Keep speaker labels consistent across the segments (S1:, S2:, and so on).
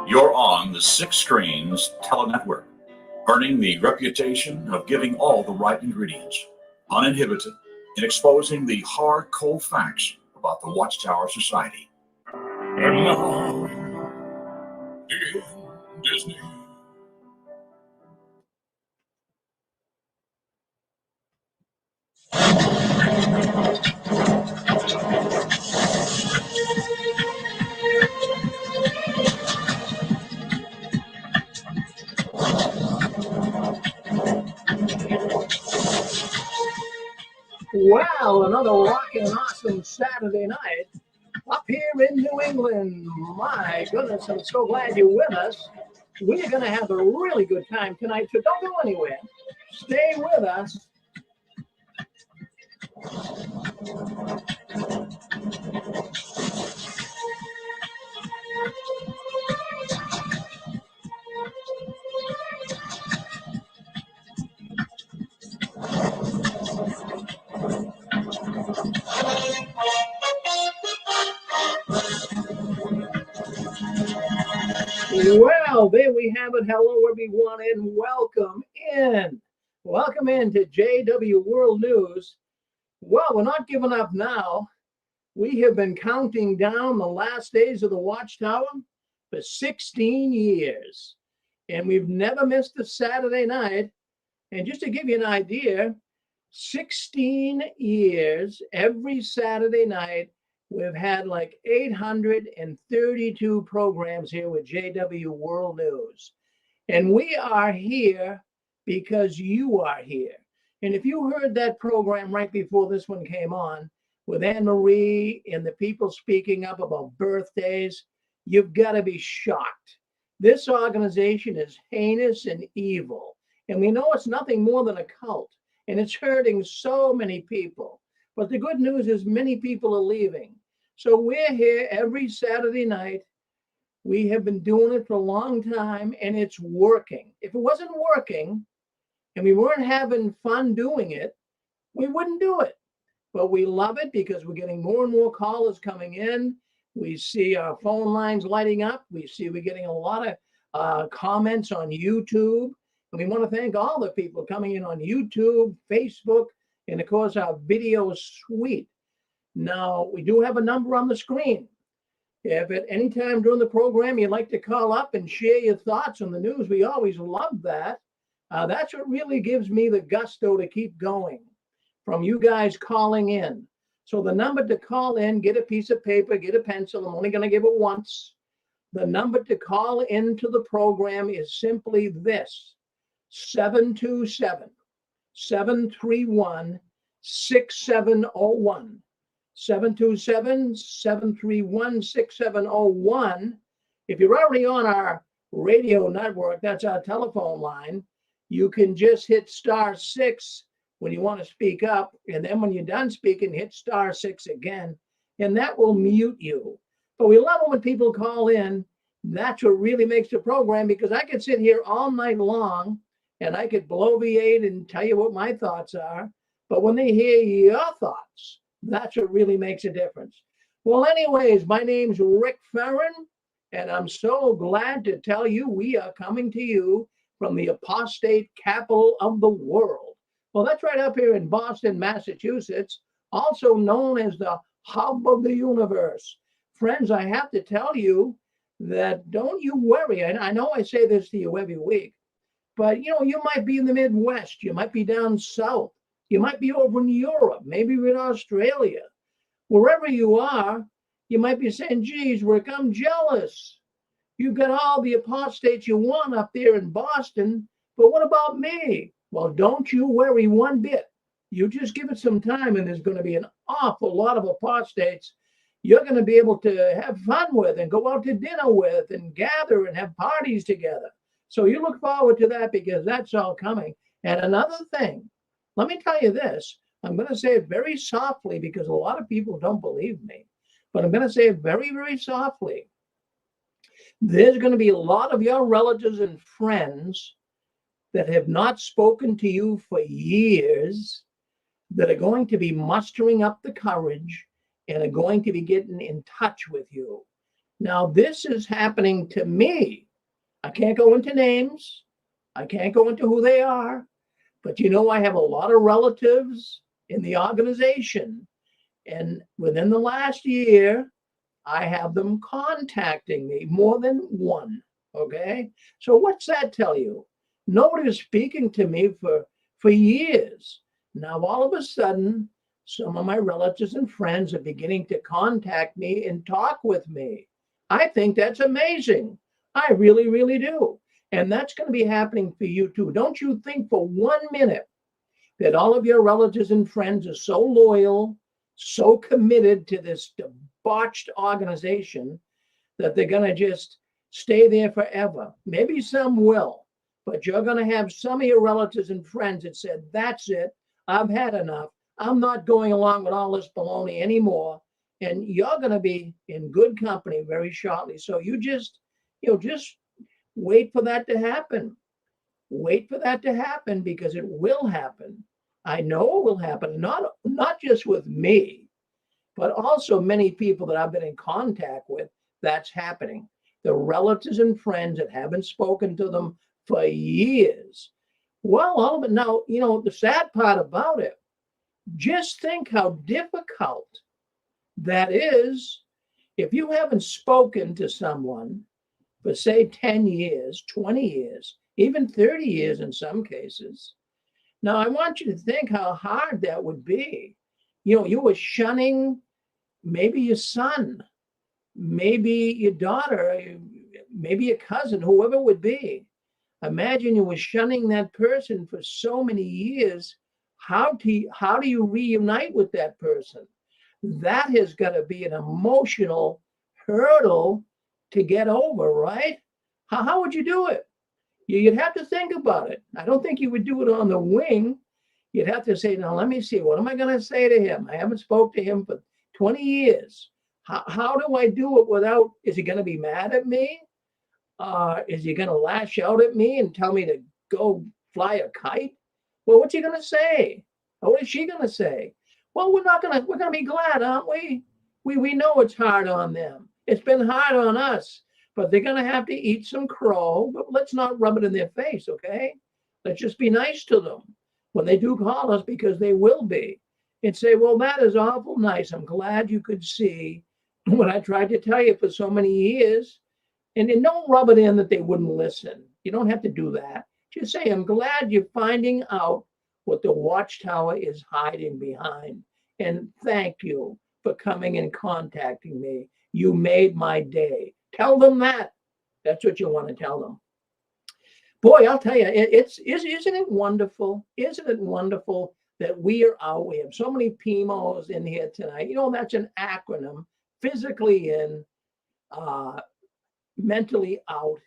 S1: You're on the Six Screens Telenetwork, earning the reputation of giving all the right ingredients, uninhibited, in exposing the hard, cold facts about the Watchtower Society. And now, in Disney.
S2: Well, another rocking awesome Saturday night up here in New England. My goodness, I'm so glad you're with us. We're going to have a really good time tonight, so don't go anywhere. Stay with us. Well, there we have it. Hello, everyone, and welcome in. Welcome in to JW World News. Well, we're not giving up now. We have been counting down the last days of the Watchtower for 16 years, and we've never missed a Saturday night. And just to give you an idea, 16 years, every Saturday night, we've had like 832 programs here with JW World News. And we are here because you are here. And if you heard that program right before this one came on with Anne Marie and the people speaking up about birthdays, you've got to be shocked. This organization is heinous and evil. And we know it's nothing more than a cult. And it's hurting so many people. But the good news is many people are leaving. So we're here every Saturday night. We have been doing it for a long time, and it's working. If it wasn't working and we weren't having fun doing it, we wouldn't do it. But we love it because we're getting more and more callers coming in. We see our phone lines lighting up. We're getting a lot of comments on YouTube. And we want to thank all the people coming in on YouTube, Facebook, and of course our video suite. Now, we do have a number on the screen. If at any time during the program you'd like to call up and share your thoughts on the news, we always love that. That's what really gives me the gusto to keep going, from you guys calling in. So the number to call in, get a piece of paper, get a pencil. I'm only going to give it once. The number to call into the program is simply this: 727-731-6701. 727-731-6701. If you're already on our radio network, that's our telephone line, you can just hit *6 when you want to speak up. And then when you're done speaking, hit *6 again, and that will mute you. But we love it when people call in. That's what really makes the program, because I could sit here all night long and I could bloviate and tell you what my thoughts are. But when they hear your thoughts, that's what really makes a difference. Well, anyways, my name's Rick Ferrin, and I'm so glad to tell you we are coming to you from the apostate capital of the world. Well, that's right up here in Boston, Massachusetts, also known as the hub of the universe. Friends, I have to tell you that don't you worry. And I know I say this to you every week, but you might be in the Midwest, you might be down south, you might be over in Europe, maybe in Australia. Wherever you are, you might be saying, geez, Rick, I'm jealous. You've got all the apostates you want up there in Boston, but what about me? Well, don't you worry one bit. You just give it some time, and there's going to be an awful lot of apostates you're going to be able to have fun with and go out to dinner with and gather and have parties together. So you look forward to that, because that's all coming. And another thing, let me tell you this. I'm going to say it very softly because a lot of people don't believe me, but I'm going to say it very, very softly. There's going to be a lot of your relatives and friends that have not spoken to you for years that are going to be mustering up the courage and are going to be getting in touch with you. Now, this is happening to me. I can't go into names. I can't go into who they are. But I have a lot of relatives in the organization. And within the last year, I have them contacting me more than one. Okay. So what's that tell you? Nobody was speaking to me for years. Now, all of a sudden, some of my relatives and friends are beginning to contact me and talk with me. I think that's amazing. I really, really do. And that's going to be happening for you too. Don't you think for 1 minute that all of your relatives and friends are so loyal, so committed to this debauched organization that they're going to just stay there forever. Maybe some will, but you're going to have some of your relatives and friends that said, that's it. I've had enough. I'm not going along with all this baloney anymore. And you're going to be in good company very shortly. So you just wait for that to happen. Wait for that to happen because it will happen. I know it will happen, not just with me, but also many people that I've been in contact with, that's happening. The relatives and friends that haven't spoken to them for years. Well, all of it now, the sad part about it, just think how difficult that is if you haven't spoken to someone for, say, 10 years, 20 years, even 30 years in some cases. Now, I want you to think how hard that would be. You were shunning maybe your son, maybe your daughter, maybe your cousin, whoever it would be. Imagine you were shunning that person for so many years. How do you reunite with that person? That has got to be an emotional hurdle to get over, right? How would you do it? You'd have to think about it. I don't think you would do it on the wing. You'd have to say, now, let me see, what am I going to say to him? I haven't spoke to him for 20 years. How do I do it without, is he going to be mad at me? Is he going to lash out at me and tell me to go fly a kite? Well, what's he going to say? Or what is she going to say? Well, we're going to be glad, aren't we? We know it's hard on them. It's been hard on us, but they're going to have to eat some crow, but let's not rub it in their face, okay? Let's just be nice to them when they do call us, because they will be, and say, well, that is awful nice. I'm glad you could see what I tried to tell you for so many years. And then don't rub it in that they wouldn't listen. You don't have to do that. Just say, I'm glad you're finding out what the Watchtower is hiding behind. And thank you for coming and contacting me. You made my day. Tell them that. That's what you want to tell them. Boy, I'll tell you, isn't it wonderful? Isn't it wonderful that we are out? We have so many PMOs in here tonight. That's an acronym: physically in, mentally out.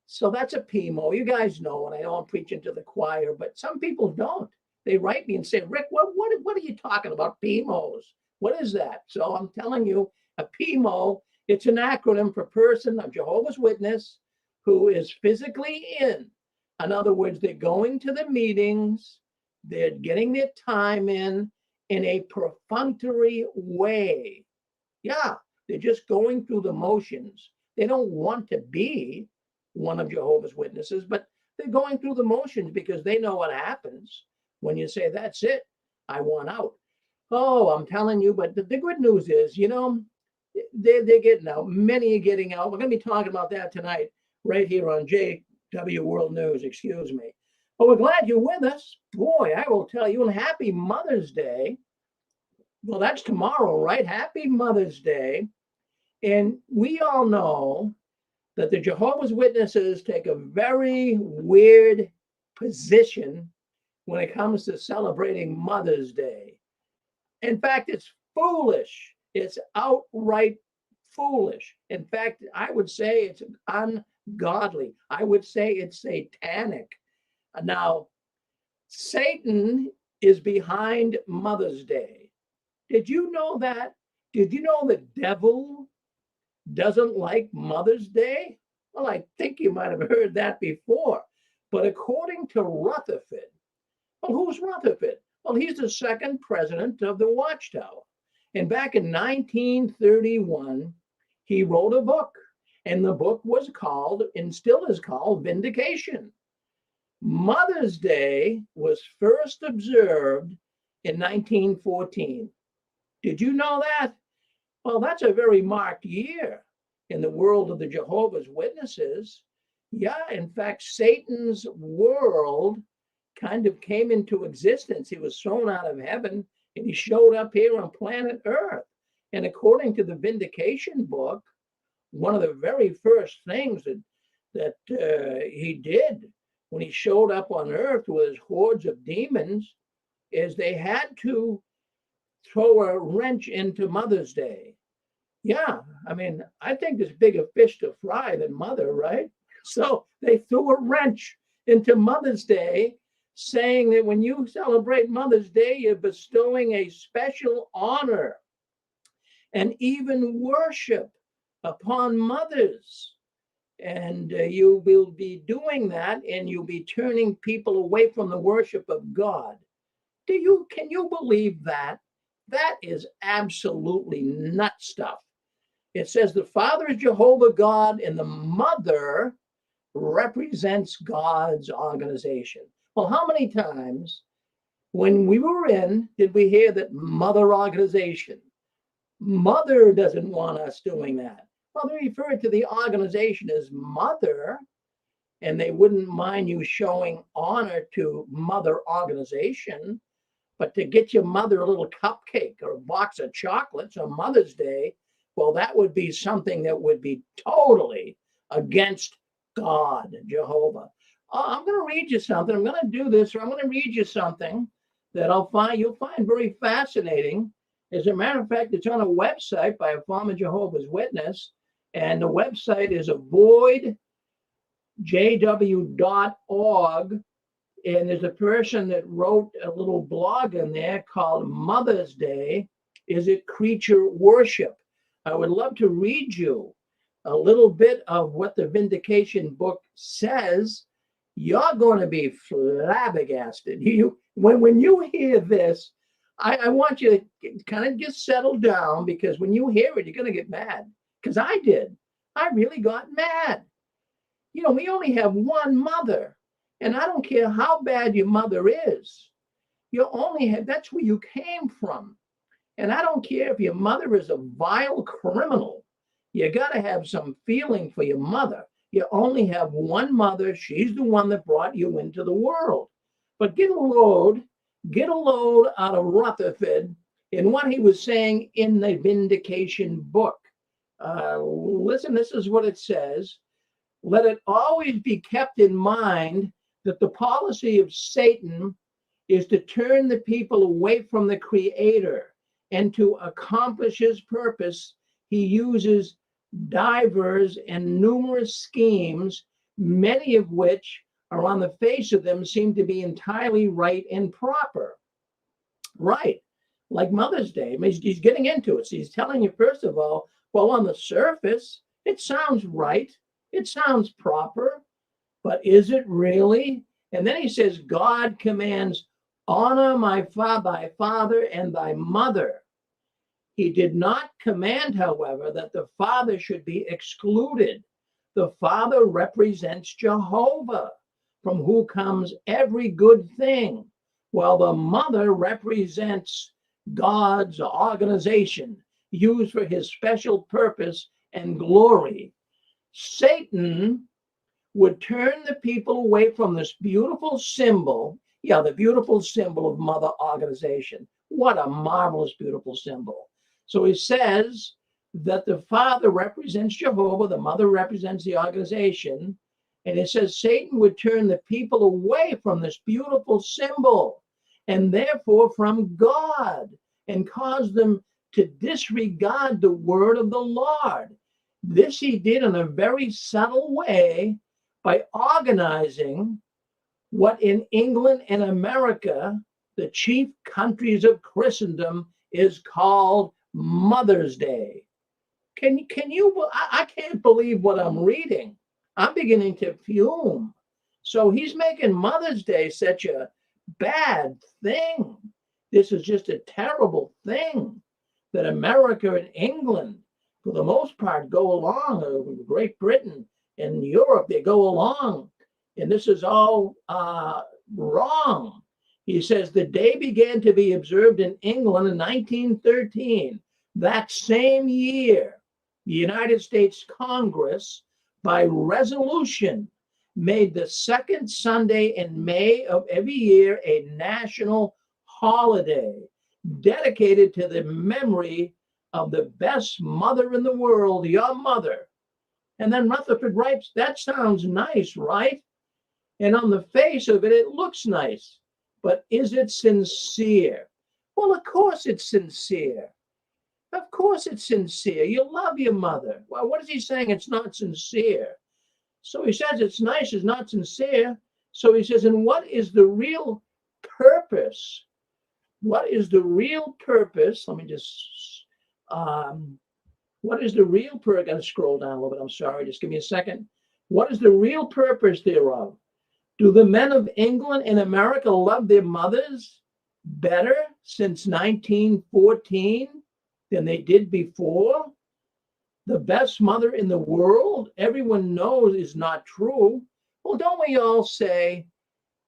S2: So that's a PMO. You guys know, and I know I'm preaching to the choir, but some people don't. They write me and say, Rick, what are you talking about, PMOs? What is that? So I'm telling you, a PMO, it's an acronym for person of Jehovah's Witness who is physically in. In other words, they're going to the meetings, they're getting their time in a perfunctory way. Yeah, they're just going through the motions. They don't want to be one of Jehovah's Witnesses, but they're going through the motions because they know what happens when you say, that's it, I want out. Oh, I'm telling you, but the good news is, they're getting out. Many are getting out. We're going to be talking about that tonight right here on JW World News, excuse me. But we're glad you're with us. Boy, I will tell you, and happy Mother's Day. Well, that's tomorrow, right? Happy Mother's Day. And we all know that the Jehovah's Witnesses take a very weird position when it comes to celebrating Mother's Day. In fact, it's foolish. It's outright foolish. In fact, I would say it's ungodly. I would say it's satanic. Now, Satan is behind Mother's Day. Did you know that? Did you know the devil doesn't like Mother's Day? Well, I think you might have heard that before. But according to Rutherford, well, who's Rutherford? Well, he's the second president of the Watchtower. And back in 1931, he wrote a book, and the book was called, and still is called, Vindication. Mother's Day was first observed in 1914. Did you know that? Well, that's a very marked year in the world of the Jehovah's Witnesses. Yeah, in fact, Satan's world kind of came into existence. He was thrown out of heaven and he showed up here on planet Earth. And according to the Vindication book, one of the very first things that he did when he showed up on Earth with his hordes of demons is they had to throw a wrench into Mother's Day. Yeah, I mean, I think there's bigger fish to fry than mother, right? So they threw a wrench into Mother's Day, saying that when you celebrate Mother's Day, you're bestowing a special honor and even worship upon mothers. And you will be doing that, and you'll be turning people away from the worship of God. Can you believe that? That is absolutely nut stuff. It says the father is Jehovah God, and the mother represents God's organization. Well, how many times when we were in did we hear that mother organization? Mother doesn't want us doing that. Well, they refer to the organization as mother, and they wouldn't mind you showing honor to mother organization. But to get your mother a little cupcake or a box of chocolates on Mother's Day, well, that would be something that would be totally against God, Jehovah. I'm going to read you something. I'm going to do this, or I'm going to read you something that you'll find very fascinating. As a matter of fact, it's on a website by a former Jehovah's Witness, and the website is avoidjw.org. And there's a person that wrote a little blog in there called Mother's Day. Is it creature worship? I would love to read you a little bit of what the Vindication book says. You're going to be flabbergasted. When you hear this, I want you to kind of just settle down, because when you hear it, you're going to get mad. Because I did. I really got mad. We only have one mother. And I don't care how bad your mother is. That's where you came from. And I don't care if your mother is a vile criminal. You got to have some feeling for your mother. You only have one mother. She's the one that brought you into the world. But get a load out of Rutherford in what he was saying in the Vindication book. Listen, this is what it says. Let it always be kept in mind that the policy of Satan is to turn the people away from the Creator, and to accomplish his purpose, he uses diverse and numerous schemes, many of which are on the face of them seem to be entirely right and proper. Right, like Mother's Day. I mean, he's getting into it. So he's telling you, first of all, well, on the surface, it sounds right. It sounds proper. But is it really? And then he says, God commands, honor thy father and thy mother. He did not command, however, that the father should be excluded. The father represents Jehovah, from who comes every good thing, while the mother represents God's organization, used for his special purpose and glory. Satan would turn the people away from this beautiful symbol. Yeah, the beautiful symbol of mother organization. What a marvelous, beautiful symbol. So he says that the father represents Jehovah, the mother represents the organization. And it says Satan would turn the people away from this beautiful symbol, and therefore from God, and cause them to disregard the word of the Lord. This he did in a very subtle way, by organizing what in England and America, the chief countries of Christendom, is called Mother's Day. Can you? I can't believe what I'm reading. I'm beginning to fume. So he's making Mother's Day such a bad thing. This is just a terrible thing that America and England, for the most part, go along. Great Britain and Europe, they go along. And this is all wrong. He says the day began to be observed in England in 1913. That same year, the United States Congress, by resolution, made the second Sunday in May of every year a national holiday dedicated to the memory of the best mother in the world, your mother. And then Rutherford writes, that sounds nice, right? And on the face of it, it looks nice. But is it sincere? Well, of course it's sincere. Of course it's sincere. You love your mother. Well, what is he saying? It's not sincere. So he says it's nice, it's not sincere. So he says, and what is the real purpose? What is the real purpose? Let me just, what is the real purpose? I got to scroll down a little bit. I'm sorry. Just give me a second. What is the real purpose thereof? Do the men of England and America love their mothers better since 1914 than they did before? The best mother in the world, everyone knows is not true. Well, don't we all say,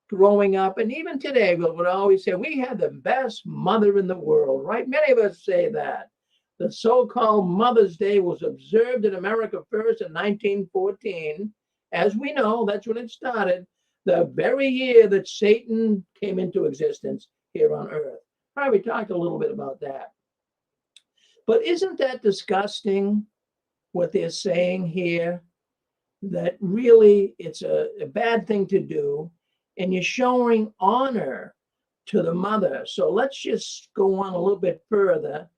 S2: growing up, and even today, we would always say, we had the best mother in the world, right? Many of us say that. The so-called Mother's Day was observed in America first in 1914. As we know, that's when it started, the very year that Satan came into existence here on earth. All right, we talked a little bit about that. But isn't that disgusting, what they're saying here? That really it's a bad thing to do, and you're showing honor to the mother. So let's just go on a little bit further.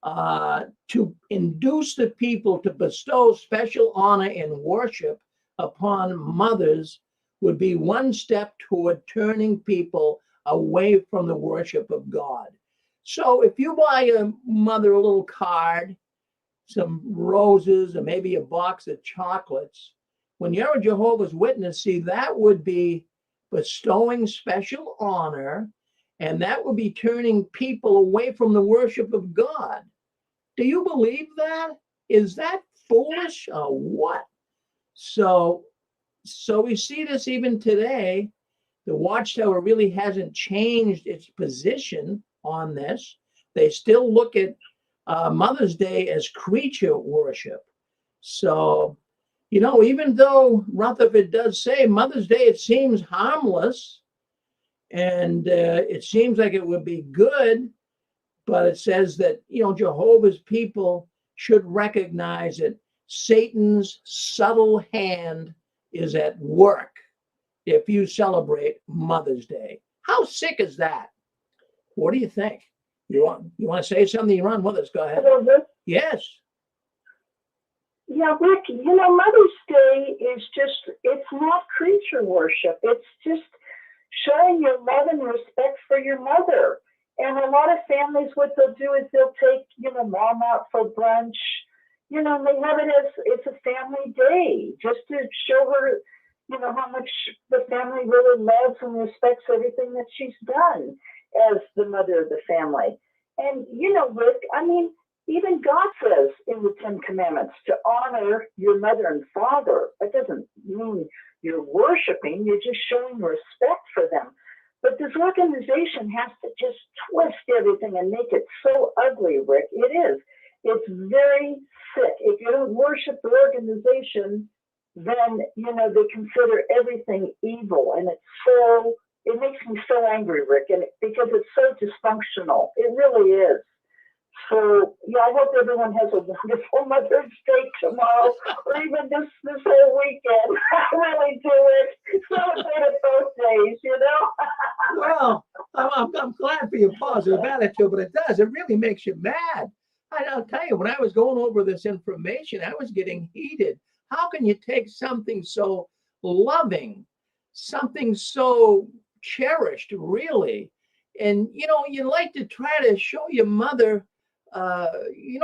S2: To induce the people to bestow special honor and worship upon mothers would be one step toward turning people away from the worship of God. So if you buy your mother a little card, some roses, or maybe a box of chocolates, when you're a Jehovah's Witness, see, that would be bestowing special honor, and that would be turning people away from the worship of God. Do you believe that? Is that foolish or what? So we see this even today. The Watchtower really hasn't changed its position on this. They still look at Mother's Day as creature worship. So, even though Rutherford does say Mother's Day, it seems harmless, and it seems like it would be good, but it says that, Jehovah's people should recognize that Satan's subtle hand is at work if you celebrate Mother's Day. How sick is that? What do you think? You want to say something? You're on with us. Go ahead. Yes.
S3: Yeah, Rick, Mother's Day is it's not creature worship. It's just showing your love and respect for your mother. And a lot of families, what they'll do is they'll take, mom out for brunch, and they have it as it's a family day just to show her, how much the family really loves and respects everything that she's done as the mother of the family. And, Rick, even God says in the Ten Commandments to honor your mother and father. That doesn't mean you're worshiping, you're just showing respect for them. But this organization has to just twist everything and make it so ugly, Rick. It is. It's very sick. If you don't worship the organization, then, they consider everything evil. And it makes me so angry, Rick, and because it's so dysfunctional. It really is. So, I hope everyone has a wonderful Mother's Day tomorrow, or even this whole weekend. I really do it. Celebrate both days,
S2: Well, I'm glad for your positive attitude, but it really makes you mad. I'll tell you, when I was going over this information, I was getting heated. How can you take something so loving, something so cherished, really, and, you like to try to show your mother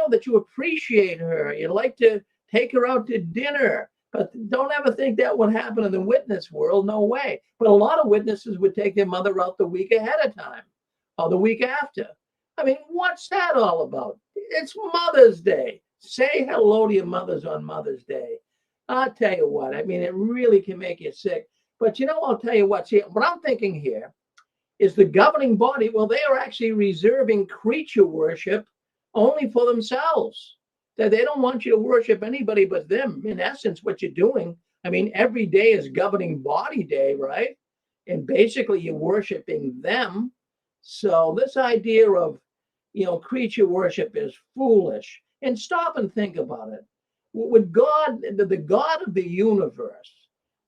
S2: that you appreciate her. You like to take her out to dinner, but don't ever think that would happen in the witness world. No way. But a lot of witnesses would take their mother out the week ahead of time or the week after. What's that all about? It's Mother's Day. say hello to your mothers on Mother's Day. I'll tell you what, I mean, it really can make you sick. But I'll tell you what, see, what I'm thinking here is the governing body, well, they are actually reserving creature worship only for themselves. That they don't want you to worship anybody but them. In essence, what you're doing, I mean, every day is governing body day, right? And basically you're worshiping them. So this idea of, creature worship is foolish. And stop and think about it. Would God, the God of the universe,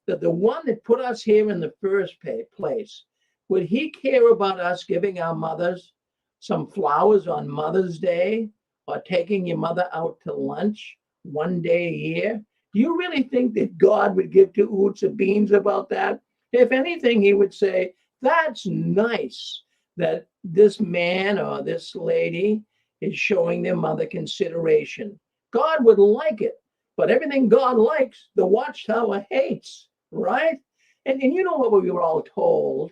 S2: the one that put us here in the first place, would he care about us giving our mothers some flowers on Mother's Day or taking your mother out to lunch one day a year? Do you really think that God would give two hoots of beans about that? If anything, he would say, that's nice that this man or this lady is showing their mother consideration. God would like it, but everything God likes, the Watchtower hates, right? And you know what we were all told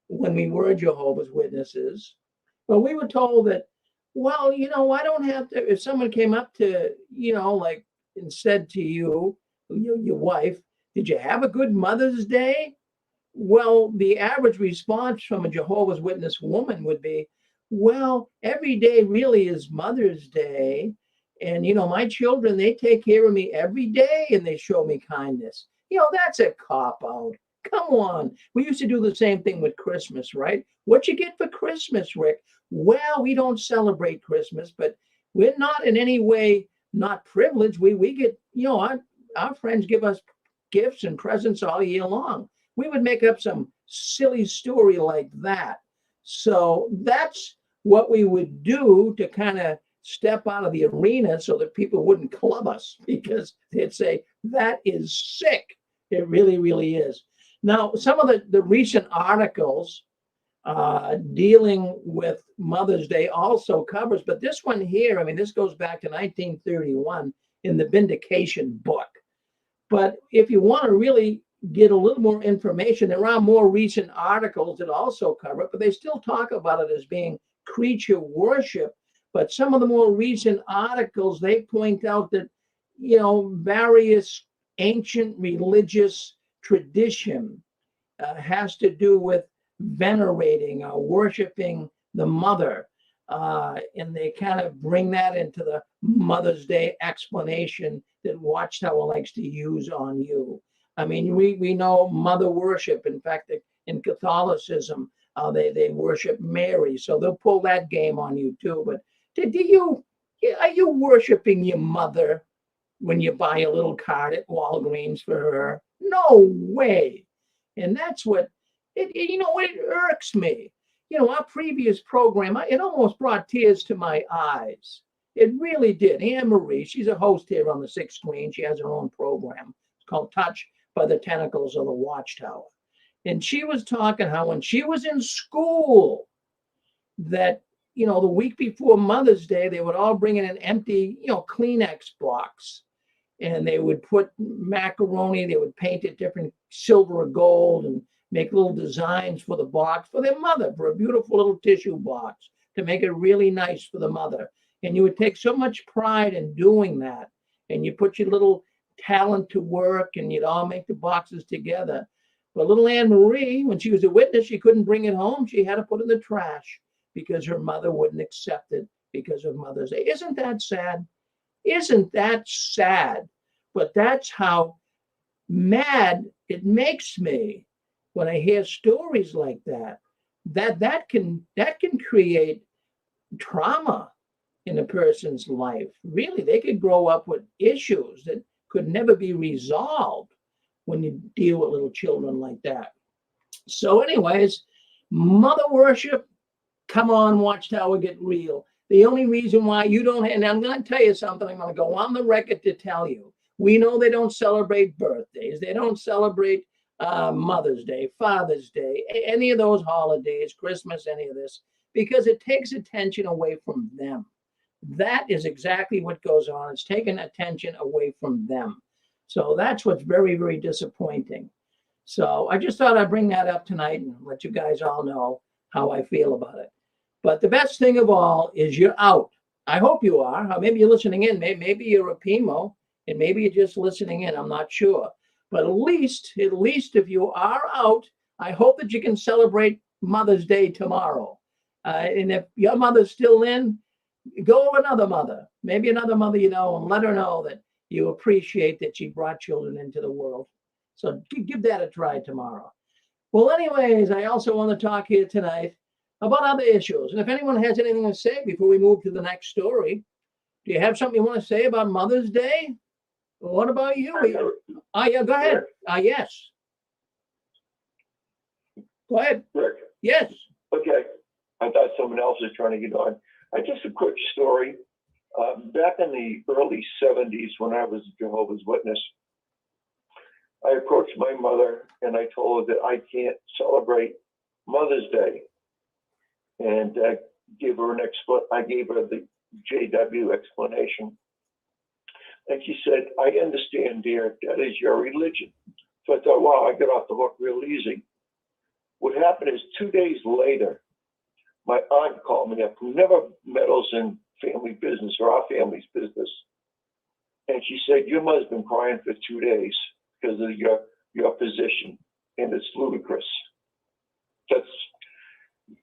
S2: when we were Jehovah's Witnesses? Well, we were told that, well, I don't have to, if someone came up to, like, and said to you, your wife, did you have a good Mother's Day? Well, the average response from a Jehovah's Witness woman would be, well, every day really is Mother's Day. And, my children, they take care of me every day and they show me kindness. That's a cop-out. Come on. We used to do the same thing with Christmas, right? What you get for Christmas, Rick? Well, we don't celebrate Christmas, but we're not in any way not privileged. We get, our friends give us gifts and presents all year long. We would make up some silly story like that. So that's what we would do to kind of step out of the arena so that people wouldn't club us, because they'd say, that is sick. It really, really is. Now, some of the recent articles dealing with Mother's Day also covers, but this one here, I mean, this goes back to 1931 in the Vindication book. But if you want to really get a little more information, there are more recent articles that also cover it, but they still talk about it as being creature worship. But some of the more recent articles, they point out that, various ancient religious tradition has to do with venerating or worshiping the mother. And they kind of bring that into the Mother's Day explanation that Watchtower likes to use on you. I mean, we know mother worship. In fact, in Catholicism, they worship Mary. So they'll pull that game on you too. But are you worshiping your mother when you buy a little card at Walgreens for her? No way. And that's what, it irks me. Our previous program, it almost brought tears to my eyes. It really did. Anne Marie, she's a host here on the Sixth Screen. She has her own program. It's called Touch by the Tentacles of the Watchtower. And she was talking how when she was in school, that, the week before Mother's Day, they would all bring in an empty, Kleenex box. And they would put macaroni, they would paint it different silver or gold and make little designs for the box for their mother, for a beautiful little tissue box to make it really nice for the mother. And you would take so much pride in doing that. And you put your little talent to work and you'd all make the boxes together. But little Anne Marie, when she was a witness, she couldn't bring it home. She had to put it in the trash because her mother wouldn't accept it because of Mother's Day. Isn't that sad? Isn't that sad? But that's how mad it makes me when I hear stories like that. That can create trauma in a person's life. Really, they could grow up with issues that could never be resolved when you deal with little children like that. So anyways, mother worship, come on, Watchtower, get real. The only reason why you don't, and I'm going to tell you something, I'm going to go on the record to tell you, we know they don't celebrate birthdays. They don't celebrate Mother's Day, Father's Day, any of those holidays, Christmas, any of this, because it takes attention away from them. That is exactly what goes on. It's taking attention away from them. So that's what's very, very disappointing. So I just thought I'd bring that up tonight and let you guys all know how I feel about it. But the best thing of all is you're out. I hope you are. Or maybe you're listening in. Maybe you're a PMO, and maybe you're just listening in. I'm not sure. But at least if you are out, I hope that you can celebrate Mother's Day tomorrow. And if your mother's still in, go with another mother, maybe another mother you know, and let her know that you appreciate that she brought children into the world. So give that a try tomorrow. Well, anyways, I also want to talk here tonight about other issues. And if anyone has anything to say before we move to the next story, do you have something you want to say about Mother's Day? What about you? Yeah, go ahead. Yes. Go ahead.
S4: Rick.
S2: Yes.
S4: Okay. I thought someone else was trying to get on. Just a quick story. Back in the early 70s, when I was a Jehovah's Witness, I approached my mother and I told her that I can't celebrate Mother's Day, and I gave her the JW explanation, and she said, "I understand, dear. That is your religion." So I thought, wow, I got off the hook real easy. What happened is 2 days later, my aunt called me up, who never meddles in family business or our family's business. And she said, "Your mother's been crying for 2 days because of your position, and it's ludicrous."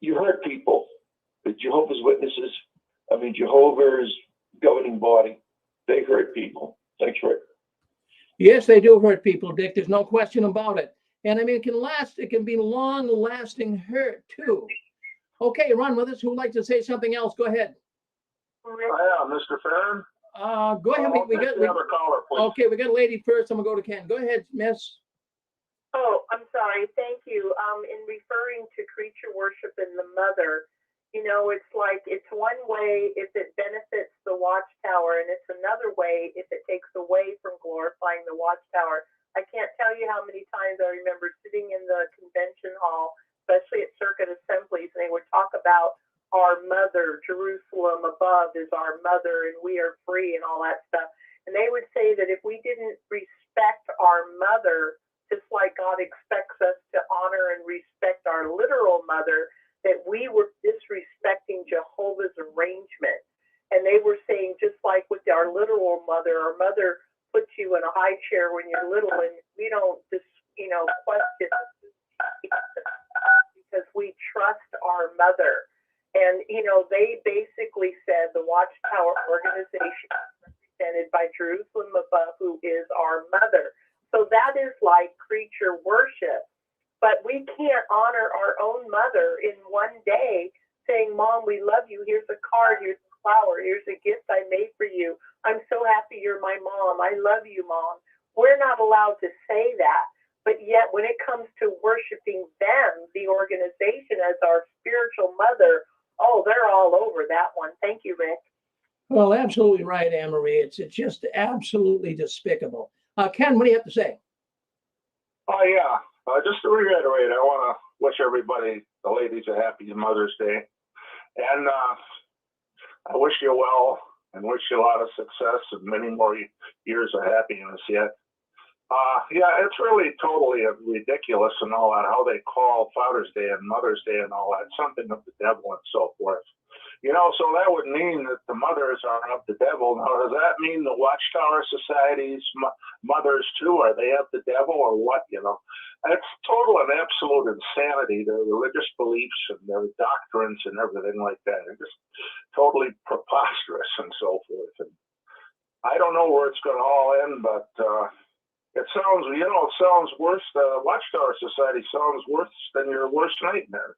S4: You hurt people. The Jehovah's Witnesses, Jehovah's governing body, they hurt people. Thanks, Rick.
S2: Yes, they do hurt people, Dick. There's no question about it. And it can be long-lasting hurt too. Okay, Ron with us, who would like to say something else? Go ahead.
S5: Yeah, Mr. Farron.
S2: Go ahead. We got
S5: another caller, please.
S2: Okay, we got a lady first. I'm gonna go to Ken. Go ahead, Miss.
S3: Oh, I'm sorry. Thank you. In referring to creature worship and the mother, it's like it's one way if it benefits the Watchtower, and it's another way if it takes away from glorifying the Watchtower. I can't tell you how many times I remember sitting in the convention hall, especially at circuit assemblies, and they would talk about our mother, Jerusalem above is our mother, and we are free, and all that stuff. And they would say that if we didn't respect our mother, just like God expects us to honor and respect our literal mother, that we were disrespecting Jehovah's arrangement. And they were saying, just like with our literal mother, our mother puts you in a high chair when you're little, and we don't just, question because we trust our mother. And, they basically said the Watchtower organization is represented by Jerusalem above, who is our mother. So that is like creature worship. But we can't honor our own mother in one day saying, "Mom, we love you. Here's a card. Here's a flower. Here's a gift I made for you. I'm so happy you're my mom. I love you, Mom." We're not allowed to say that. But yet when it comes to worshiping them, the organization, as our spiritual mother, oh, they're all over that one. Thank you, Rick.
S2: Well, absolutely right, Anne-Marie. It's just absolutely despicable. Ken, what do you have to say?
S5: Oh, yeah. Just to reiterate, I want to wish everybody, the ladies, a happy Mother's Day. And I wish you well and wish you a lot of success and many more years of happiness yet. Yeah, it's really totally ridiculous and all that, how they call Father's Day and Mother's Day and all that, something of the devil and so forth. So that would mean that the mothers are of the devil. Now, does that mean the Watchtower Society's mothers too? Are they of the devil or what? It's total and absolute insanity, their religious beliefs and their doctrines and everything like that. It's just totally preposterous and so forth. And I don't know where it's going to all end, but it sounds worse. The Watchtower Society sounds worse than your worst nightmare.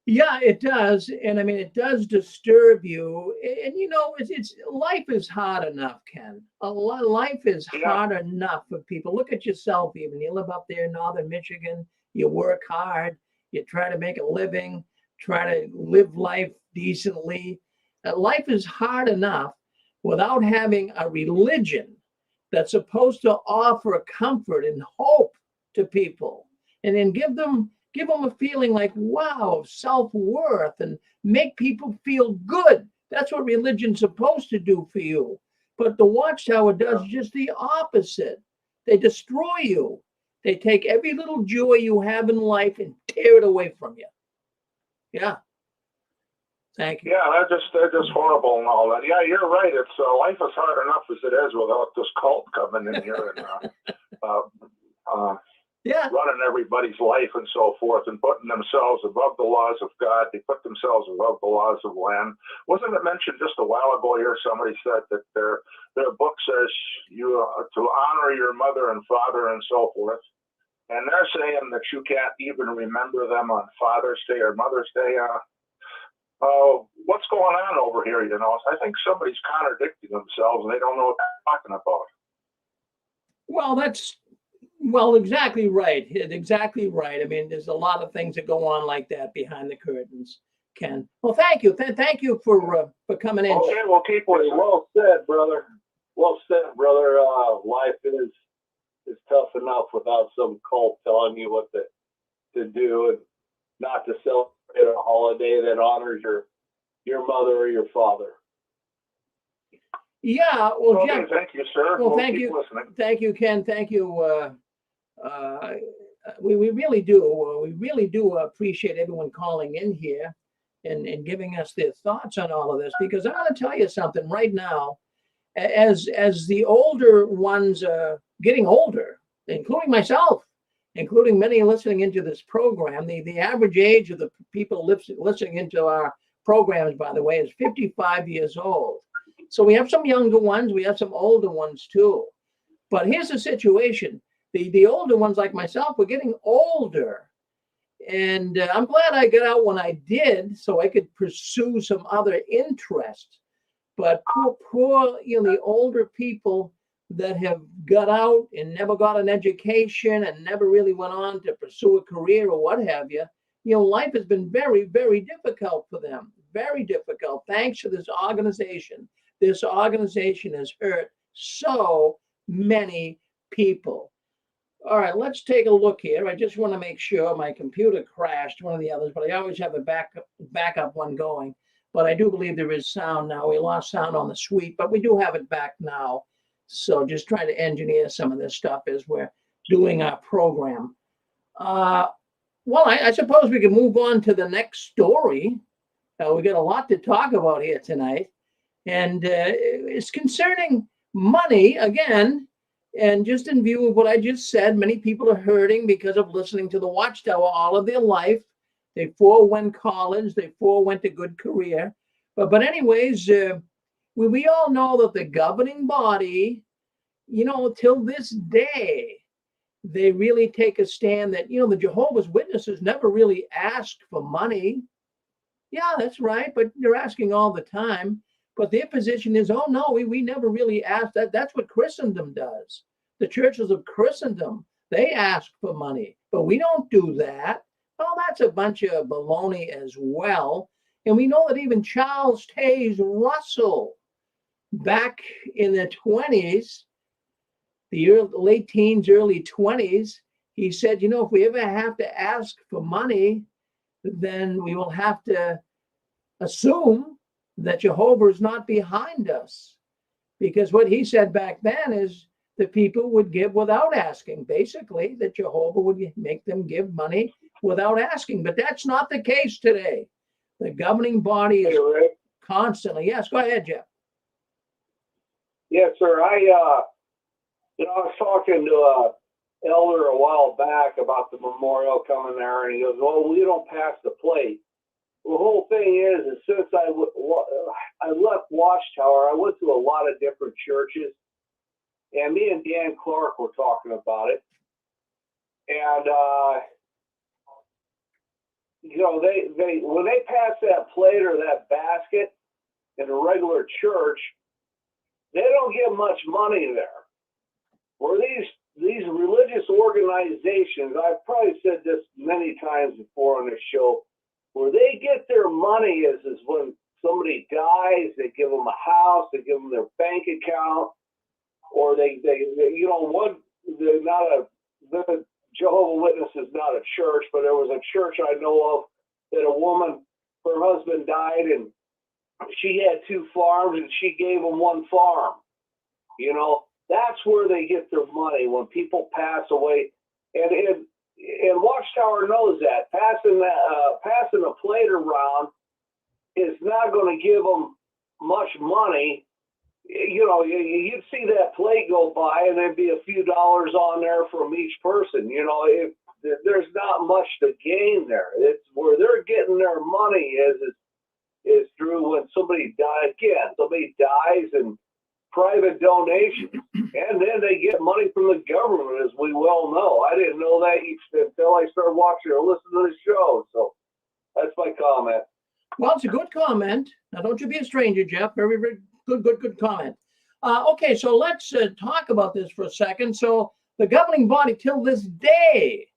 S2: Yeah, it does. And it does disturb you. And it's life is hard enough, Ken. Life is hard enough for people. Look at yourself even. You live up there in northern Michigan. You work hard. You try to make a living, try to live life decently. Life is hard enough without having a religion that's supposed to offer comfort and hope to people, and then give them a feeling like, wow, of self-worth, and make people feel good. That's what religion's supposed to do for you. But the Watchtower does just the opposite. They destroy you. They take every little joy you have in life and tear it away from you. Yeah. Thank you.
S5: Yeah, they're just horrible and all that. Yeah, you're right. It's life is hard enough as it is without this cult coming in here and
S2: Yeah.
S5: running everybody's life and so forth, and putting themselves above the laws of God. They put themselves above the laws of land. Wasn't it mentioned just a while ago here? Somebody said that their book says you to honor your mother and father and so forth, and they're saying that you can't even remember them on Father's Day or Mother's Day. What's going on over here? You know, I think somebody's contradicting themselves and they don't know what they're talking about.
S2: Well, that's exactly right. Exactly right. I mean, there's a lot of things that go on like that behind the curtains, Ken. Well, thank you. Thank you for coming in.
S5: Okay, we'll keep with it.
S6: Well said, brother. Well said, brother. Life is tough enough without some cult telling you what to do and not to celebrate a holiday that honors your mother or your father.
S2: Yeah. Well,
S5: Okay,
S2: Jeff.
S5: thank you, sir.
S2: Well,
S5: We'll
S2: thank
S5: keep
S2: you.
S5: listening.
S2: Thank you, Ken. Thank you. We really do. We really do appreciate everyone calling in here and giving us their thoughts on all of this, because I want to tell you something right now. As the older ones getting older, including myself, including many listening into this program, the average age of the people listening into our programs, by the way, is 55 years old. So we have some younger ones, we have some older ones too. But here's the situation. The older ones like myself were getting older. And I'm glad I got out when I did so I could pursue some other interests. But poor, the older people that have got out and never got an education and never really went on to pursue a career or what have you, life has been very, very difficult for them. Very difficult. Thanks to this organization. This organization has hurt so many people. All right, let's take a look here. I just want to make sure my computer crashed, one of the others, but I always have a backup one going. But I do believe there is sound now. We lost sound on the suite, but we do have it back now. So just trying to engineer some of this stuff as we're doing our program. Well, I suppose we can move on to the next story. We got a lot to talk about here tonight. And it's concerning money again. And just in view of what I just said, many people are hurting because of listening to the Watchtower all of their life. They forewent college, they forewent a good career. But anyways, we all know that the governing body, till this day, they really take a stand that, the Jehovah's Witnesses never really asked for money. Yeah, that's right, but they're asking all the time. But their position is, oh no, we never really asked that. That's what Christendom does. The churches of Christendom, they ask for money, but we don't do that. Well, that's a bunch of baloney as well. And we know that even Charles Taze Russell, back in the 20s, the late teens, early 20s, he said, if we ever have to ask for money, then we will have to assume that Jehovah is not behind us. Because what he said back then is the people would give without asking. Basically, that Jehovah would make them give money without asking. But that's not the case today. The governing body is constantly. Yes, go ahead, Jeff.
S6: Yes, sir. I was talking to an elder a while back about the memorial coming there, and he goes, well, we don't pass the plate. The whole thing is since I left Watchtower, I went to a lot of different churches, and me and Dan Clark were talking about it. And, they when they pass that plate or that basket in a regular church, they don't get much money there. Where these religious organizations, I've probably said this many times before on this show, where they get their money is when somebody dies, they give them a house, they give them their bank account, or the Jehovah Witness is not a church, but there was a church I know of that a woman, her husband died, and she had 2 farms, and she gave them 1 farm. That's where they get their money when people pass away, and Watchtower knows that passing a plate around is not going to give them much money. You know, you'd see that plate go by and there'd be a few dollars on there from each person. You know, there's not much to gain there. It's where they're getting their money is through when somebody dies. Again, somebody dies and private donations, and then they get money from the government, as we well know. I didn't know that until I started watching or listening to the show. So that's my comment.
S2: Well, it's a good comment. Now, don't you be a stranger, Jeff. Very, very good comment. Okay, so let's talk about this for a second. So the governing body, till this day,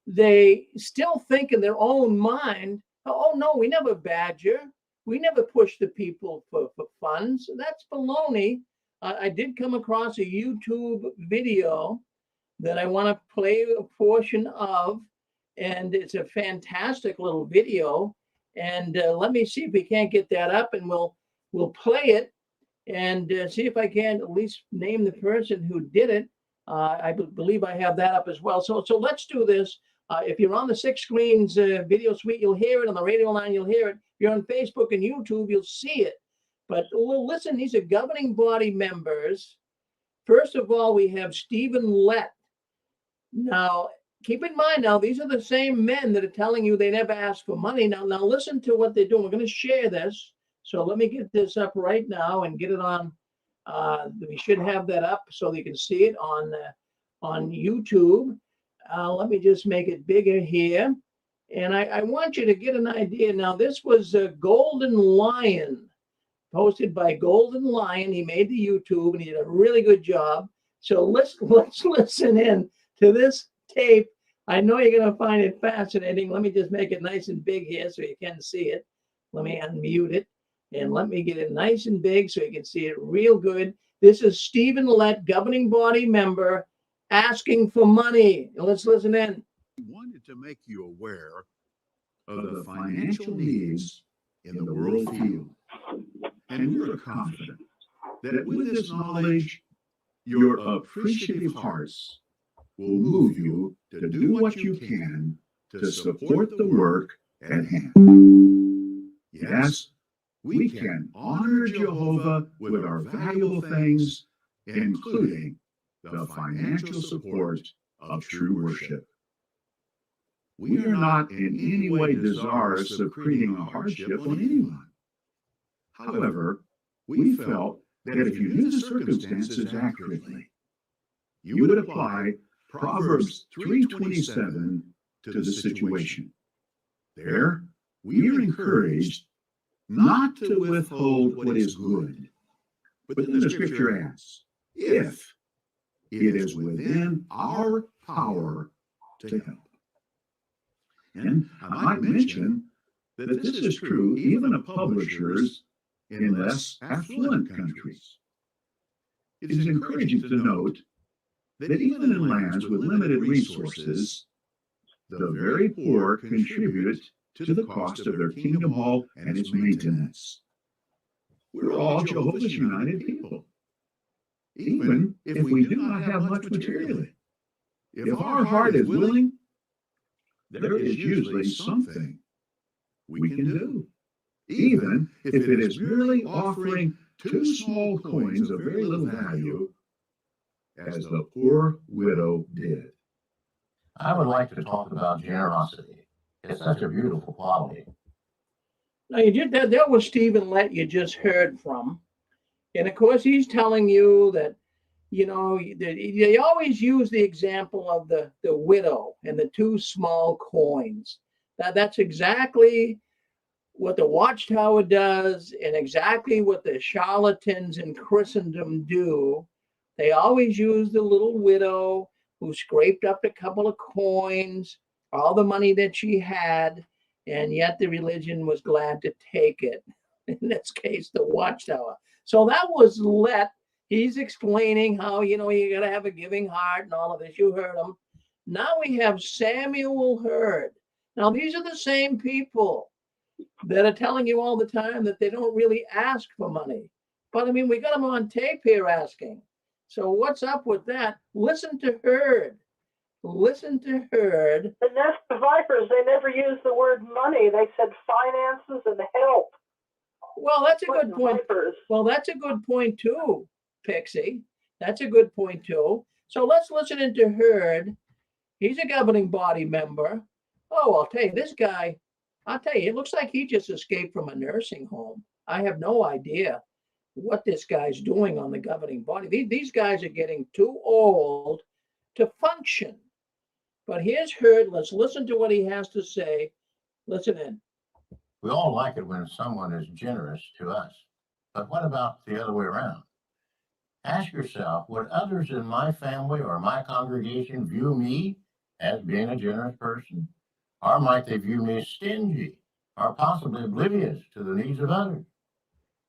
S2: they still think in their own mind, oh, no, we never badger. We never push the people for funds. That's baloney. I did come across a YouTube video that I want to play a portion of, and it's a fantastic little video. And let me see if we can't get that up, and we'll play it and see if I can at least name the person who did it. I believe I have that up as well. So let's do this. If you're on the Six Screens video suite, you'll hear it. On the radio line, you'll hear it. If you're on Facebook and YouTube, you'll see it. But listen, these are governing body members. First of all, we have Stephen Lett. Now, keep in mind now, these are the same men that are telling you they never ask for money. Now listen to what they're doing. We're going to share this. So let me get this up right now and get it on. We should have that up so you can see it on YouTube. Let me just make it bigger here. And I want you to get an idea. Now, this was Golden Lion, posted by Golden Lion. He made the YouTube and he did a really good job. So let's listen in to this tape. I know you're going to find it fascinating. Let me just make it nice and big here so you can see it. Let me unmute it and let me get it nice and big so you can see it real good. This is Stephen Lett, governing body member, asking for money. Let's listen in.
S7: We wanted to make you aware of the financial needs in the world field. And we're confident that with this knowledge, your appreciative hearts will move you to do what you can to support the work at hand. Yes, we can honor Jehovah with our valuable things, including the financial support of true worship. We are not in any way desirous of creating a hardship on anyone. However, we felt that if you knew the circumstances accurately, you would apply Proverbs 3:27 to the situation. There, we are encouraged not to withhold what is good. But then the scripture asks, if it is within our power to help. And I might mention that this is true even of publishers in less affluent countries. It is encouraging to note that even in lands with limited resources, the very poor contribute to the cost of their kingdom hall and its maintenance. We're all Jehovah's United people, even if we do not have much materially. If our heart is willing, there is usually something we can do, even if it is merely offering 2 small coins of very little value, as the poor widow did.
S8: I would like to talk about generosity. It's such a beautiful quality.
S2: Now, you did that. That was Stephen Lett you just heard from. And of course, he's telling you that, you know, they always use the example of the widow and the 2 small coins. That's exactly what the Watchtower does and exactly what the charlatans in Christendom do. They always use the little widow who scraped up a couple of coins, all the money that she had, and yet the religion was glad to take it. In this case, the Watchtower. So that was Lett. He's explaining how, you know, you got to have a giving heart and all of this. You heard him. Now we have Samuel Hurd. Now, these are the same people that are telling you all the time that they don't really ask for money. But, I mean, we got them on tape here asking. So what's up with that? Listen to Hurd. Listen to Hurd.
S3: The Nest of Vipers, they never used the word money. They said finances and help.
S2: Well, that's a good point.
S3: Vipers.
S2: Well, that's a good point too, Pixie. That's a good point too. So let's listen into Herd. He's a governing body member. Oh, I'll tell you, this guy, I'll tell you, it looks like he just escaped from a nursing home. I have no idea what this guy's doing on the governing body. These guys are getting too old to function. But here's Herd. Let's listen to what he has to say. Listen in.
S8: We all like it when someone is generous to us. But what about the other way around? Ask yourself, would others in my family or my congregation view me as being a generous person? Or might they view me as stingy or possibly oblivious to the needs of others?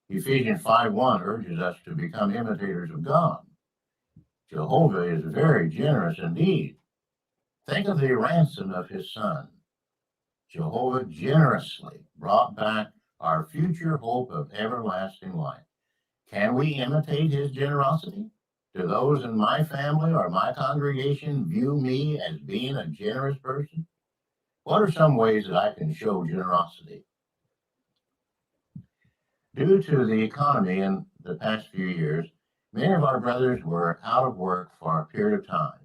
S8: Ephesians 5:1 urges us to become imitators of God. Jehovah is very generous indeed. Think of the ransom of his son. Jehovah generously brought back our future hope of everlasting life. Can we imitate his generosity? Do those in my family or my congregation view me as being a generous person? What are some ways that I can show generosity? Due to the economy in the past few years, many of our brothers were out of work for a period of time.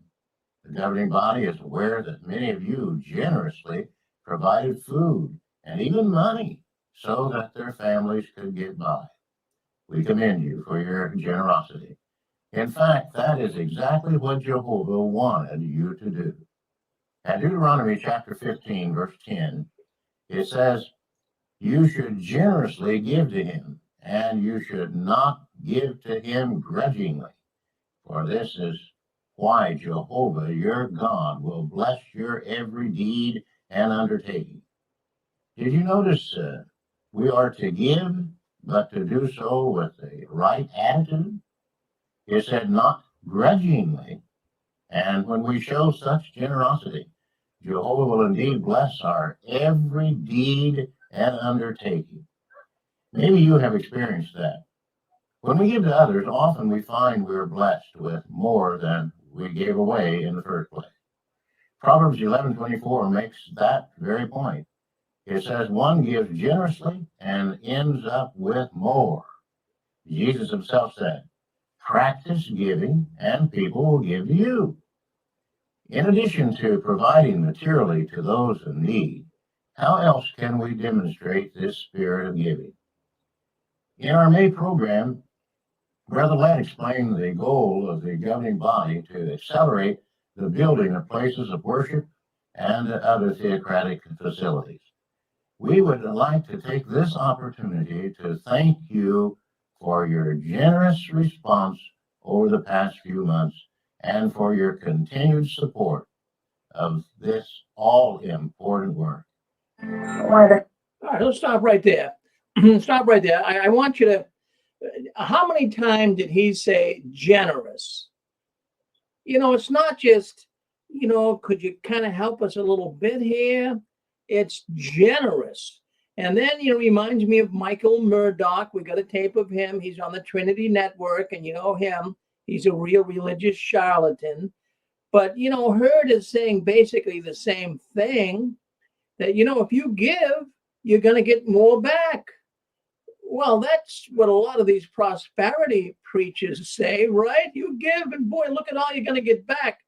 S8: The governing body is aware that many of you generously provided food and even money so that their families could get by. We commend you for your generosity. In fact, that is exactly what Jehovah wanted you to do. At Deuteronomy chapter 15, verse 10, it says, you should generously give to him, and you should not give to him grudgingly. For this is why Jehovah, your God, will bless your every deed and undertaking. Did you notice we are to give, but to do so with the right attitude? It said not grudgingly. And when we show such generosity, Jehovah will indeed bless our every deed and undertaking. Maybe you have experienced that. When we give to others, often we find we're blessed with more than we gave away in the first place. Proverbs 11:24 makes that very point. It says, one gives generously and ends up with more. Jesus himself said, practice giving and people will give to you. In addition to providing materially to those in need, how else can we demonstrate this spirit of giving? In our May program, Brother Ladd explained the goal of the governing body to accelerate the building of places of worship and other theocratic facilities. We would like to take this opportunity to thank you for your generous response over the past few months and for your continued support of this all-important work.
S2: All right, let's stop right there. Stop right there. I want you to, how many times did he say generous? You know, it's not just, you know, could you kind of help us a little bit here? It's generous. And then, you know, reminds me of Michael Murdoch. We got a tape of him. He's on the Trinity Network, and you know him. He's a real religious charlatan. But, you know, Herd is saying basically the same thing, that, you know, if you give, you're going to get more back. Well, that's what a lot of these prosperity preachers say, right? You give, and boy, look at all you're going to get back.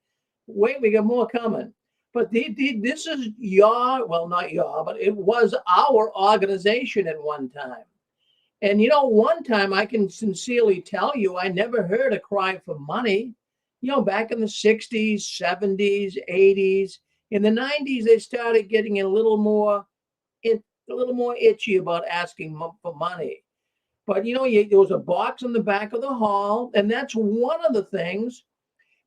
S2: Wait, we got more coming. But this is not your, but it was our organization at one time. And, you know, one time I can sincerely tell you, I never heard a cry for money. You know, back in the 60s, 70s, 80s, in the 90s, they started getting a little more itchy about asking for money. But, you know, there was a box in the back of the hall, and that's one of the things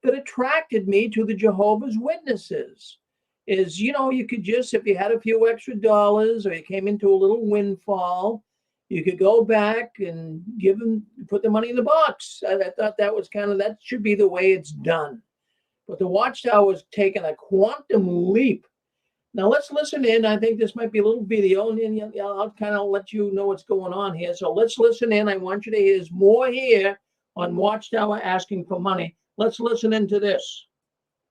S2: that attracted me to the Jehovah's Witnesses is, you know, you could just, if you had a few extra dollars or you came into a little windfall, you could go back and put the money in the box. I thought that was that should be the way it's done. But the Watchtower has taken a quantum leap. Now let's listen in. I think this might be a little video, and then I'll kind of let you know what's going on here. So let's listen in. I want you to hear more here on Watchtower asking for money. Let's listen into this.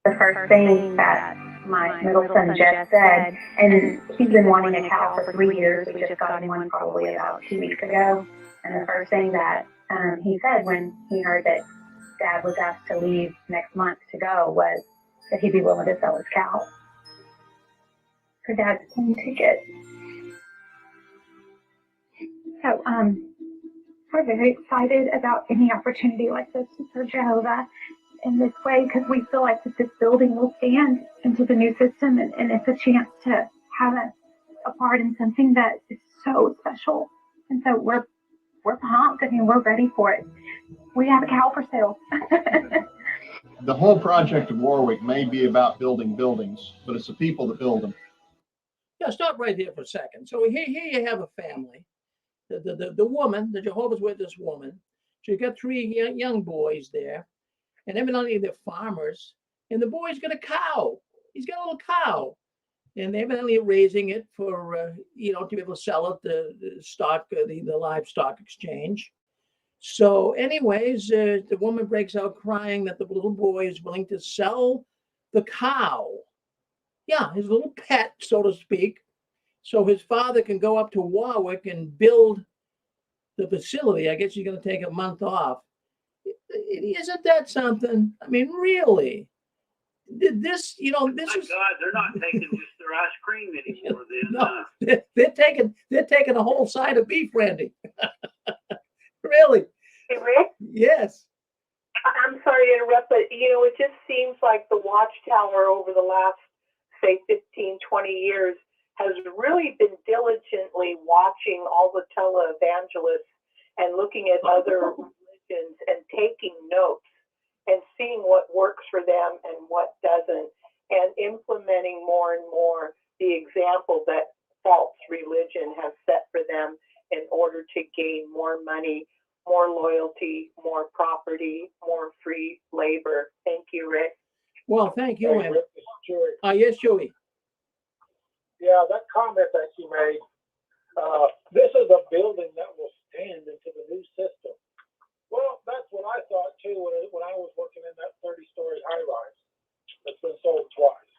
S9: The first thing that my middle son Jeff said, and he's been wanting a cow for 3 years. We just got him one probably about 2 weeks ago. And the first thing that he said when he heard that Dad was asked to leave next month to go was that he'd be willing to sell his cow for Dad's plane ticket. So we're very excited about any opportunity like this for Jehovah in this way, because we feel like that this building will stand into the new system, and it's a chance to have a part in something that is so special. And so we're pumped. I mean, we're ready for it. We have a cow for sale.
S10: The whole project of Warwick may be about building buildings, but it's the people that build them.
S2: Yeah, stop right there for a second. So here you have a family. The woman, the Jehovah's Witness woman, she's got 3 young boys there, and evidently they're farmers. And the boy's got a cow. He's got a little cow, and they're evidently raising it for to be able to sell it the livestock exchange. So, anyways, the woman breaks out crying that the little boy is willing to sell the cow. Yeah, his little pet, so to speak, so his father can go up to Warwick and build the facility. I guess he's going to take a month off. Isn't that something? I mean, really? This is.
S6: God, they're not taking just their ice cream anymore.
S2: No, they're taking a whole side of beef, Randy. Really?
S3: Hey, Rick?
S2: Yes.
S3: I'm sorry to interrupt, but it just seems like the Watchtower over the last, say, 15, 20 years has really been diligently watching all the televangelists and looking at other religions and taking notes and seeing what works for them and what doesn't, and implementing more and more the example that false religion has set for them in order to gain more money, more loyalty, more property, more free labor. Thank you, Rick.
S2: Well, thank you.
S5: Hey, Rick, this is Joey.
S2: Yes, Joey.
S5: Yeah, that comment that you made, this is a building that will stand into the new system. Well, that's what I thought too when I was working in that 30-story high-rise that's been sold twice.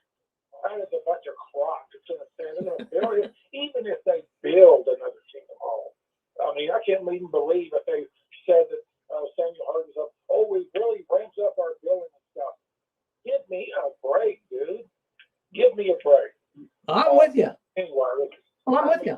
S5: That is a bunch of crock. It's going to stand. They're going to build it, even if they build another Kingdom Hall. I mean, I can't even believe if they said that Samuel Hardin's up. Oh, we really ramped up our building and stuff. Give me a break, dude. Give me a break.
S2: I'm with you.
S5: Anyway,
S2: Well, I'm with you.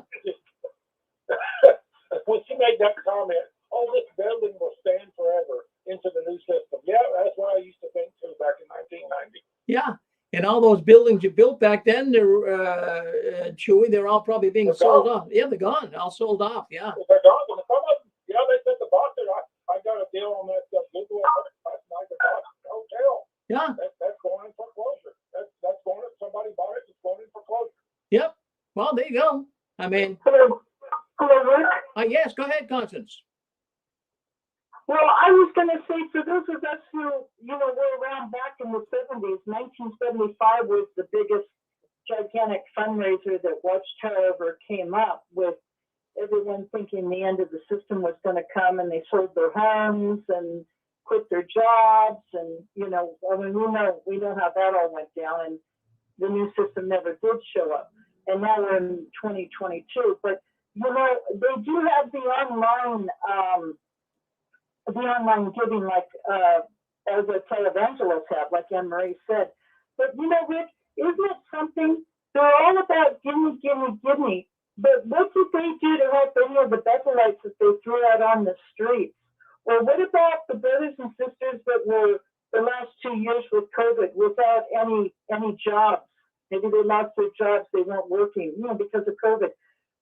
S5: When she made that comment, oh, this building will stand forever into the new system. Yeah, that's what I used to think too back in 1990.
S2: Yeah. And all those buildings you built back then, they're Chewy, they're all probably being sold off. Yeah, they're gone. All sold off. Yeah.
S5: They're gone. Some of them, yeah, they said the Boston. I got a deal on that Google last night. The Boston Hotel.
S2: Yeah.
S5: That's going in foreclosure. That's going. Somebody bought it. It's going in foreclosure.
S2: Yep. Well, there you go. I mean.
S3: Hello, Rick.
S2: Yes, go ahead, Constance.
S3: Well, I was going to say, for those of us who, were around back in the 70s, 1975 was the biggest gigantic fundraiser that Watchtower ever came up with, everyone thinking the end of the system was going to come, and they sold their homes and quit their jobs. And, we know how that all went down, and the new system never did show up. And now we're in 2022. But, they do have the online giving, like as the televangelists have, like Anne Marie said. But Rick, isn't it something? They're all about give me, give me, give me. But what did they do to help any of the Bethelites that they threw out on the streets? Or what about the brothers and sisters that were the last 2 years with COVID without any jobs? Maybe they lost their jobs, they weren't working, because of COVID.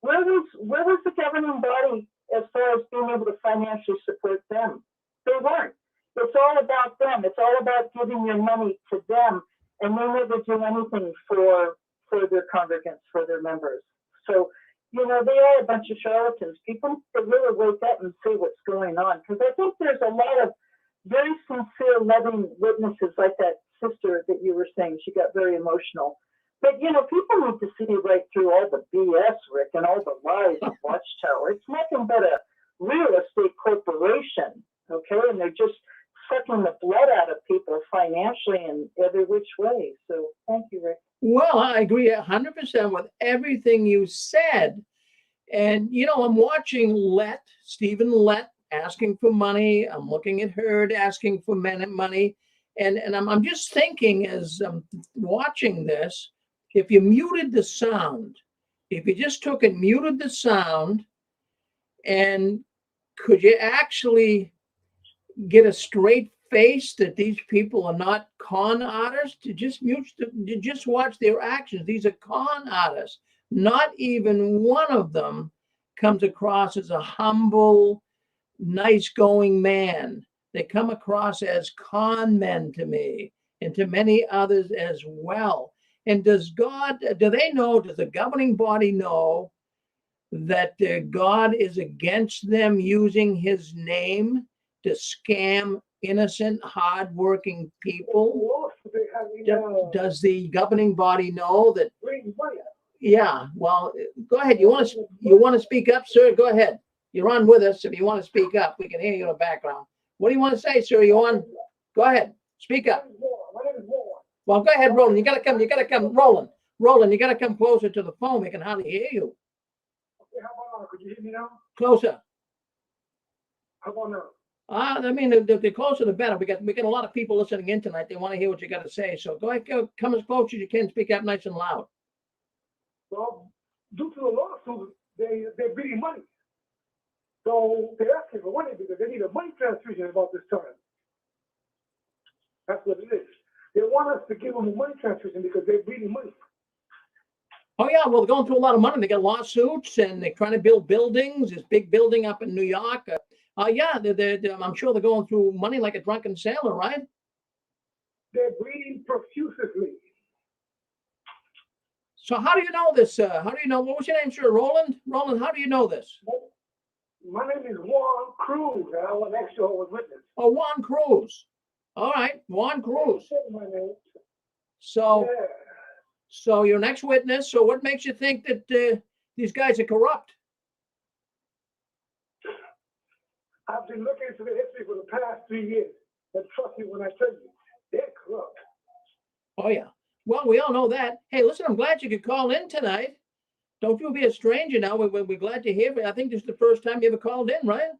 S3: Where was the governing body as far as being able to financially support them? They weren't. It's all about them. It's all about giving your money to them, and they never do anything for their congregants, for their members. So, they are a bunch of charlatans. People should really wake up and see what's going on, because I think there's a lot of very sincere, loving witnesses, like that sister that you were saying. She got very emotional. But, people need to see right through all the BS, Rick, and all the lies of Watchtower. It's nothing but a real estate corporation, okay? And they're just sucking the blood out of people financially and every which way. So thank you, Rick.
S2: Well, I agree 100% with everything you said. And, I'm watching Stephen Lett asking for money. I'm looking at Hurd asking for money. And I'm just thinking as I'm watching this, if you muted the sound, if you just took and muted the sound, and could you actually get a straight face that these people are not con artists? To just watch their actions. These are con artists. Not even one of them comes across as a humble, nice going man. They come across as con men to me and to many others as well. And does the governing body know that God is against them using his name to scam innocent, hardworking people? Does the governing body know that? Yeah, well, go ahead. You want to speak up, sir? Go ahead. You're on with us. If you want to speak up, we can hear you in the background. What do you want to say, sir? You on? Go ahead. Speak up. Well, go ahead, Roland. You gotta come, Roland. Roland, you gotta come closer to the phone. We can hardly hear you.
S5: How about now? Could you hear me now?
S2: Closer.
S5: How about now?
S2: I mean, the closer the better. We got a lot of people listening in tonight. They want to hear what you got to say. So go ahead, come as close as you can. Speak up nice and loud.
S5: Well, due to the lawsuit, they're bidding money. So they're asking for money because they need a money transfusion about this time. That's what it is. They want us to give them a money transfusion because they're bidding money.
S2: Oh yeah, well, they're going through a lot of money. They got lawsuits and they're trying to build buildings. This big building up in New York. Yeah, I'm sure they're going through money like a drunken sailor, right?
S5: They're bleeding profusely.
S2: So how do you know this? How do you know? What was your name, sir? Roland? Roland, how do you know this?
S5: My name is Juan Cruz, and I'm an ex-Jehovah's Witness.
S2: Oh, Juan Cruz. All right, Juan Cruz.
S5: My name.
S2: So,
S5: Yeah.
S2: so you're an ex-witness. So what makes you think that these guys are corrupt?
S5: I've been looking into the history for the past 3 years, and trust me when I tell you, they're corrupt.
S2: Oh yeah. Well, we all know that. Hey, listen, I'm glad you could call in tonight. Don't you be a stranger now. We're glad to hear it. I think this is the first time you ever called in, right?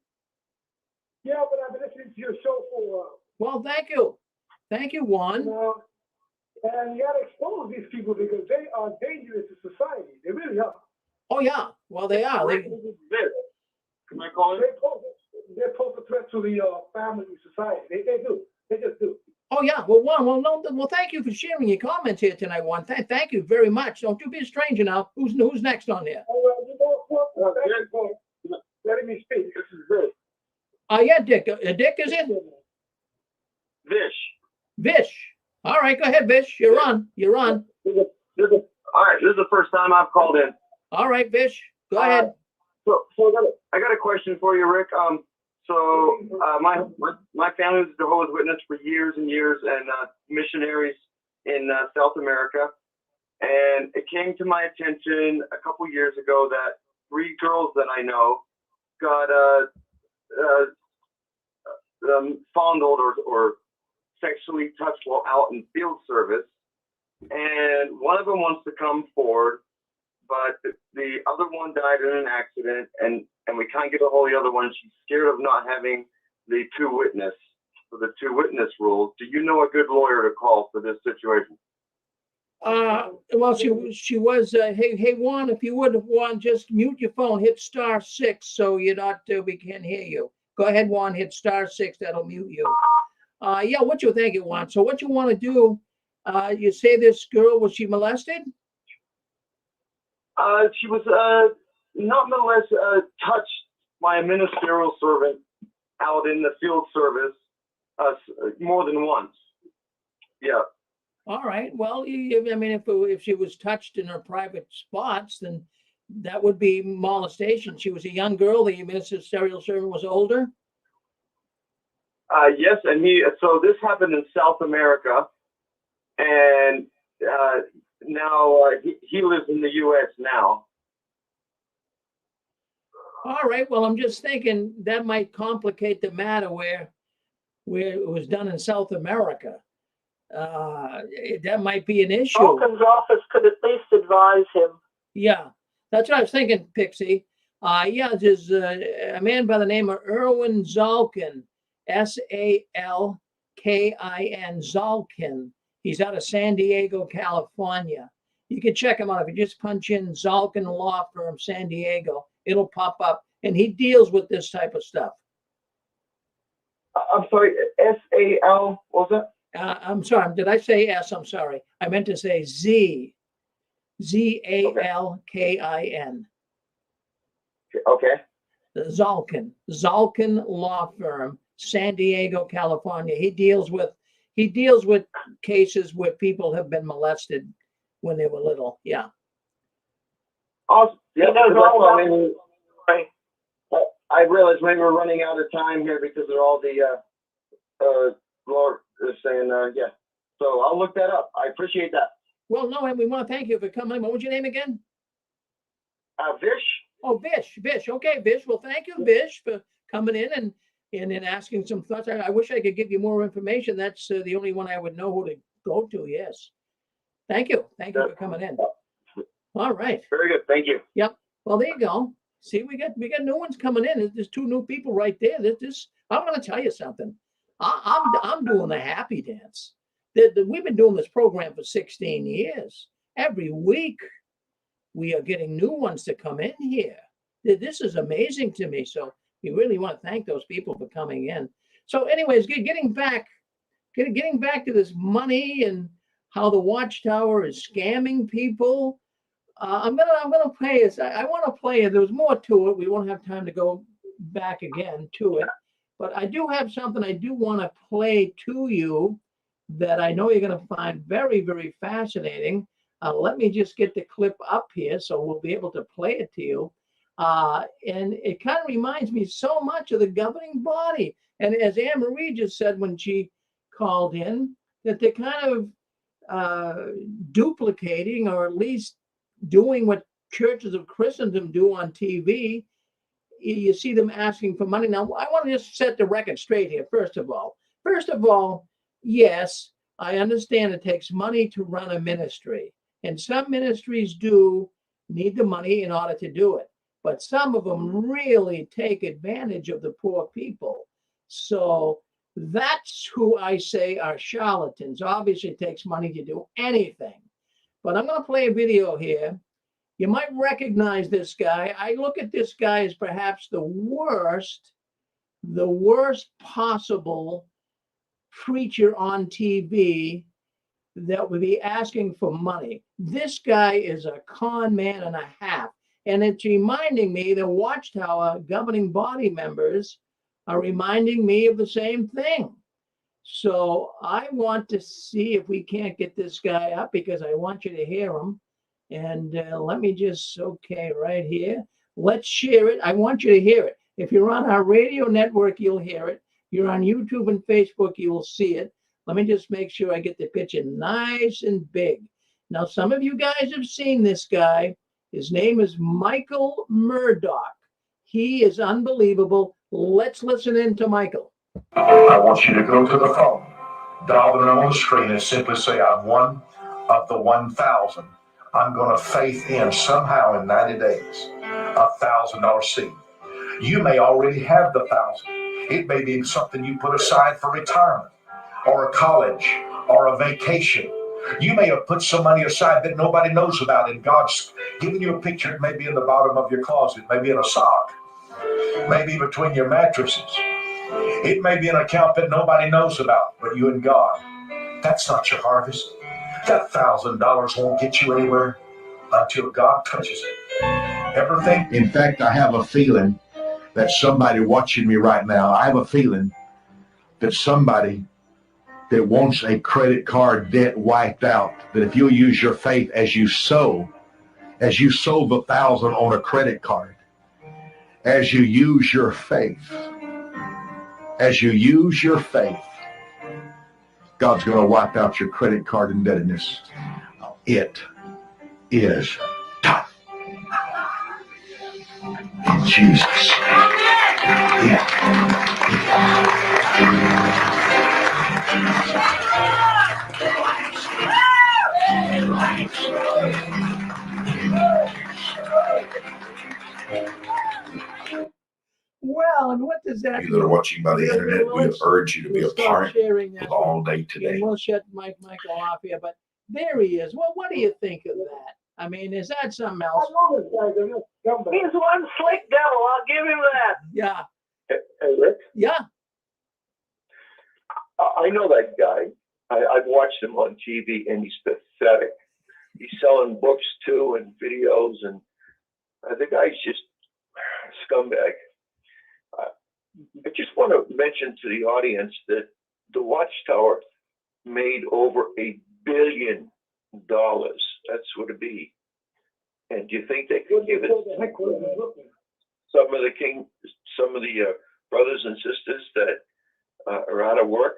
S5: Yeah, but I've been listening to your show for a while.
S2: Well, thank you. Thank you, Juan.
S5: And you got to expose these people because they are dangerous to society. They really are.
S2: Oh, yeah. Well, they are.
S5: Can I call in? They pose a threat to the family and society. They do. They just do.
S2: Oh, yeah. Well, Juan, well, thank you for sharing your comments here tonight, Juan. Thank you very much. Don't you be a stranger now. Who's next on there?
S5: Thank you for letting me speak. This is good.
S2: Yeah, Dick. Dick, is it? Vish. All right, go ahead, Vish. You're on.
S11: All right, this is the first time I've called in.
S2: All right, Vish. Go ahead.
S11: So I got a question for you, Rick. My family was a Jehovah's Witness for years and years, and missionaries in South America. And it came to my attention a couple years ago that 3 girls that I know got fondled or sexually touched while out in field service. And one of them wants to come forward, but the other one died in an accident, and we can't get a hold of the other one. She's scared of not having the 2 witness, for the 2 witness rules. Do you know a good lawyer to call for this situation?
S2: Well, she was. Hey, Juan, if you would, Juan, just mute your phone. Hit *6 so you're not. We can't hear you. Go ahead, Juan. Hit *6. That'll mute you. Yeah. What you think, Juan? So what you want to do? You say this girl, was she molested?
S11: She was not molested, touched by a ministerial servant out in the field service more than once. Yeah.
S2: All right. Well, I mean, if she was touched in her private spots, then that would be molestation. She was a young girl. The ministerial servant was older.
S11: Yes, and so this happened in South America, and now he lives in the U.S. now.
S2: All right. Well, I'm just thinking that might complicate the matter where it was done in South America. that might be an issue.
S3: Vulcan's office could at least advise him.
S2: Yeah, that's what I was thinking, Pixie. Yeah, there's a man by the name of Erwin Zalkin, Salkin, Zalkin. He's out of San Diego, California. You can check him out. If you just punch in Zalkin Law Firm, San Diego, it'll pop up. And he deals with this type of stuff.
S11: I'm sorry, S-A-L, what was that?
S2: I'm sorry, did I say S? I'm sorry. I meant to say Z. Zalkin.
S11: Okay.
S2: Zalkin Law Firm, San Diego, California. He deals with cases where people have been molested when they were little. Yeah.
S11: Awesome. Yeah,
S3: He knows
S11: because
S3: all
S11: I
S3: about
S11: mean,
S3: Right.
S11: I realized maybe we're running out of time here because of all the Lord is saying, yeah. So I'll look that up. I appreciate that.
S2: Well, no, and we want to thank you for coming. What was your name again?
S11: Vish.
S2: Oh, Vish. Okay, Vish. Well, thank you, Vish, for coming in and asking some thoughts. I wish I could give you more information. That's the only one I would know who to go to. Yes. Thank you. Thank you for coming in. All right.
S11: Very good. Thank you.
S2: Yep. Well, there you go. See, we got new ones coming in. There's two new people right there. I'm going to tell you something. I'm doing the happy dance. We've been doing this program for 16 years. Every week, we are getting new ones to come in here. This is amazing to me. So we really want to thank those people for coming in. So, anyways, getting back to this money and how the Watchtower is scamming people. I'm gonna play this. I want to play it. There's more to it. We won't have time to go back again to it, but I do have something I do want to play to you that I know you're going to find very, very fascinating. Let me just get the clip up here so we'll be able to play it to you. And it kind of reminds me so much of the governing body. And as Anne Marie just said when she called in, that they're kind of duplicating or at least doing what churches of Christendom do on TV. You see them asking for money. Now, I want to just set the record straight here, first of all. Yes, I understand it takes money to run a ministry. And some ministries do need the money in order to do it. But some of them really take advantage of the poor people. So that's who I say are charlatans. Obviously, it takes money to do anything. But I'm going to play a video here. You might recognize this guy. I look at this guy as perhaps the worst possible preacher on TV that would be asking for money. This guy is a con man and a half. And it's reminding me the Watchtower governing body members are reminding me of the same thing. So I want to see if we can't get this guy up because I want you to hear him. And let me just, okay, right here. Let's share it. I want you to hear it. If you're on our radio network, you'll hear it. You're on YouTube and Facebook, you will see it. Let me just make sure I get the picture nice and big. Now, some of you guys have seen this guy. His name is Michael Murdoch. He is unbelievable. Let's listen in to Michael.
S12: I want you to go to the phone, dial the number on the screen, and simply say, I'm one of the 1,000. I'm going to faith in somehow in 90 days, $1,000 seed. You may already have the 1,000. It may be something you put aside for retirement or a college or a vacation. You may have put some money aside that nobody knows about, and God's given you a picture. It may be in the bottom of your closet, maybe in a sock, maybe between your mattresses. It may be an account that nobody knows about, but you and God. That's not your harvest. That $1,000 won't get you anywhere until God touches it. Everything.
S7: In fact, I have a feeling that somebody watching me right now, I have a feeling that somebody that wants a credit card debt wiped out, that if you'll use your faith as you sow the 1,000 on a credit card, as you use your faith, God's going to wipe out your credit card indebtedness. It is done. In Jesus.
S2: exactly.
S12: You that are watching by the
S2: Well,
S12: internet, we
S2: let's-
S12: urge you to be
S2: we'll
S12: a
S2: start
S12: part
S2: sharing that.
S12: of All Day
S2: And
S12: Today.
S2: we'll shut Michael off here, but there he is. Well, what do you think of that? I mean, is that something else?
S3: He's one slick devil. I'll give him that.
S2: Yeah,
S4: Hey, Rick,
S2: yeah.
S4: I know that guy. I've watched him on TV, and he's pathetic. He's selling books too and videos, and the guy's just a scumbag. I just want to mention to the audience that the Watchtower made over $1 billion. That's what it be. And do you think they could give it some of the brothers and sisters that are out of work?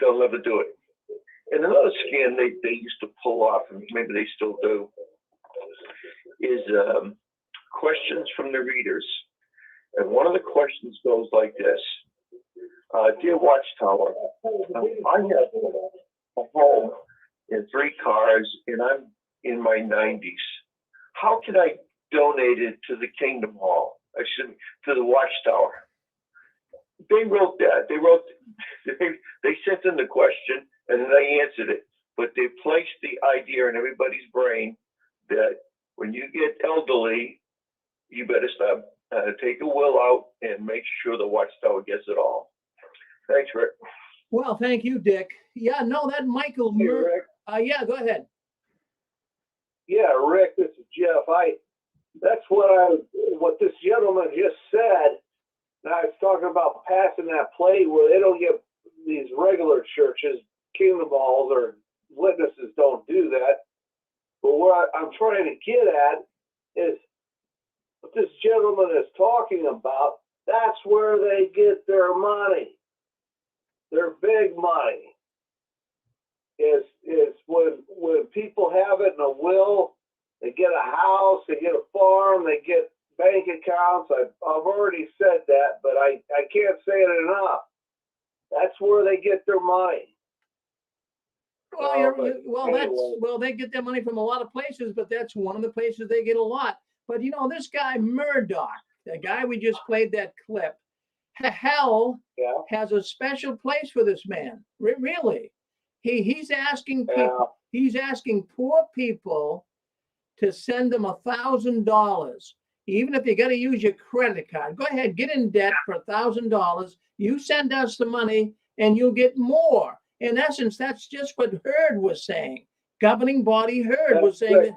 S4: They'll never do it. And another scam they used to pull off, and maybe they still do, is questions from the readers. And one of the questions goes like this. Dear Watchtower, I have a home and 3 cars, and I'm in my 90s. How can I donate it to the Kingdom Hall? To the Watchtower? They wrote that. They sent in the question, and then they answered it. But they placed the idea in everybody's brain that when you get elderly, you better stop, take a will out and make sure the Watchtower gets it all. Thanks, Rick.
S2: Well, thank you, Dick. Yeah, no, that Michael.
S6: Hey, Rick.
S2: Yeah, go ahead.
S6: Yeah, Rick, this is Jeff. That's what this gentleman just said. Now I was talking about passing that plate where they don't get these regular churches, Kingdom Halls or witnesses don't do that. But what I'm trying to get at is what this gentleman is talking about. That's where they get their money. Their big money is when people have it in a will. They get a house, they get a farm, they get bank accounts. I've already said that, but I can't say it enough. That's where they get their money.
S2: Well, they get their money from a lot of places, but that's one of the places they get a lot. But you know, this guy Murdoch, the guy we just played that clip, hell has a special place for this man. Really, he's asking people. He's asking poor people to send them $1,000, even if you got to use your credit card. Go ahead, get in debt for $1,000. You send us the money, and you'll get more. In essence, that's just what Hurd was saying. Governing body Hurd was saying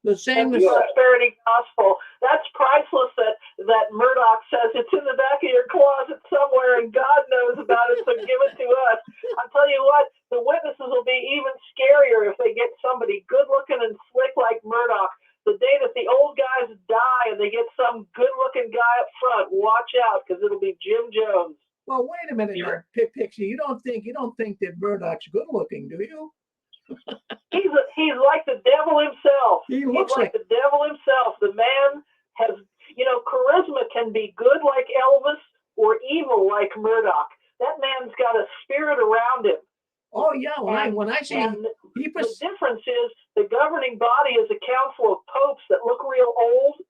S2: the same.
S3: That's prosperity gospel. That's priceless. That Murdoch says it's in the back of your closet somewhere, and God knows about it. So give it to us. I'll tell you what. The witnesses will be even scarier if they get somebody good looking and slick like Murdoch. The day that the old guys die and they get some good looking guy up front, watch out, because it'll be Jim Jones.
S2: Well, wait a minute, Pixie. You don't think that Murdoch's good looking, do you?
S3: He's like the devil himself.
S2: He looks
S3: like the devil himself. The man has, charisma can be good like Elvis or evil like Murdoch. That man's got a spirit around him.
S2: Oh yeah, when I see
S3: the difference is the governing body is a council of popes that look real old.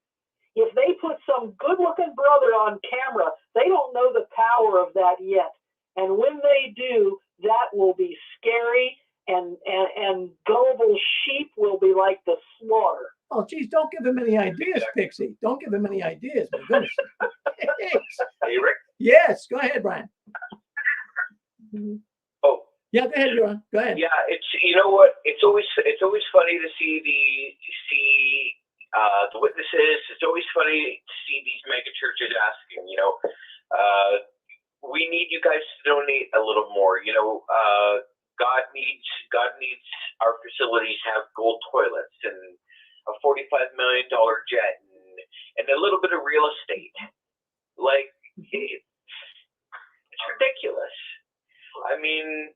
S3: If they put some good-looking brother on camera, they don't know the power of that yet. And when they do, that will be scary, and gullible sheep will be like the slaughter.
S2: Oh, geez, don't give him any ideas, Pixie. Don't give him any ideas. My goodness.
S4: Hey, Rick?
S2: Yes, go ahead, Brian.
S4: Oh.
S2: Yeah, go ahead, John. Go ahead.
S13: Yeah, you know what? It's always funny to see the witnesses. It's always funny to see these mega churches asking, we need you guys to donate a little more. God needs our facilities to have gold toilets and a $45 million jet and a little bit of real estate. Like, it's ridiculous. I mean,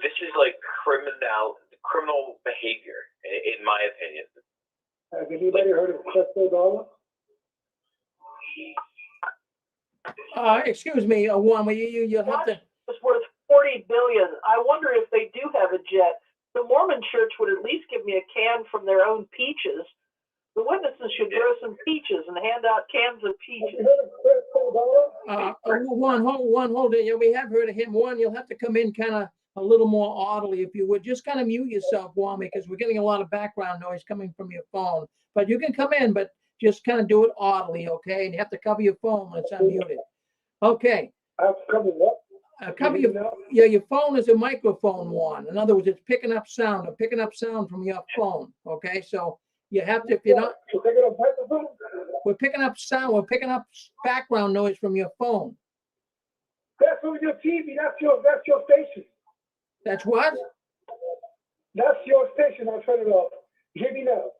S13: this is like criminal behavior, in my opinion.
S6: Have anybody heard of $1
S2: Excuse me, Juan, you have to.
S3: It's worth $40 billion. I wonder if they do have a jet. The Mormon Church would at least give me a can from their own peaches. The witnesses should grow some peaches and hand out cans of peaches.
S2: Hold it. Yeah, we have heard of him. You'll have to come in kind of a little more audibly, if you would. Just kind of mute yourself, Wami, because we're getting a lot of background noise coming from your phone. But you can come in, but just kind of do it audibly, okay? And you have to cover your phone when it's unmuted. Okay.
S6: I have to cover what?
S2: Cover your phone is a microphone one. In other words, it's picking up sound from your phone. Okay, so you have to, if you're not, we're picking up sound, we're picking up background noise from your phone.
S6: That's on your TV. That's your station.
S2: That's what?
S6: That's your station. I'll turn it off. Hear me now.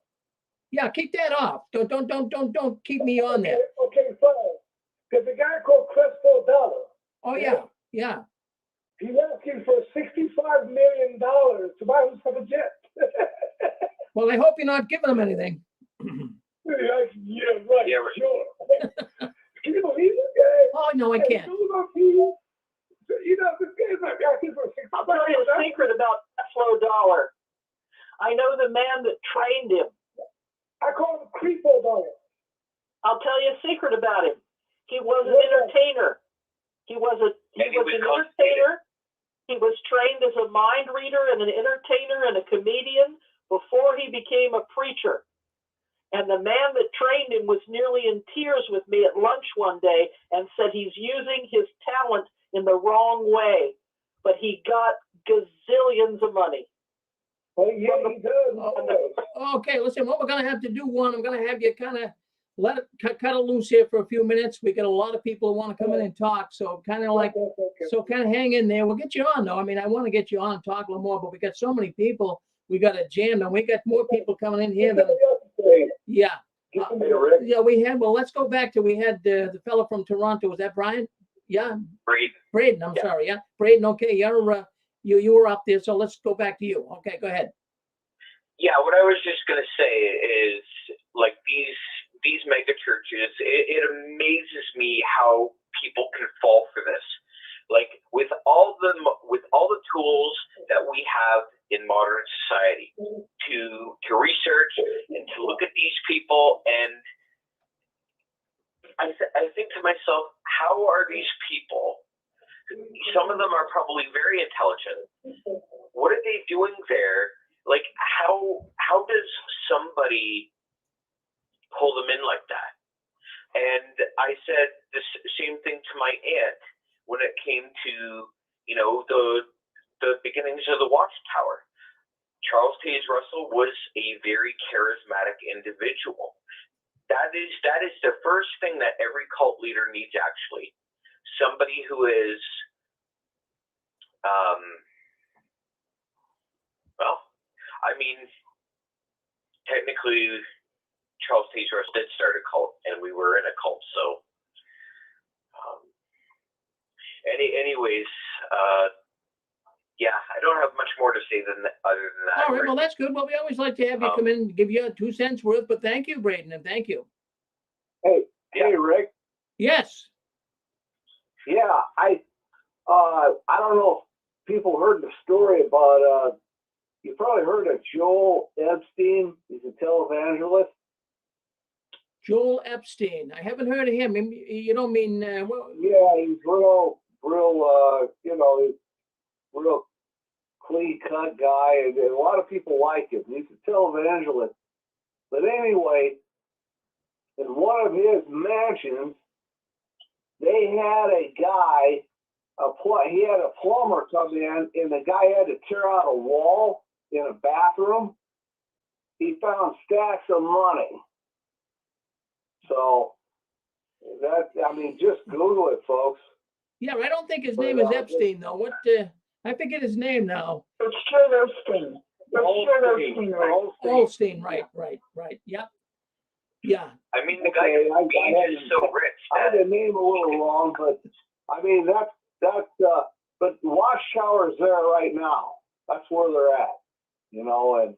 S2: Yeah, keep that off. Don't keep me on there.
S6: Okay, fine. There's a guy called Crespo Dollar.
S2: Oh yeah, yeah.
S6: He's asking for $65 million to buy himself a jet.
S2: Well, I hope you're not giving him anything.
S6: Yeah, right.
S13: Yeah, right.
S6: Sure. Can you believe this guy?
S2: Oh no, I can't.
S6: You know, this guy's not asking for $65 million.
S3: I'll tell you a secret about Crespo Dollar. I know the man that trained him.
S6: I call him Creepo Dollar.
S3: I'll tell you a secret about him. He was an entertainer. He was an entertainer. He was trained as a mind reader and an entertainer and a comedian before he became a preacher. And the man that trained him was nearly in tears with me at lunch one day and said he's using his talent in the wrong way. But he got gazillions of money.
S6: Oh, yeah, he does.
S2: Okay, listen, what we're going to have to do, I'm going to have you kind of let it cut it loose here for a few minutes. We got a lot of people who want to come in and talk. So kind of hang in there. We'll get you on, though. I mean, I want to get you on and talk a little more, but we got so many people. We got a jam, and we got more people coming in here. Yeah. Yeah, we had, well, let's go back to, we had the fellow from Toronto. Was that Brian? Yeah. Braden, I'm sorry. Yeah. Braden, okay. You were up there, so let's go back to you. Okay, go ahead.
S13: Yeah, what I was just going to say is, like, these mega churches, it amazes me how people can fall for this. Like, with all the tools that we have in modern society to research and to look at these people, and I think to myself, how are these people? Some of them are probably very intelligent. What are they doing there? Like, how does somebody pull them in like that? And I said the same thing to my aunt when it came to, you know, the beginnings of the Watchtower. Charles Taze Russell was a very charismatic individual. That is the first thing that every cult leader needs, actually. Somebody who is, well, I mean, technically, Charles Taze Russell did start a cult, and we were in a cult. So, anyways, yeah, I don't have much more to say other than that.
S2: All right, well, that's good. Well, we always like to have you come in and give you a 2 cents worth, but thank you, Braden, and thank you.
S6: Hey, Rick.
S2: Yes.
S6: Yeah, I don't know if people heard the story about, you probably heard of Joel Epstein. He's a televangelist.
S2: Joel Epstein. I haven't heard of him. You don't mean, well,
S6: yeah, he's real, you know, he's real clean-cut guy, and a lot of people like him. He's a televangelist. But anyway, in one of his mansions, they had a guy, he had a plumber come in, and the guy had to tear out a wall in a bathroom. He found stacks of money. So, I mean, just Google it, folks.
S2: Yeah, I don't think his name is Epstein, though. What, I forget his name now.
S3: It's Joel Osteen.
S2: Osteen, right. Yep. Yeah.
S13: I mean, the guy is so rich.
S6: I had the name a little wrong, but I mean, but Watchtower is there right now. That's where they're at, you know, and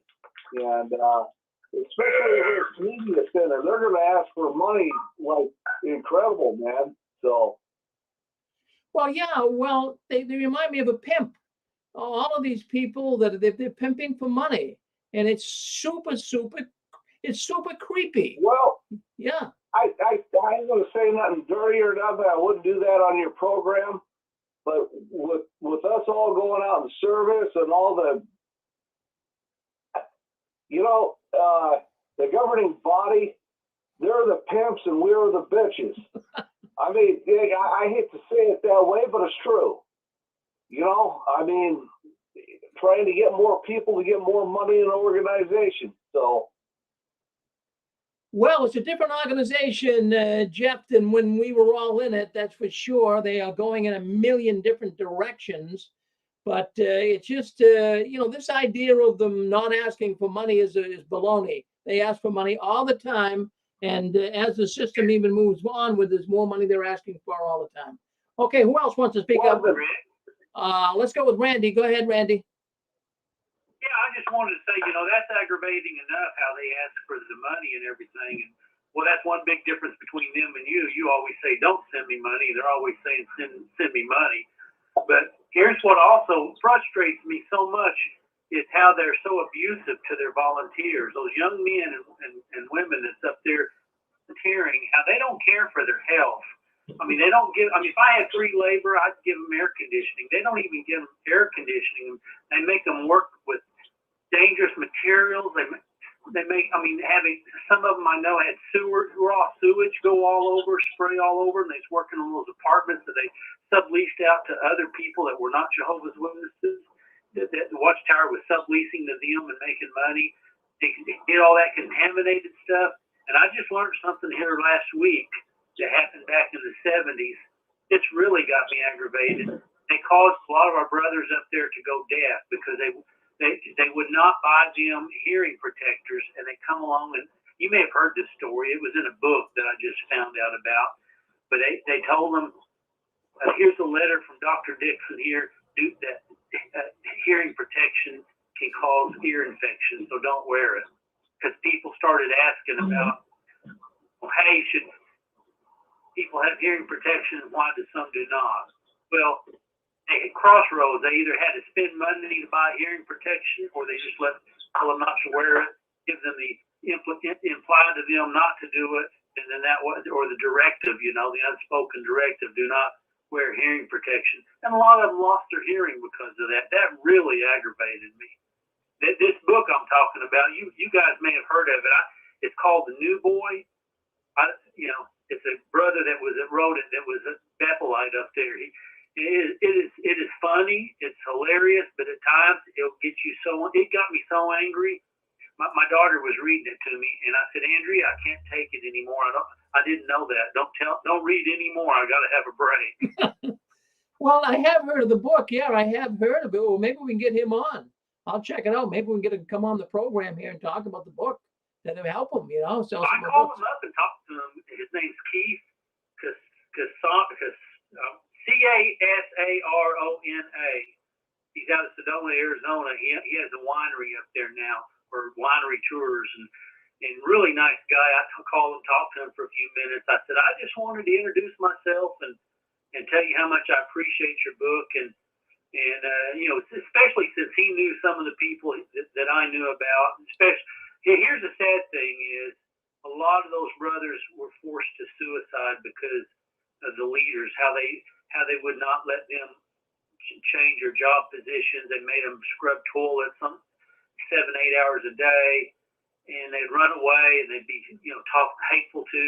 S6: especially this media center, they're going to ask for money like incredible, man. So.
S2: Well, yeah, well, they remind me of a pimp. All of these people that they're pimping for money, and it's super, It's super creepy.
S6: Well,
S2: Yeah.
S6: I ain't gonna say nothing dirty or nothing. I wouldn't do that on your program. But with us all going out in service and all the, the governing body, they're the pimps and we're the bitches. I mean, I hate to say it that way, but it's true. I mean, trying to get more people to get more money in an organization. So.
S2: Well, it's a different organization, Jeff, than when we were all in it. That's for sure. They are going in a million different directions. But it's just, this idea of them not asking for money is baloney. They ask for money all the time. And as the system even moves on, there's more money they're asking for all the time. Okay, who else wants to speak up? Let's go with Randy. Go ahead, Randy.
S14: Yeah, I just wanted to say, that's aggravating enough how they ask for the money and everything. And well, that's one big difference between them and you. You always say, "Don't send me money." They're always saying, "Send me money." But here's what also frustrates me so much is how they're so abusive to their volunteers. Those young men and women that's up there volunteering, how they don't care for their health. I mean, they don't give. I mean, if I had free labor, I'd give them air conditioning. They don't even give them air conditioning. They make them work with dangerous materials. They make, having some of them I know had raw sewage go all over, spray all over, and they're working on those apartments that they subleased out to other people that were not Jehovah's Witnesses. That the Watchtower was subleasing to them and making money. They did all that contaminated stuff. And I just learned something here last week that happened back in the 70s. It's really got me aggravated. They caused a lot of our brothers up there to go deaf because they would not buy them hearing protectors, and they come along, and you may have heard this story. It was in a book that I just found out about. But they told them, here's a letter from Dr. Dixon here, that hearing protection can cause ear infection, so don't wear it. Because people started asking about, well, hey, should people have hearing protection, and why do some do not? Well, at crossroads, they either had to spend money to buy hearing protection, or they just tell them not to wear it, give them the imply to them not to do it, and then that was, or the directive, the unspoken directive, do not wear hearing protection. And a lot of them lost their hearing because of that. That really aggravated me. This book I'm talking about, you guys may have heard of it. It's called The New Boy. It's a brother that wrote it that was a Bethelite up there. It is funny, it's hilarious, but at times it'll get you it got me so angry. My daughter was reading it to me, and I said, Andrea, I can't take it anymore. I didn't know that. Don't read anymore. I got to have a break.
S2: Well, I have heard of the book. Yeah, I have heard of it. Well, maybe we can get him on. I'll check it out. Maybe we can get him to come on the program here and talk about the book. That'll help him, sell some
S14: I called him up and talked to him. His name's Keith Casarona. He's out of Sedona, Arizona. He has a winery up there now, or winery tours, and really nice guy. I called him, talked to him for a few minutes. I said, I just wanted to introduce myself and tell you how much I appreciate your book, and especially since he knew some of the people that I knew about. Here's the sad thing is, a lot of those brothers were forced to suicide because of the leaders, how they would not let them change their job positions. They made them scrub toilets 7-8 hours a day, and they'd run away, and they'd be talked hateful to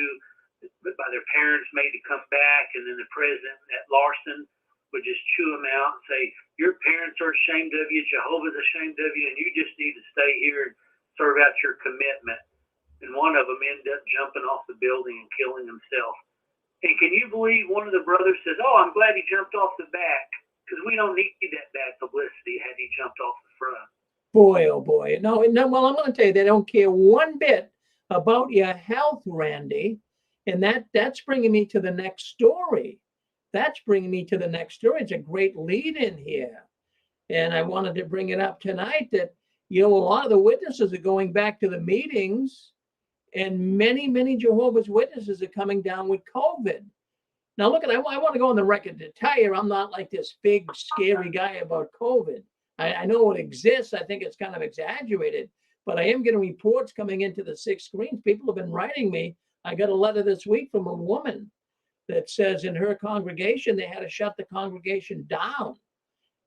S14: by their parents, made to come back, and then the president at Larson would just chew them out and say, your parents are ashamed of you, Jehovah's ashamed of you, and you just need to stay here and serve out your commitment. And one of them ended up jumping off the building and killing himself. And can you believe one of the brothers says, oh, I'm glad he jumped off the back, because we don't need that bad publicity had he jumped off the front.
S2: Boy, oh boy. No, well, I'm going to tell you, they don't care one bit about your health, Randy. And that's bringing me to the next story. It's a great lead in here. And I wanted to bring it up tonight that, a lot of the witnesses are going back to the meetings, and many, many Jehovah's Witnesses are coming down with COVID. Now, look, I want to go on the record to tell you, I'm not like this big, scary guy about COVID. I know it exists. I think it's kind of exaggerated. but I am getting reports coming into the 6 screens. People have been writing me. I got a letter this week from a woman that says in her congregation, they had to shut the congregation down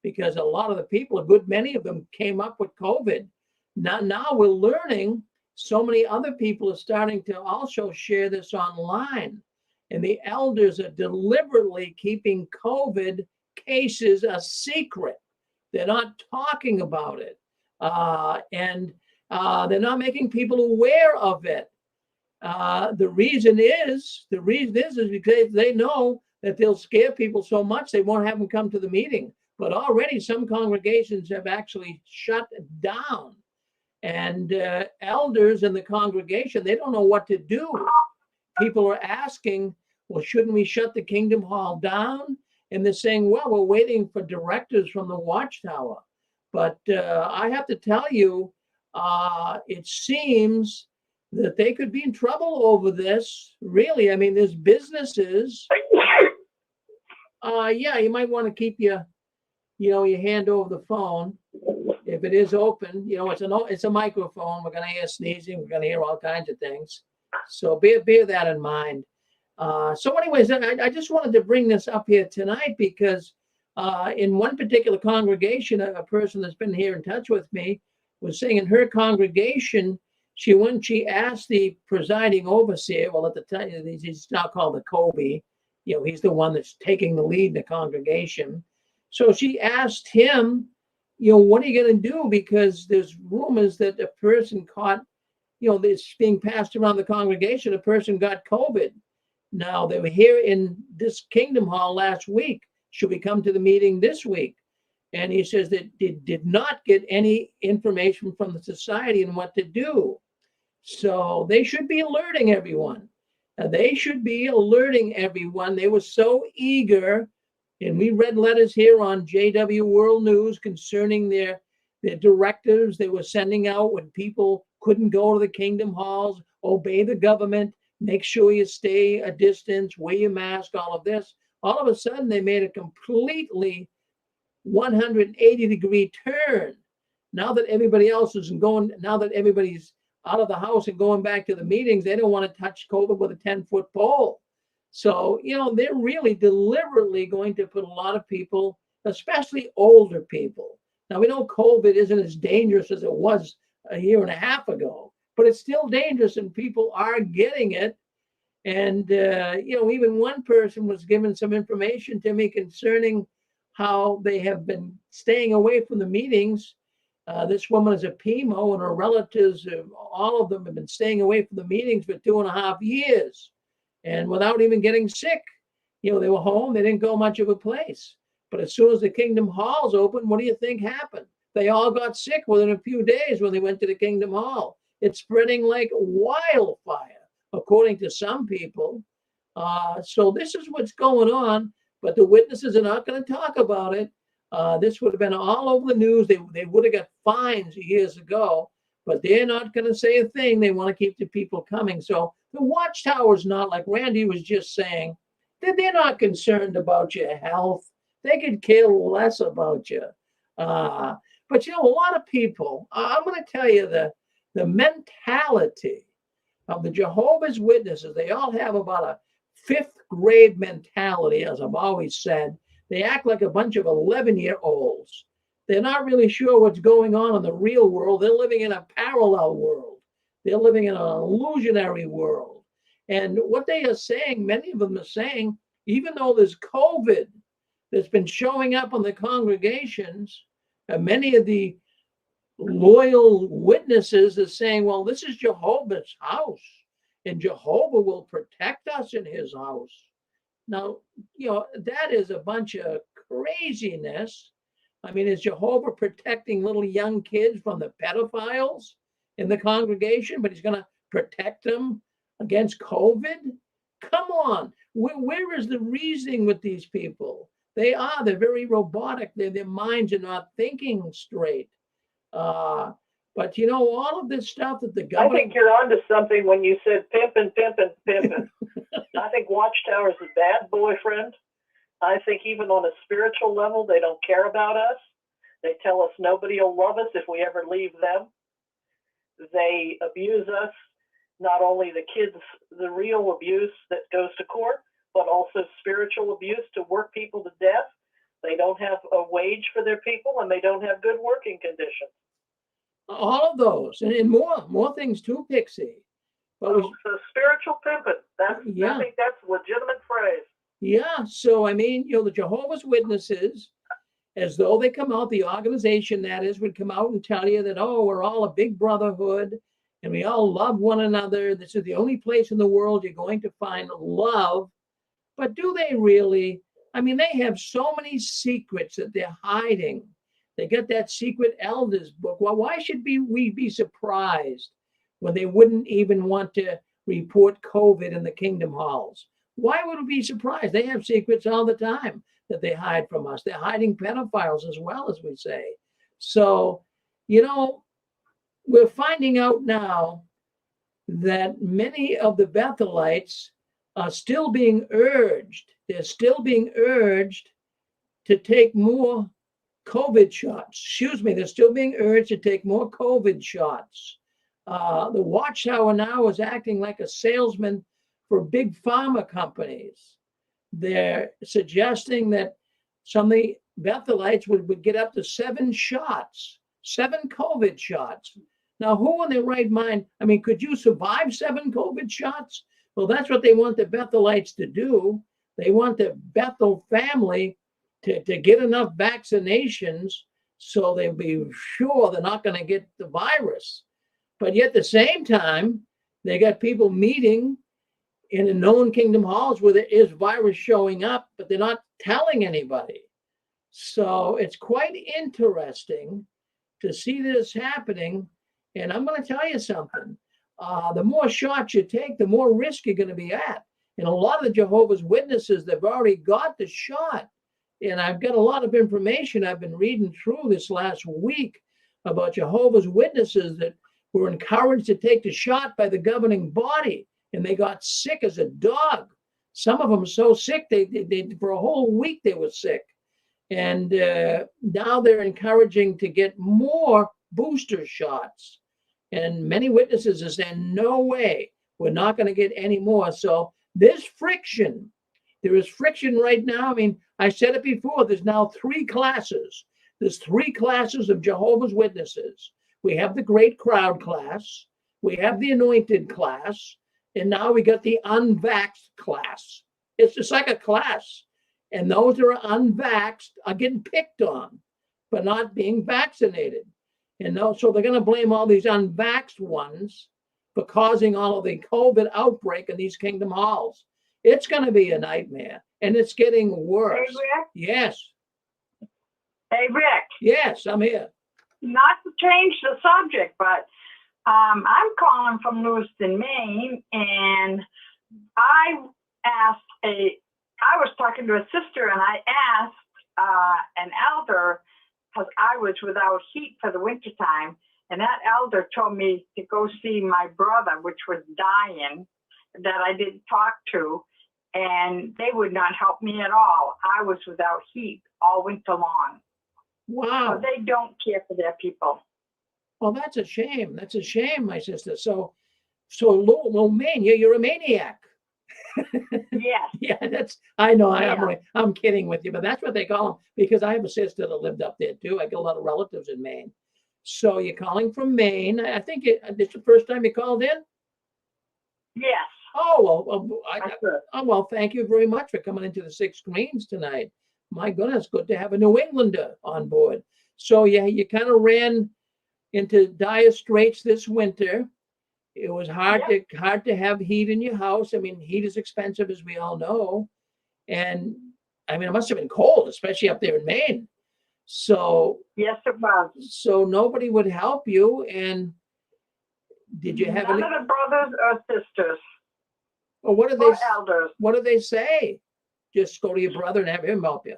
S2: because a lot of the people, a good many of them, came up with COVID. Now we're learning so many other people are starting to also share this online. And the elders are deliberately keeping COVID cases a secret. They're not talking about it. And they're not making people aware of it. The reason is because they know that they'll scare people so much they won't have them come to the meeting. But already some congregations have actually shut down. And elders in the congregation, they don't know what to do. People are asking, well, shouldn't we shut the Kingdom Hall down? And they're saying, well, we're waiting for directives from the Watchtower. But I have to tell you, it seems that they could be in trouble over this. Really, I mean, there's businesses. Yeah, you might want to keep your hand over the phone. If it is open, it's a microphone. We're going to hear sneezing. We're going to hear all kinds of things. So bear that in mind. So anyways, I just wanted to bring this up here tonight because in one particular congregation, a person that's been here in touch with me was saying in her congregation, she asked the presiding overseer, well, at the time, he's now called the Kobe, he's the one that's taking the lead in the congregation. So she asked him, what are you going to do? Because there's rumors that a person caught, this being passed around the congregation, a person got COVID. Now, they were here in this Kingdom Hall last week. Should we come to the meeting this week? And he says that they did not get any information from the society on what to do. So they should be alerting everyone. They should be alerting everyone. They were so eager. And we read letters here on JW World News concerning their directives they were sending out when people couldn't go to the Kingdom Halls, obey the government, make sure you stay a distance, wear your mask, all of this. All of a sudden, they made a completely 180-degree turn. Now that everybody else now that everybody's out of the house and going back to the meetings, they don't want to touch COVID with a 10-foot pole. So, they're really deliberately going to put a lot of people, especially older people. Now, we know COVID isn't as dangerous as it was a year and a half ago, but it's still dangerous and people are getting it. And, even one person was given some information to me concerning how they have been staying away from the meetings. This woman is a PMO and her relatives, all of them have been staying away from the meetings for 2.5 years. And without even getting sick, they were home. They didn't go much of a place. But as soon as the Kingdom Halls opened, what do you think happened? They all got sick within a few days when they went to the Kingdom Hall. It's spreading like wildfire, according to some people. So this is what's going on. But the witnesses are not going to talk about it. This would have been all over the news. They would have got fines years ago. But they're not going to say a thing. They want to keep the people coming. So the Watchtower is not, like Randy was just saying, they're not concerned about your health. They could care less about you. But, a lot of people, I'm going to tell you the mentality of the Jehovah's Witnesses, they all have about a 5th grade mentality, as I've always said. They act like a bunch of 11-year-olds. They're not really sure what's going on in the real world. They're living in a parallel world. They're living in an illusionary world. And what they are saying, many of them are saying, even though there's COVID that's been showing up on the congregations, many of the loyal witnesses are saying, well, this is Jehovah's house, and Jehovah will protect us in his house. Now, that is a bunch of craziness. I mean, is Jehovah protecting little young kids from the pedophiles in the congregation, but he's going to protect them against COVID? Come on. Where is the reasoning with these people? They're very robotic. Their minds are not thinking straight. But, all of this stuff that the government...
S3: I think you're onto something when you said pimping. I think Watchtower is a bad boyfriend. I think even on a spiritual level, they don't care about us. They tell us nobody will love us if we ever leave them. They abuse us, not only the kids, the real abuse that goes to court, but also spiritual abuse to work people to death. They don't have a wage for their people, and they don't have good working conditions.
S2: All of those, and more things too, Pixie. But
S3: So spiritual pimping, I think that's a legitimate phrase.
S2: Yeah, so I mean, the Jehovah's Witnesses, as though they come out, the organization that is, would come out and tell you that, oh, we're all a big brotherhood and we all love one another. This is the only place in the world you're going to find love. But do they really? I mean, they have so many secrets that they're hiding. They got that secret elders book. Well, why should we be surprised when they wouldn't even want to report COVID in the kingdom halls? Why would we be surprised? They have secrets all the time that they hide from us. They're hiding pedophiles as well, as we say. So, we're finding out now that many of the Bethelites are still being urged. They're still being urged to take more COVID shots. They're still being urged to take more COVID shots. The Watchtower now is acting like a salesman for big pharma companies. They're suggesting that some of the Bethelites would get up to 7 shots, 7 COVID shots. Now, who in their right mind, I mean, could you survive 7 COVID shots? Well, that's what they want the Bethelites to do. They want the Bethel family to get enough vaccinations so they'll be sure they're not going to get the virus. But yet at the same time, they got people meeting in the known kingdom halls where there is virus showing up, but they're not telling anybody. So it's quite interesting to see this happening. And I'm going to tell you something. The more shots you take, the more risk you're going to be at. And a lot of the Jehovah's Witnesses, they've already got the shot. And I've got a lot of information I've been reading through this last week about Jehovah's Witnesses that were encouraged to take the shot by the governing body. And they got sick as a dog. Some of them so sick, they for a whole week they were sick. And now they're encouraging to get more booster shots. And many witnesses are saying, no way, we're not going to get any more. So there's friction. There is friction right now. I mean, I said it before, there's now 3 classes. There's 3 classes of Jehovah's Witnesses. We have the great crowd class. We have the anointed class. And now we got the unvaxxed class. It's just like a class. And those that are unvaxxed are getting picked on for not being vaccinated. And so they're going to blame all these unvaxxed ones for causing all of the COVID outbreak in these kingdom halls. It's going to be a nightmare. And it's getting worse.
S3: Hey, Rick?
S2: Yes.
S3: Hey, Rick.
S2: Yes, I'm here.
S3: Not to change the subject, but I'm calling from Lewiston, Maine, and I was talking to a sister, and I asked an elder, because I was without heat for the wintertime, and that elder told me to go see my brother, which was dying, that I didn't talk to, and they would not help me at all. I was without heat all winter long.
S2: Wow.
S3: So they don't care for their people.
S2: Well, that's a shame. That's a shame, my sister. So well, man, you're a maniac.
S3: Yes.
S2: Yeah, I know. I'm kidding with you, but that's what they call them, because I have a sister that lived up there too. I got a lot of relatives in Maine. So you're calling from Maine. I think this is the first time you called in?
S3: Yes.
S2: Oh, well, thank you very much for coming into the 6 Screens tonight. My goodness, good to have a New Englander on board. So yeah, you kind of ran into dire straits this winter. It was hard to have heat in your house. I mean, heat is expensive, as we all know. And I mean, it must have been cold, especially up there in Maine. So
S3: yes, it was.
S2: So nobody would help you. And did you have
S3: none of the brothers or sisters?
S2: Or what do
S3: they elders?
S2: What do they say? Just go to your brother and have him help you.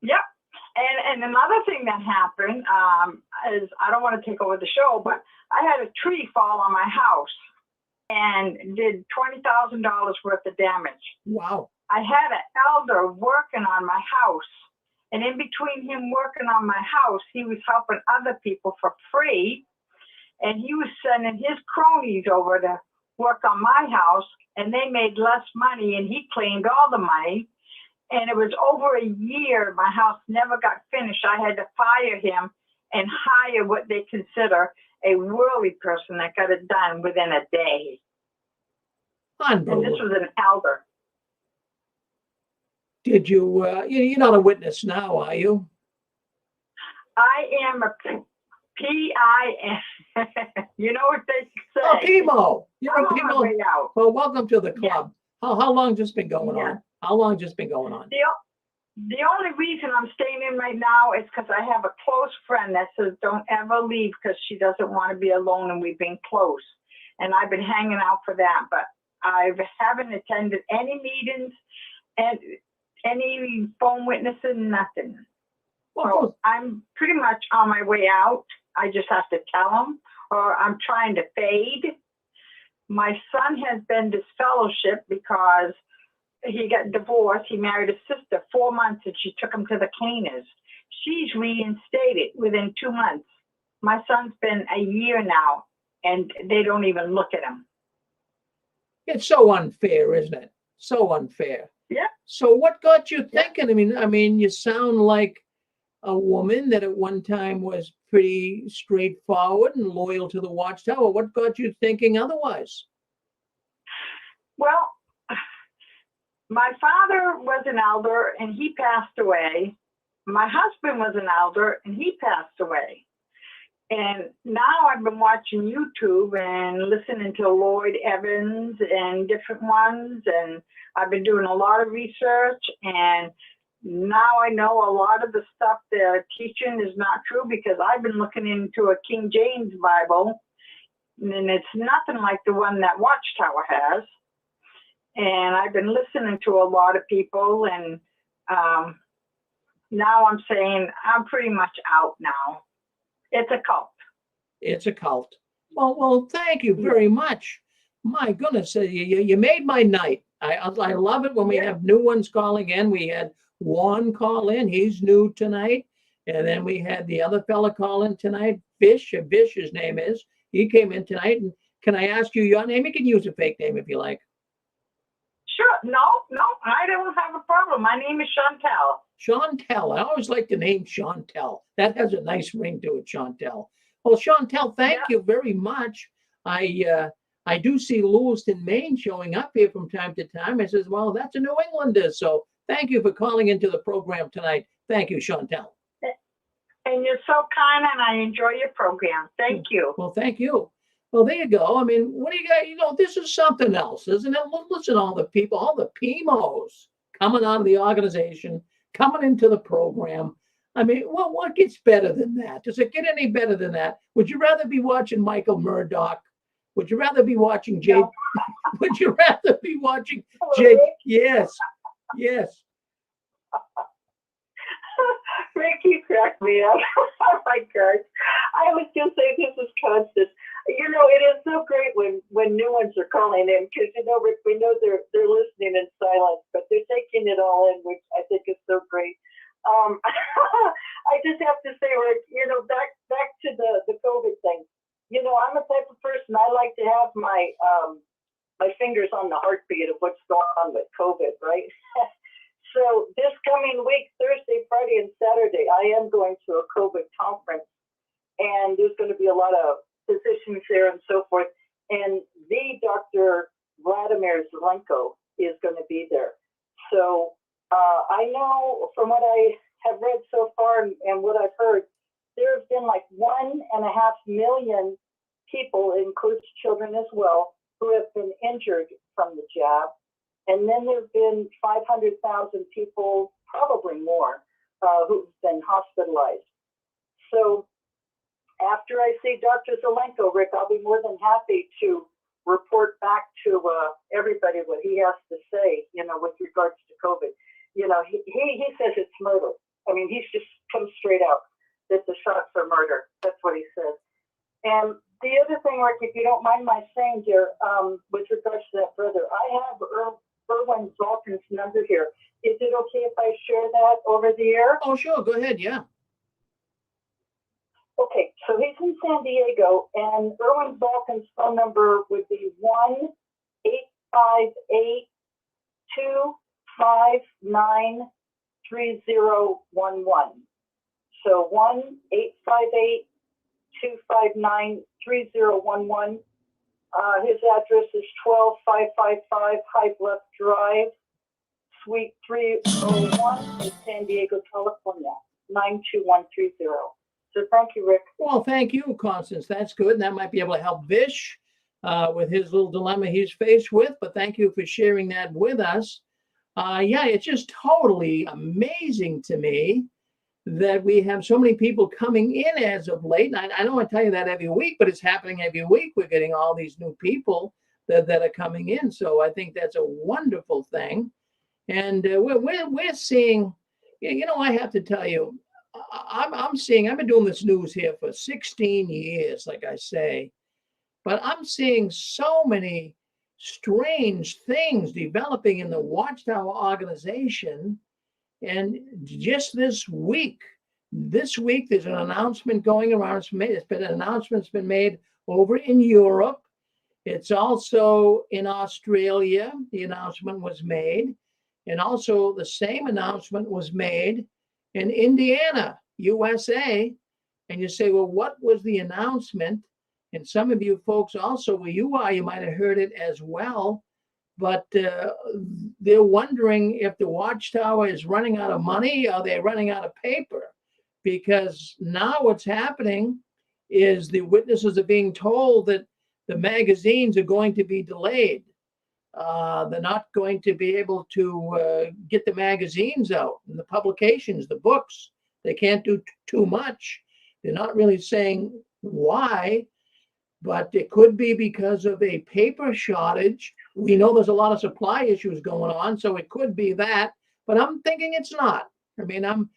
S3: Yep. And another thing that happened is, I don't want to take over the show, but I had a tree fall on my house and did $20,000 worth of damage.
S2: Wow.
S3: I had an elder working on my house. And in between him working on my house, he was helping other people for free. and he was sending his cronies over to work on my house, and they made less money, and he claimed all the money. And it was over a year. My house never got finished. I had to fire him and hire what they consider a worldly person that got it done within a day. And this was an elder.
S2: Did you, you're not a witness now, are you?
S3: I am a P-I-M. You know what they say?
S2: Oh, Pimo. You're
S3: I'm
S2: a
S3: on my
S2: Pimo.
S3: way out.
S2: Well, welcome to the
S3: Yeah.
S2: club. How long has this been going
S3: Yeah.
S2: on? How long has this been going on?
S3: The only reason I'm staying in right now is because I have a close friend that says don't ever leave because she doesn't want to be alone, and we've been close. And I've been hanging out for that, but I haven't attended any meetings and any phone witnesses, nothing. So I'm pretty much on my way out. I just have to tell them, or I'm trying to fade. My son has been disfellowshipped because he got divorced. He married his sister 4 months, and she took him to the cleaners. She's reinstated within 2 months. My son's been a year now, and they don't even look at him.
S2: It's so unfair, isn't it? So unfair.
S3: Yeah.
S2: So what got you thinking? I mean, you sound like a woman that at one time was pretty straightforward and loyal to the Watchtower. What got you thinking otherwise?
S3: Well, my father was an elder, and he passed away. My husband was an elder, and he passed away. And now I've been watching YouTube and listening to Lloyd Evans and different ones, and I've been doing a lot of research, and now I know a lot of the stuff they're teaching is not true because I've been looking into a King James Bible, and it's nothing like the one that Watchtower has. And I've been listening to a lot of people, and now I'm saying I'm pretty much out now. It's a cult.
S2: It's a cult. Well, thank you very much. My goodness, you made my night. I love it when we have new ones calling in. We had one call in. He's new tonight. And then we had the other fella call in tonight. Vish, his name is. He came in tonight. And can I ask you your name? You can use a fake name if you like.
S3: Sure. No, I don't have a problem. My name is Chantel.
S2: Chantel. I always like the name Chantel. That has a nice ring to it, Chantel. Well, Chantel, thank you very much. I do see Lewiston, Maine showing up here from time to time. I says, well, that's a New Englander. So thank you for calling into the program tonight. Thank you, Chantel.
S3: And you're so kind, and I enjoy your program. Thank you.
S2: Well, thank you. Well, there you go. I mean, what do you got? This is something else, isn't it? Listen, all the people, all the PMOs coming out of the organization, coming into the program. I mean, what gets better than that? Does it get any better than that? Would you rather be watching Michael Murdoch? Would you rather be watching Jay? No. Would you rather be watching Jay? Yes.
S3: Rick, you cracked me up. Oh my God. I was just saying this is constant. It is so great when new ones are calling in because, Rick, we know they're listening in silence, but they're taking it all in, which I think is so great. I just have to say, Rick, back to the COVID thing. I'm a type of person, I like to have my fingers on the heartbeat of what's going on with COVID, right? So this coming week, Thursday, Friday, and Saturday, I am going to a COVID conference, and there's going to be a lot of physicians there and so forth. And the Dr. Vladimir Zelenko is going to be there. So I know from what I have read so far and what I've heard, there have been like 1.5 million people, includes children as well, who have been injured from the jab. And then there have been 500,000 people, probably more, who've been hospitalized. So after I see Dr. Zelenko, Rick, I'll be more than happy to report back to everybody what he has to say, with regards to COVID. He says it's murder. I mean, he's just come straight out that the shots are murder. That's what he says. And the other thing, Rick, if you don't mind my saying here, with regards to that brother, I have Erwin Zolkin's number here. Is it okay if I share that over the air?
S2: Oh, sure. Go ahead. Yeah.
S3: Okay, so he's in San Diego, and Erwin Balkan's phone number would be 1-858-259-3011. So 1-858-259-3011. His address is 12555 High Bluff Drive, Suite 301 in San Diego, California, 92130. So thank you, Rick.
S2: Well, thank you, Constance. That's good. And that might be able to help Vish with his little dilemma he's faced with. But thank you for sharing that with us. Yeah, it's just totally amazing to me that we have so many people coming in as of late. And I don't want to tell you that every week, but it's happening every week. We're getting all these new people that are coming in. So I think that's a wonderful thing. And we're seeing, I have to tell you, I'm seeing, I've been doing this news here for 16 years, like I say, but I'm seeing so many strange things developing in the Watchtower organization. And just this week, there's an announcement going around. It's been an announcement's been made over in Europe. It's also in Australia. The announcement was made. And also the same announcement was made in Indiana, USA. And you say, well, what was the announcement? And some of you folks also, where you are, you might have heard it as well. But they're wondering if the Watchtower is running out of money or they're running out of paper. Because now what's happening is the witnesses are being told that the magazines are going to be delayed. They're not going to be able to get the magazines out and the publications, the books. They can't do too much. They're not really saying why, but it could be because of a paper shortage. We know there's a lot of supply issues going on, so it could be that, but I'm thinking it's not. I mean, I'm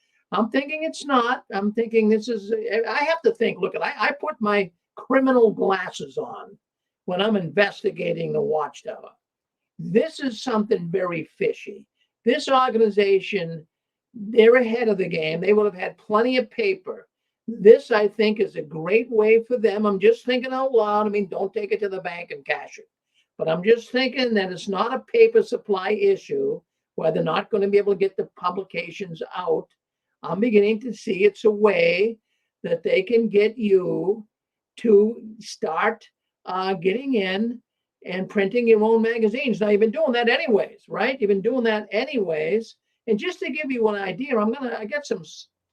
S2: thinking it's not. I'm thinking this is, I have to think, look, I put my criminal glasses on when I'm investigating the Watchtower. This is something very fishy. This organization, they're ahead of the game. They would have had plenty of paper. This, I think, is a great way for them. I'm just thinking out loud. I mean, don't take it to the bank and cash it. But I'm just thinking that it's not a paper supply issue where they're not going to be able to get the publications out. I'm beginning to see it's a way that they can get you to start getting in and printing your own magazines. Now, you've been doing that anyways, right? You've been doing that anyways. And just to give you an idea, I got some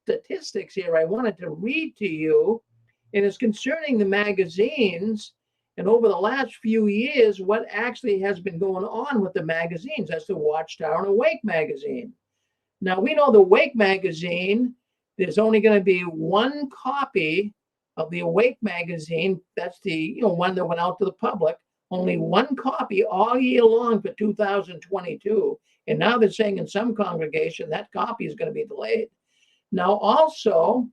S2: statistics here I wanted to read to you, and it's concerning the magazines. And over the last few years, what actually has been going on with the magazines. That's the Watchtower and Awake magazine. Now, we know the Awake magazine, there's only going to be one copy of the Awake magazine. That's the one that went out to the public. Only one copy all year long for 2022. And now they're saying in some congregation that copy is going to be delayed. Now, also,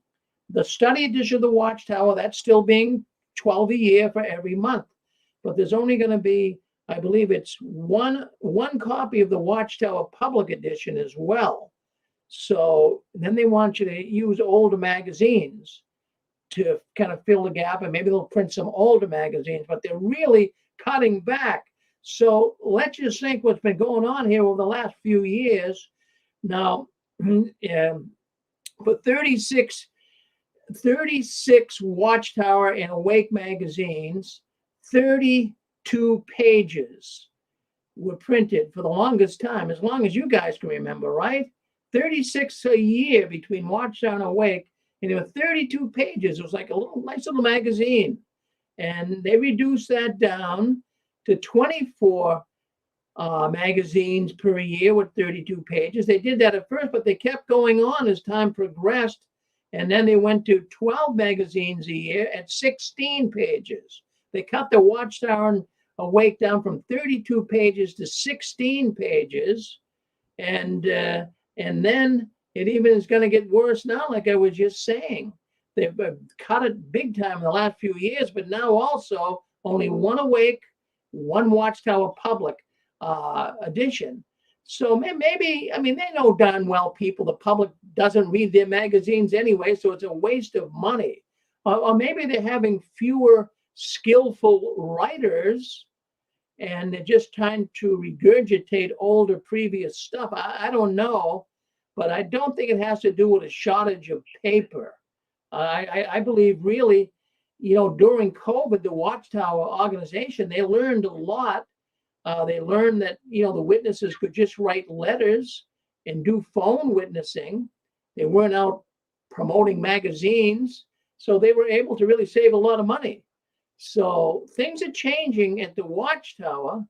S2: the study edition of the Watchtower, that's still being $12 a year for every month. But there's only going to be, I believe it's one copy of the Watchtower public edition as well. So then they want you to use older magazines to kind of fill the gap, and maybe they'll print some older magazines, but they're really cutting back. So let's just think what's been going on here over the last few years. Now, for 36 Watchtower and Awake magazines, 32 pages were printed for the longest time, as long as you guys can remember, right? 36 a year between Watchtower and Awake, and there were 32 pages. It was like a nice little magazine. And they reduced that down to 24 magazines per year with 32 pages. They did that at first, but they kept going on as time progressed. And then they went to 12 magazines a year at 16 pages. They cut the Watchtower and Awake down from 32 pages to 16 pages. And then it even is going to get worse now, like I was just saying. They've cut it big time in the last few years, but now also only one Awake, one Watchtower public edition. So maybe, I mean, they know darn well the public doesn't read their magazines anyway, so it's a waste of money. Or maybe they're having fewer skillful writers and they're just trying to regurgitate older previous stuff. I don't know, but I don't think it has to do with a shortage of paper. I believe really, during COVID, the Watchtower organization, they learned a lot. They learned that, the witnesses could just write letters and do phone witnessing. They weren't out promoting magazines. So they were able to really save a lot of money. So things are changing at the Watchtower,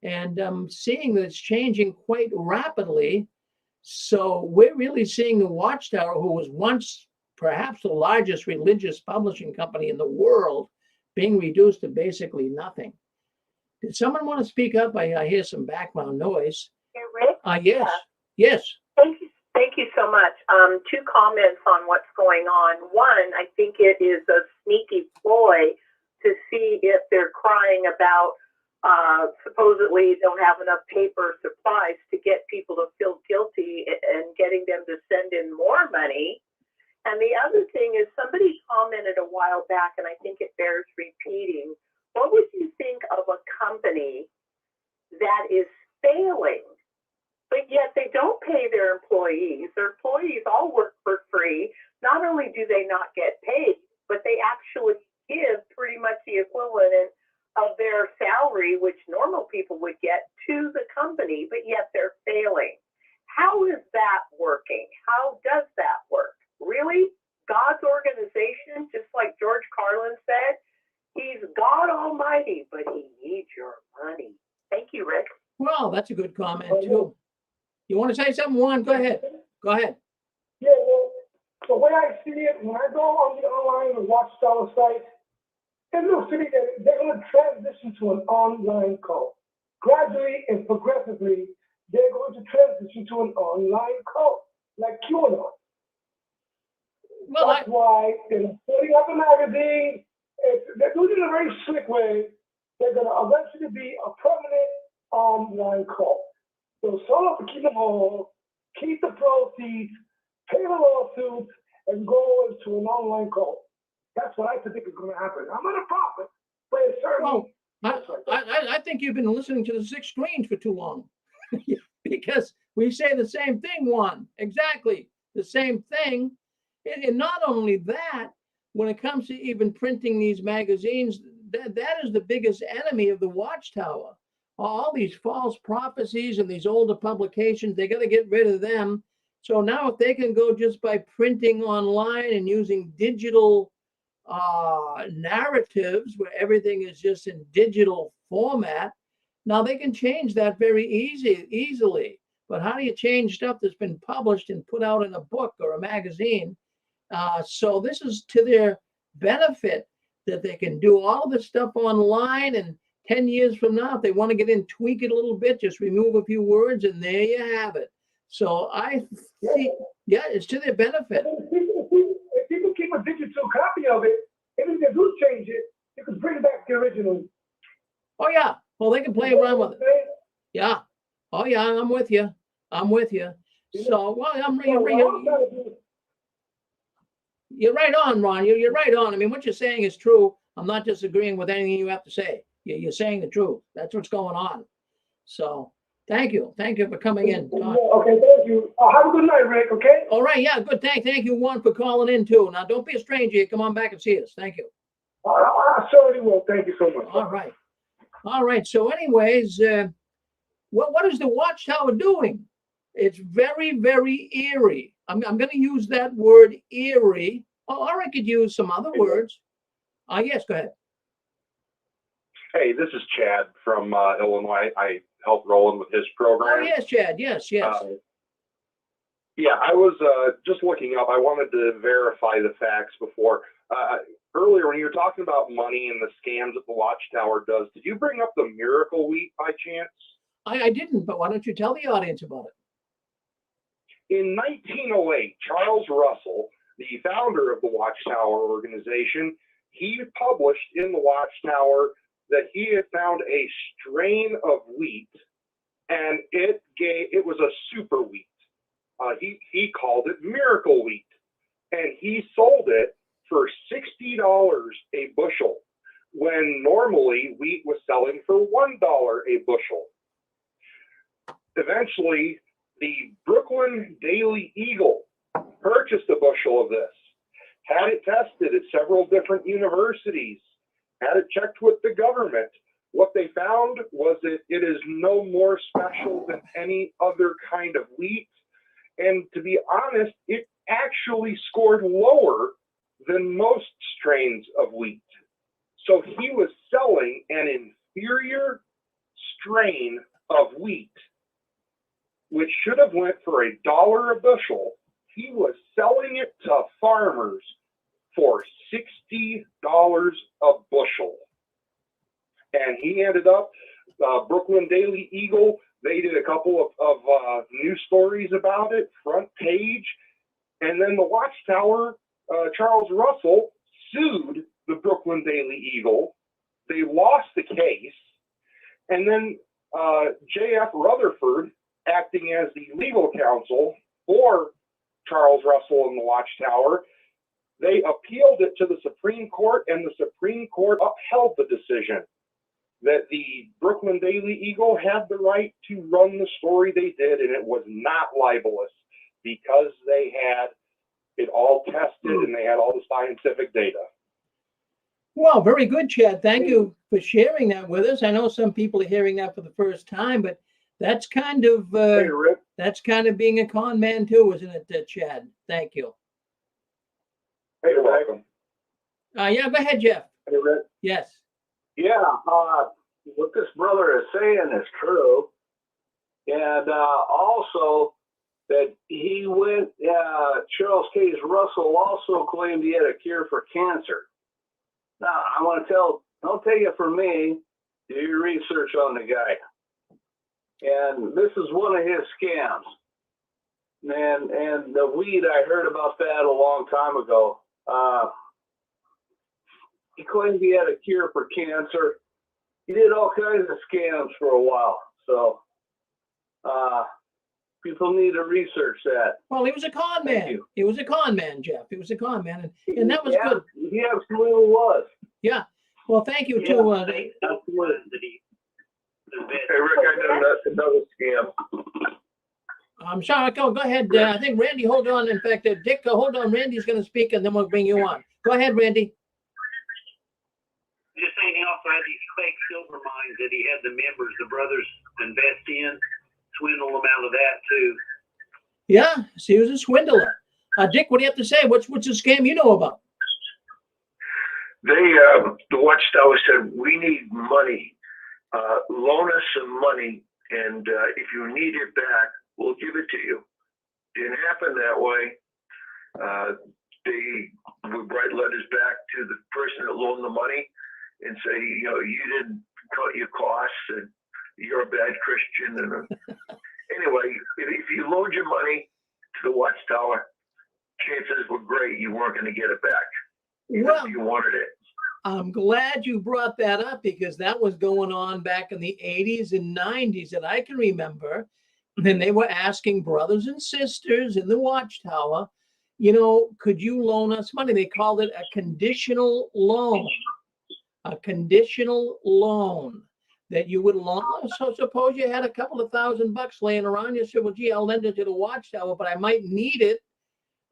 S2: and I'm seeing that it's changing quite rapidly. So we're really seeing the Watchtower, who was once perhaps the largest religious publishing company in the world, being reduced to basically nothing. Did someone want to speak up? I hear some background noise.
S15: Hey, Rick?
S2: Yes. Yes.
S15: Thank you so much. Two comments on what's going on. One, I think it is a sneaky ploy to see if they're crying about supposedly don't have enough paper supplies to get people to feel guilty and getting them to send in more money. And the other thing is somebody commented a while back, and I think it bears repeating. What would you think of a company that is failing, but yet they don't pay their employees? Their employees all work for free. Not only do they not get paid, but they actually give pretty much the equivalent of their salary, which normal people would get, to the company, but yet they're failing. How is that working? How does that work? Really? God's organization, just like George Carlin said, he's God Almighty, but he needs your money. Thank you, Rick.
S2: Well, that's a good comment, too. You want to say something, Juan? Go ahead. Go ahead.
S16: Yeah, well, the way I see it, when I go on the online Watchtower site, it looks to me that they're going to transition to an online cult. Gradually and progressively, they're going to transition to an online cult, like QAnon.
S2: Well,
S16: that's why they're putting up a magazine. They're doing it in a very slick way. They're going to eventually be a permanent online cult. So someone to keep them all, keep the proceeds, pay the lawsuits, and go into an online cult. That's what I think is going to happen. I'm not a prophet, but it's certainly.
S2: I think you've been listening to the Six Screens for too long. Because we say the same thing, Juan. Exactly the same thing. And not only that, when it comes to even printing these magazines, that is the biggest enemy of the Watchtower. All these false prophecies and these older publications, they got to get rid of them. So now if they can go just by printing online and using digital narratives where everything is just in digital format, now they can change that very easily. But how do you change stuff that's been published and put out in a book or a magazine? So this is to their benefit that they can do all this stuff online, and 10 years from now, if they want to get in, tweak it a little bit, just remove a few words, and there you have it. So I think, yeah, it's to their benefit.
S16: If people keep a digital copy of it, even if they do change it, you can bring back the original.
S2: Oh, yeah. Well, they can play around with it. Yeah. Oh, yeah, I'm with you. I'm with you. So, well, you're right on, Ron. You're right on. I mean, what you're saying is true. I'm not disagreeing with anything you have to say. You're saying the truth. That's what's going on. So thank you. Thank you for coming in.
S16: Okay, thank you. Have a good night, Rick, okay?
S2: All right, yeah, good. Thank you, Juan, for calling in, too. Now, don't be a stranger. Come on back and see us. Thank you.
S16: I certainly will. Thank you so much.
S2: All right. All right. So anyways, what is the Watchtower doing? It's very, very eerie. I'm going to use that word eerie, or I could use some other words. Yes, go ahead.
S17: Hey, this is Chad from Illinois. I helped Roland with his program.
S2: Oh, yes, Chad. Yes.
S17: Yeah, I was just looking up. I wanted to verify the facts before. Earlier, when you were talking about money and the scams that the Watchtower does, did you bring up the miracle wheat by chance?
S2: I didn't, but why don't you tell the audience about it?
S17: In 1908, Charles Russell, the founder of the Watchtower organization, he published in the Watchtower that he had found a strain of wheat, and it was a super wheat. He called it miracle wheat, and he sold it for $60 a bushel, when normally wheat was selling for $1 a bushel. Eventually, the Brooklyn Daily Eagle purchased a bushel of this, had it tested at several different universities, had it checked with the government. What they found was that it is no more special than any other kind of wheat. And to be honest, it actually scored lower than most strains of wheat. So he was selling an inferior strain of wheat, which should have went for $1 a bushel. He was selling it to farmers for $60 a bushel. And he ended up, Brooklyn Daily Eagle, they did a couple of news stories about it, front page. And then the Watchtower, Charles Russell, sued the Brooklyn Daily Eagle. They lost the case. And then J.F. Rutherford, acting as the legal counsel for Charles Russell and the Watchtower, they appealed it to the Supreme Court, and the Supreme Court upheld the decision that the Brooklyn Daily Eagle had the right to run the story they did, and it was not libelous because they had it all tested and they had all the scientific data.
S2: Well, very good, Chad. Thank you for sharing that with us. I know some people are hearing that for the first time, but that's kind of that's kind of being a con man too, isn't it, Chad? Thank you.
S17: Hey, you're welcome.
S2: Yeah, go ahead, Jeff.
S6: Hey, Rick.
S2: Yes.
S6: Yeah, what this brother is saying is true. And also that he went, Charles Case Russell also claimed he had a cure for cancer. Now, I want to don't take it from me, do your research on the guy. And this is one of his scams. And the weed, I heard about that a long time ago. He claimed he had a cure for cancer. He did all kinds of scams for a while. So people need to research that.
S2: Well, he was a con man. He was a con man, Jeff. He was a con man, and that was good.
S6: He absolutely was.
S2: Yeah. Well, thank you
S6: Yeah,
S2: too.
S6: Hey,
S17: Rick, I know that's another scam.
S2: I'm sorry. Go ahead. I think Randy, hold on. In fact, Dick, hold on. Randy's going to speak, and then we'll bring you on. Go ahead, Randy.
S14: Just saying, he also had these fake silver mines that he had the members, the brothers, invest in, swindle them out of that too.
S2: Yeah, so he was a swindler. Dick, what do you have to say? What's the scam you know about?
S12: They, the Watchtower said, we need money. Loan us some money, and if you need it back, we'll give it to you. Didn't happen that way. They would write letters back to the person that loaned the money and say, you know, you didn't cut your costs and you're a bad Christian. And anyway, if you loaned your money to the Watchtower, chances were great you weren't going to get it back, even if you wanted it.
S2: I'm glad you brought that up because that was going on back in the 80s and 90s that I can remember. And they were asking brothers and sisters in the Watchtower, you know, could you loan us money? They called it a conditional loan. A conditional loan that you would loan. So suppose you had a couple of $1,000 laying around. You said, well, gee, I'll lend it to the Watchtower, but I might need it.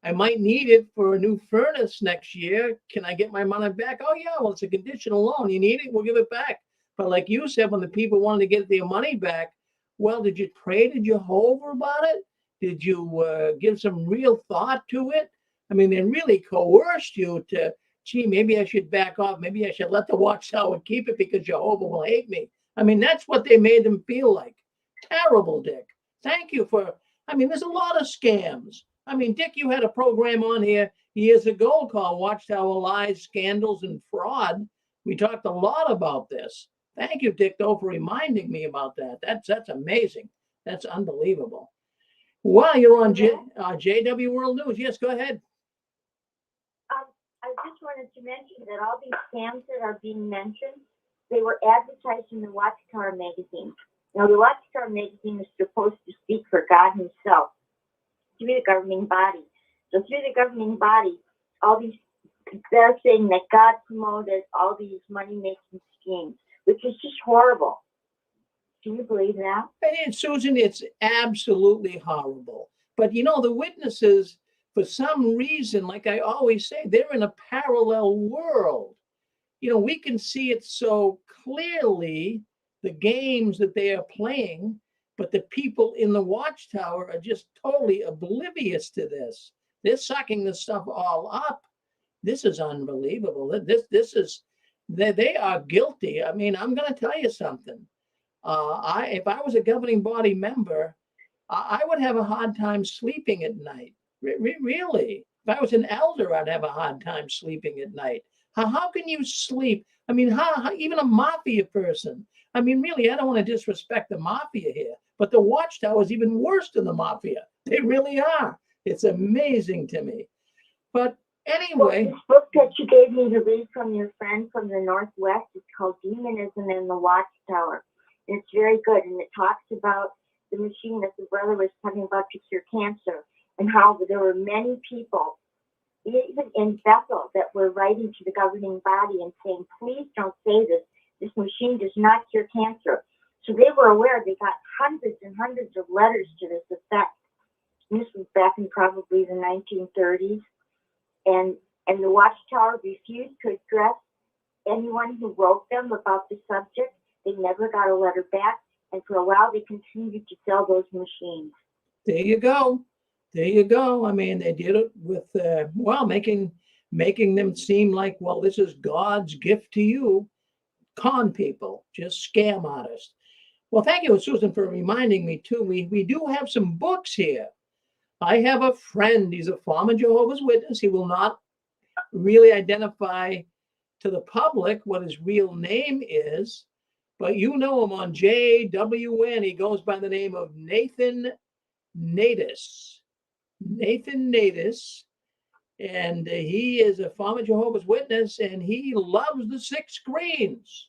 S2: I might need it for a new furnace next year. Can I get my money back? Oh, yeah, well, it's a conditional loan. You need it, we'll give it back. But like you said, when the people wanted to get their money back, well, did you pray to Jehovah about it? Did you give some real thought to it? I mean, they really coerced you to, gee, maybe I should back off. Maybe I should let the Watchtower keep it because Jehovah will hate me. I mean, that's what they made them feel like. Terrible, Dick. Thank you for, I mean, there's a lot of scams. I mean, Dick, you had a program on here years ago called Watchtower Lies, Scandals, and Fraud. We talked a lot about this. Thank you, Dick, though, for reminding me about that. That's amazing. That's unbelievable. Well, you're on JW World News. Yes, go ahead.
S18: I just wanted to mention that all these scams that are being mentioned, they were advertised in the Watchtower magazine. Now, the Watchtower magazine is supposed to speak for God himself through the governing body. So through the governing body, all these they're saying that God promoted all these money-making schemes, which is just horrible. Do you believe that?
S2: And Susan, it's absolutely horrible. But you know, the witnesses, for some reason, like I always say, they're in a parallel world. You know, we can see it so clearly, the games that they are playing, but the people in the Watchtower are just totally oblivious to this. They're sucking this stuff all up. This is unbelievable. This is, they are guilty. I mean, I'm going to tell you something. If I was a governing body member, I would have a hard time sleeping at night. Really. If I was an elder, I'd have a hard time sleeping at night. How can you sleep? I mean, how even a mafia person? I mean, really, I don't want to disrespect the mafia here, but the Watchtower is even worse than the mafia. They really are. It's amazing to me. But anyway.
S18: Well, this book that you gave me to read from your friend from the Northwest is called Demonism in the Watchtower. And it's very good. And it talks about the machine that the brother was talking about to cure cancer and how there were many people, even in Bethel, that were writing to the governing body and saying, please don't say this. This machine does not cure cancer. So they were aware. They got hundreds and hundreds of letters to this effect. And this was back in probably the 1930s. And the Watchtower refused to address anyone who wrote them about the subject. They never got a letter back. And for a while, they continued to sell those machines.
S2: There you go. There you go. I mean, they did it with, making them seem like, well, this is God's gift to you. Con people, just scam artists. Well, thank you, Susan, for reminding me, too. We do have some books here. I have a friend. He's a former Jehovah's Witness. He will not really identify to the public what his real name is, but you know him on JWN. He goes by the name of Nathan Natus. Nathan Natus. And he is a former Jehovah's Witness, and he loves the 6 screens.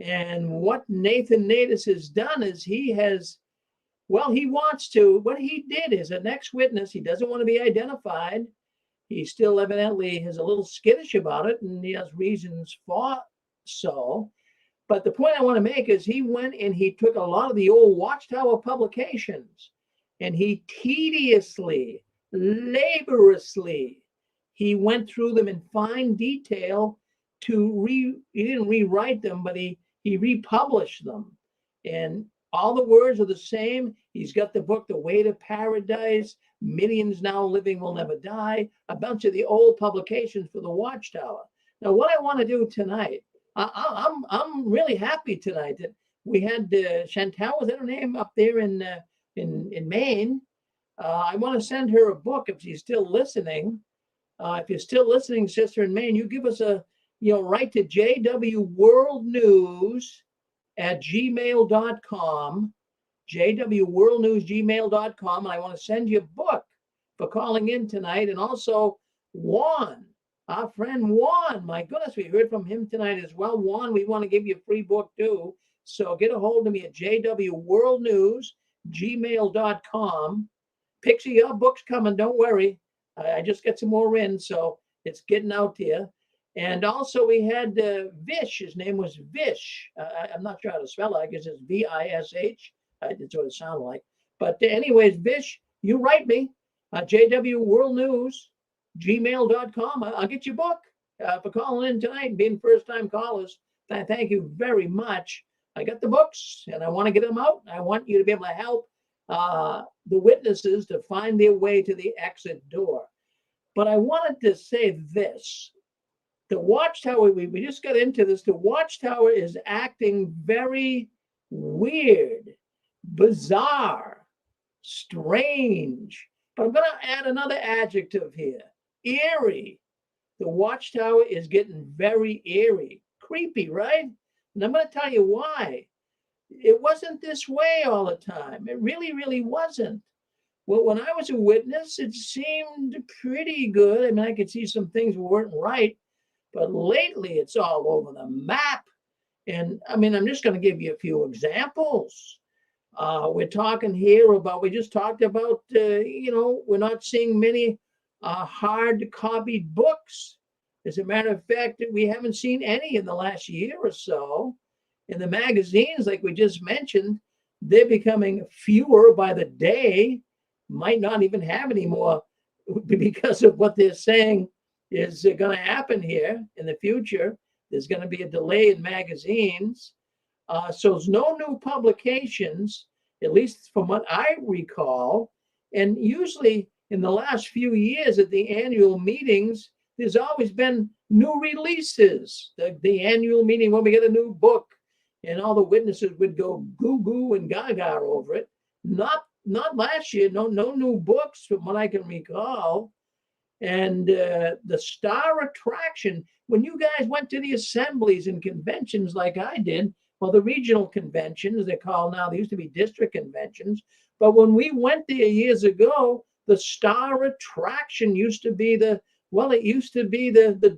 S2: And what Nathan Natus has done is he wants to, what he did is an ex-witness, he doesn't want to be identified. He still evidently is a little skittish about it, and he has reasons for so. But the point I want to make is he went and he took a lot of the old Watchtower publications, and he tediously, laboriously, he went through them in fine detail he didn't rewrite them, but he republished them. And all the words are the same. He's got the book, The Way to Paradise, Millions Now Living Will Never Die, a bunch of the old publications for the Watchtower. Now, what I want to do tonight, I'm really happy tonight that we had Chantal, was that her name, up there in Maine. I want to send her a book if she's still listening. If you're still listening, sister in Maine, you give us write to jwworldnews@gmail.com, jwworldnews@gmail.com, and I want to send you a book for calling in tonight. And also Juan, our friend Juan, my goodness, we heard from him tonight as well. Juan, we want to give you a free book too. So get a hold of me at jwworldnews@gmail.com. Pixie, your book's coming, don't worry. I just get some more in, so it's getting out there. And also we had Vish. His name was Vish. I'm not sure how to spell it. I guess it's V-I-S-H. That's what it sounded like. But anyways, Vish, you write me, jwworldnews@gmail.com. I'll get your book for calling in tonight and being first-time callers. Thank you very much. I got the books, and I want to get them out. I want you to be able to help the witnesses to find their way to the exit door. But I wanted to say this. The Watchtower, we just got into this. The Watchtower is acting very weird, bizarre, strange. But I'm going to add another adjective here. Eerie. The Watchtower is getting very eerie. Creepy, right? And I'm going to tell you why. It wasn't this way all the time. It really, really wasn't. Well, when I was a witness, it seemed pretty good. I mean, I could see some things weren't right. But lately, it's all over the map. And I mean, I'm just going to give you a few examples. We're talking here about, we just talked about, we're not seeing many hard copied books As a matter of fact, we haven't seen any in the last year or so. In the magazines, like we just mentioned, they're becoming fewer by the day, might not even have any more because of what they're saying is going to happen here in the future. There's going to be a delay in magazines. So there's no new publications, at least from what I recall. And usually in the last few years at the annual meetings, there's always been new releases. The annual meeting when we get a new book, and all the witnesses would go goo goo and gaga over it. Not last year. No new books from what I can recall. And the star attraction, when you guys went to the assemblies and conventions like I did, well, the regional conventions they're called now, they used to be district conventions. But when we went there years ago, the star attraction used to be the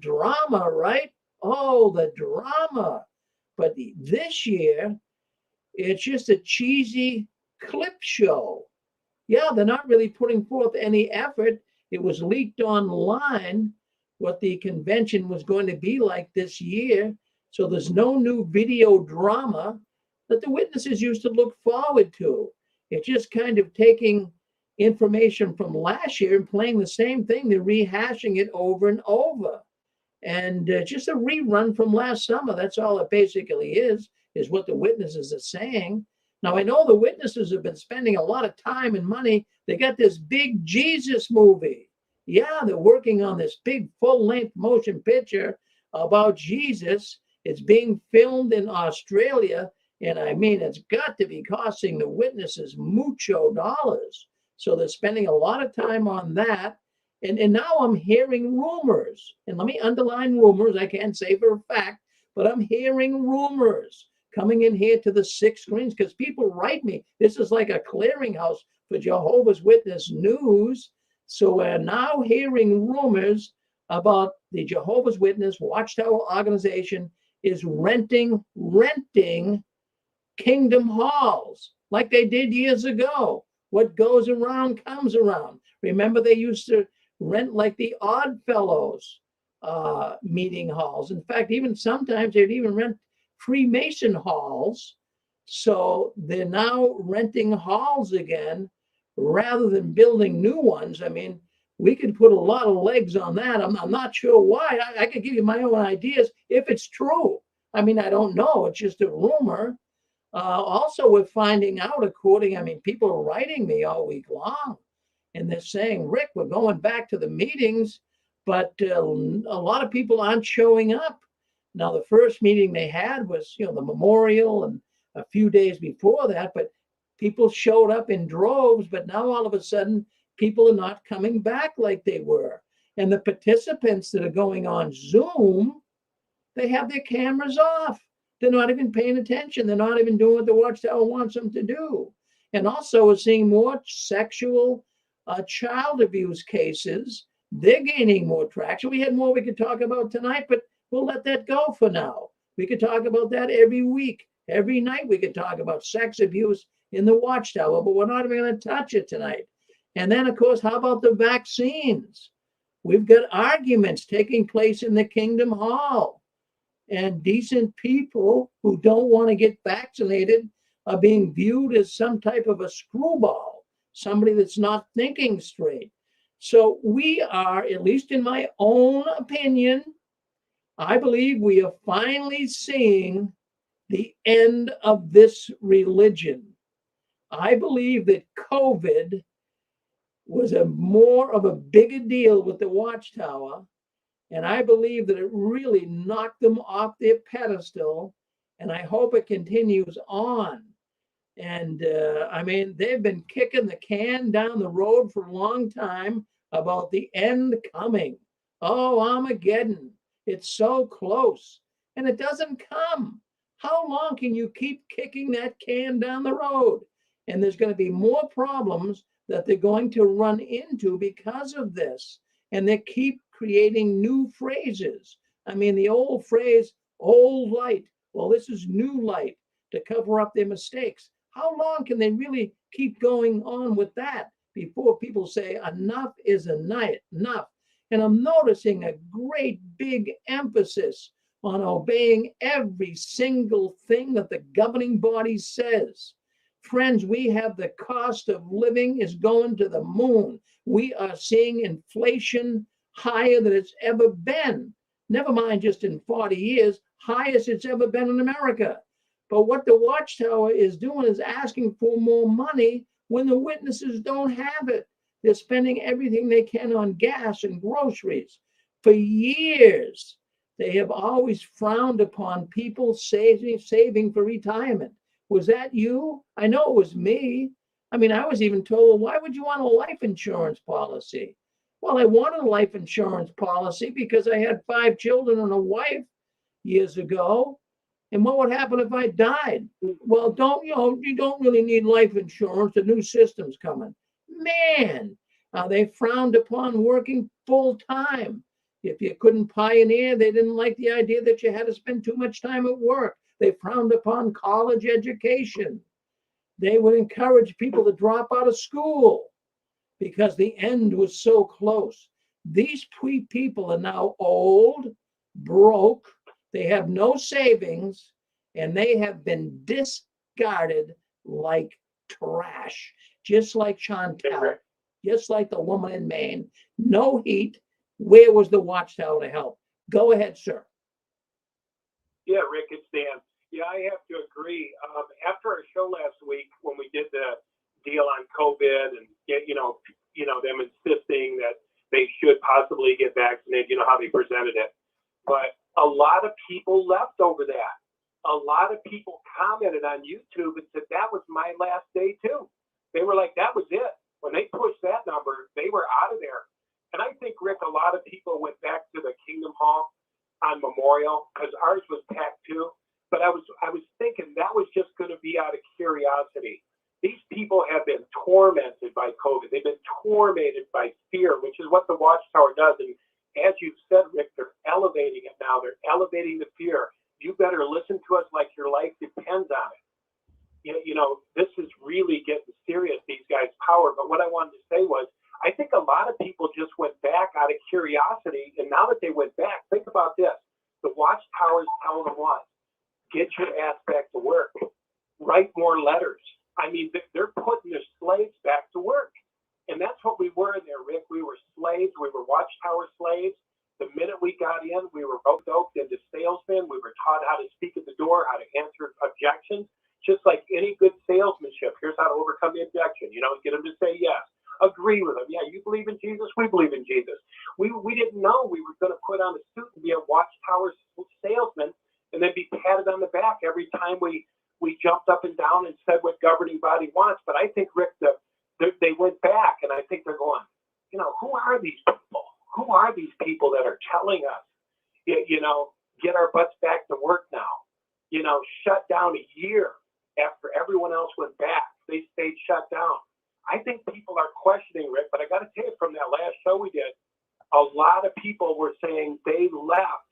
S2: drama, right? Oh, the drama. But this year, it's just a cheesy clip show. Yeah, they're not really putting forth any effort. It was leaked online what the convention was going to be like this year. So there's no new video drama that the witnesses used to look forward to. It's just kind of taking information from last year and playing the same thing. They're rehashing it over and over. And just a rerun from last summer. That's all it basically is what the witnesses are saying. Now, I know the witnesses have been spending a lot of time and money. They got this big Jesus movie. Yeah, they're working on this big full-length motion picture about Jesus. It's being filmed in Australia. And I mean, it's got to be costing the witnesses mucho dollars. So they're spending a lot of time on that. And now I'm hearing rumors, and let me underline rumors. I can't say for a fact, but I'm hearing rumors coming in here to the 6 screens because people write me. This is like a clearinghouse for Jehovah's Witness news. So we're now hearing rumors about the Jehovah's Witness Watchtower organization is renting kingdom halls like they did years ago. What goes around comes around. Remember, they used to rent like the Odd Fellows meeting halls. In fact, even sometimes they'd even rent Freemason halls. So they're now renting halls again rather than building new ones. I mean, we could put a lot of legs on that. I'm not sure why. I could give you my own ideas if it's true. I mean, I don't know. It's just a rumor. Also, we're finding out, people are writing me all week long. And they're saying, Rick, we're going back to the meetings, but a lot of people aren't showing up. Now, the first meeting they had was, the memorial and a few days before that, but people showed up in droves. But now all of a sudden, people are not coming back like they were. And the participants that are going on Zoom, they have their cameras off. They're not even paying attention. They're not even doing what the Watchtower wants them to do. And also, we're seeing more sexual child abuse cases. They're gaining more traction. We had more we could talk about tonight, but we'll let that go for now. We could talk about that every week. Every night we could talk about sex abuse in the Watchtower, but we're not even going to touch it tonight. And then, of course, how about the vaccines? We've got arguments taking place in the Kingdom Hall. And decent people who don't want to get vaccinated are being viewed as some type of a screwball, somebody that's not thinking straight. So we are, at least in my own opinion, I believe we are finally seeing the end of this religion. I believe that COVID was more of a bigger deal with the Watchtower. And I believe that it really knocked them off their pedestal. And I hope it continues on. And they've been kicking the can down the road for a long time about the end coming. Oh, Armageddon. It's so close. And it doesn't come. How long can you keep kicking that can down the road? And there's going to be more problems that they're going to run into because of this. And they keep creating new phrases. The old phrase, old light. Well, this is new light to cover up their mistakes. How long can they really keep going on with that before people say enough is enough? And I'm noticing a great big emphasis on obeying every single thing that the governing body says. Friends, we have the cost of living is going to the moon. We are seeing inflation higher than it's ever been. Never mind just in 40 years, highest it's ever been in America. But what the Watchtower is doing is asking for more money when the witnesses don't have it. They're spending everything they can on gas and groceries. For years, they have always frowned upon people saving for retirement. Was that you? I know it was me. I mean, I was even told, why would you want a life insurance policy? Well, I wanted a life insurance policy because I had 5 children and a wife years ago. And what would happen if I died? Well, you don't really need life insurance. The new system's coming. Man, they frowned upon working full time. If you couldn't pioneer, they didn't like the idea that you had to spend too much time at work. They frowned upon college education. They would encourage people to drop out of school because the end was so close. These people are now old, broke, they have no savings, and they have been discarded like trash, just like Chantal, just like the woman in Maine. No heat. Where was the Watchtower to help? Go ahead, sir.
S19: Yeah, Rick, it's Dan. Yeah, I have to agree. After our show last week, when we did the deal on COVID and them insisting that they should possibly get vaccinated, how they presented it. But a lot of people left over that. A lot of people commented on YouTube and said that was my last day too. They were like, that was it. When they pushed that number, they were out of there. And I think, Rick, a lot of people went back to the Kingdom Hall on Memorial because ours was packed too. But I was thinking that was just going to be out of curiosity. These people have been tormented by COVID. They've been tormented by fear, which is what the Watchtower does. And as you've said, Rick, they're elevating it now. They're elevating the fear. You better listen to us like your life depends on it. This is really getting serious, these guys' power. But what I wanted to say was, I think a lot of people just went back out of curiosity. And now that they went back, think about this. The Watchtower is telling them what? Get your ass back to work. Write more letters. I mean, they're putting their slaves back to work. And that's what we were in there, Rick. We were slaves. We were Watchtower slaves. The minute we got in, we were roped into salesmen. We were taught how to speak at the door, how to answer objections. Just like any good salesmanship, here's how to overcome the objection. Get them to say yes. Agree with them. Yeah, you believe in Jesus? We believe in Jesus. We didn't know we were going to put on a suit and be a Watchtower salesman and then be patted on the back every time we jumped up and down and said what governing body wants. But I think, Rick, they went back, and I think they're going, who are these people? Who are these people that are telling us, get our butts back to work now? Shut down a year after everyone else went back. They stayed shut down. I think people are questioning, Rick, but I got to tell you, from that last show we did, a lot of people were saying they left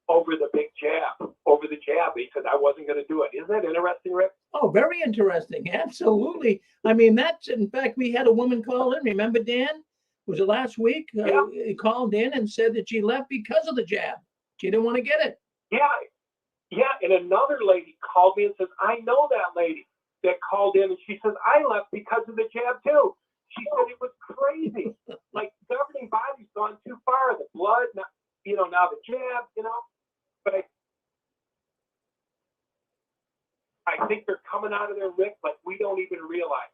S19: over the big jab, over the jab. He said, I wasn't going to do it. Isn't that interesting, Rick?
S2: Oh, very interesting. Absolutely. I mean, in fact, we had a woman call in. Remember, Dan? Was it last week?
S19: Yeah.
S2: He called in and said that she left because of the jab. She didn't want to get it.
S19: Yeah. And another lady called me and says, I know that lady that called in, and she says, I left because of the jab too. She said it was crazy. Like, governing body's gone too far. The blood, now the jab, But I think they're coming out of their Rick like we don't even realize.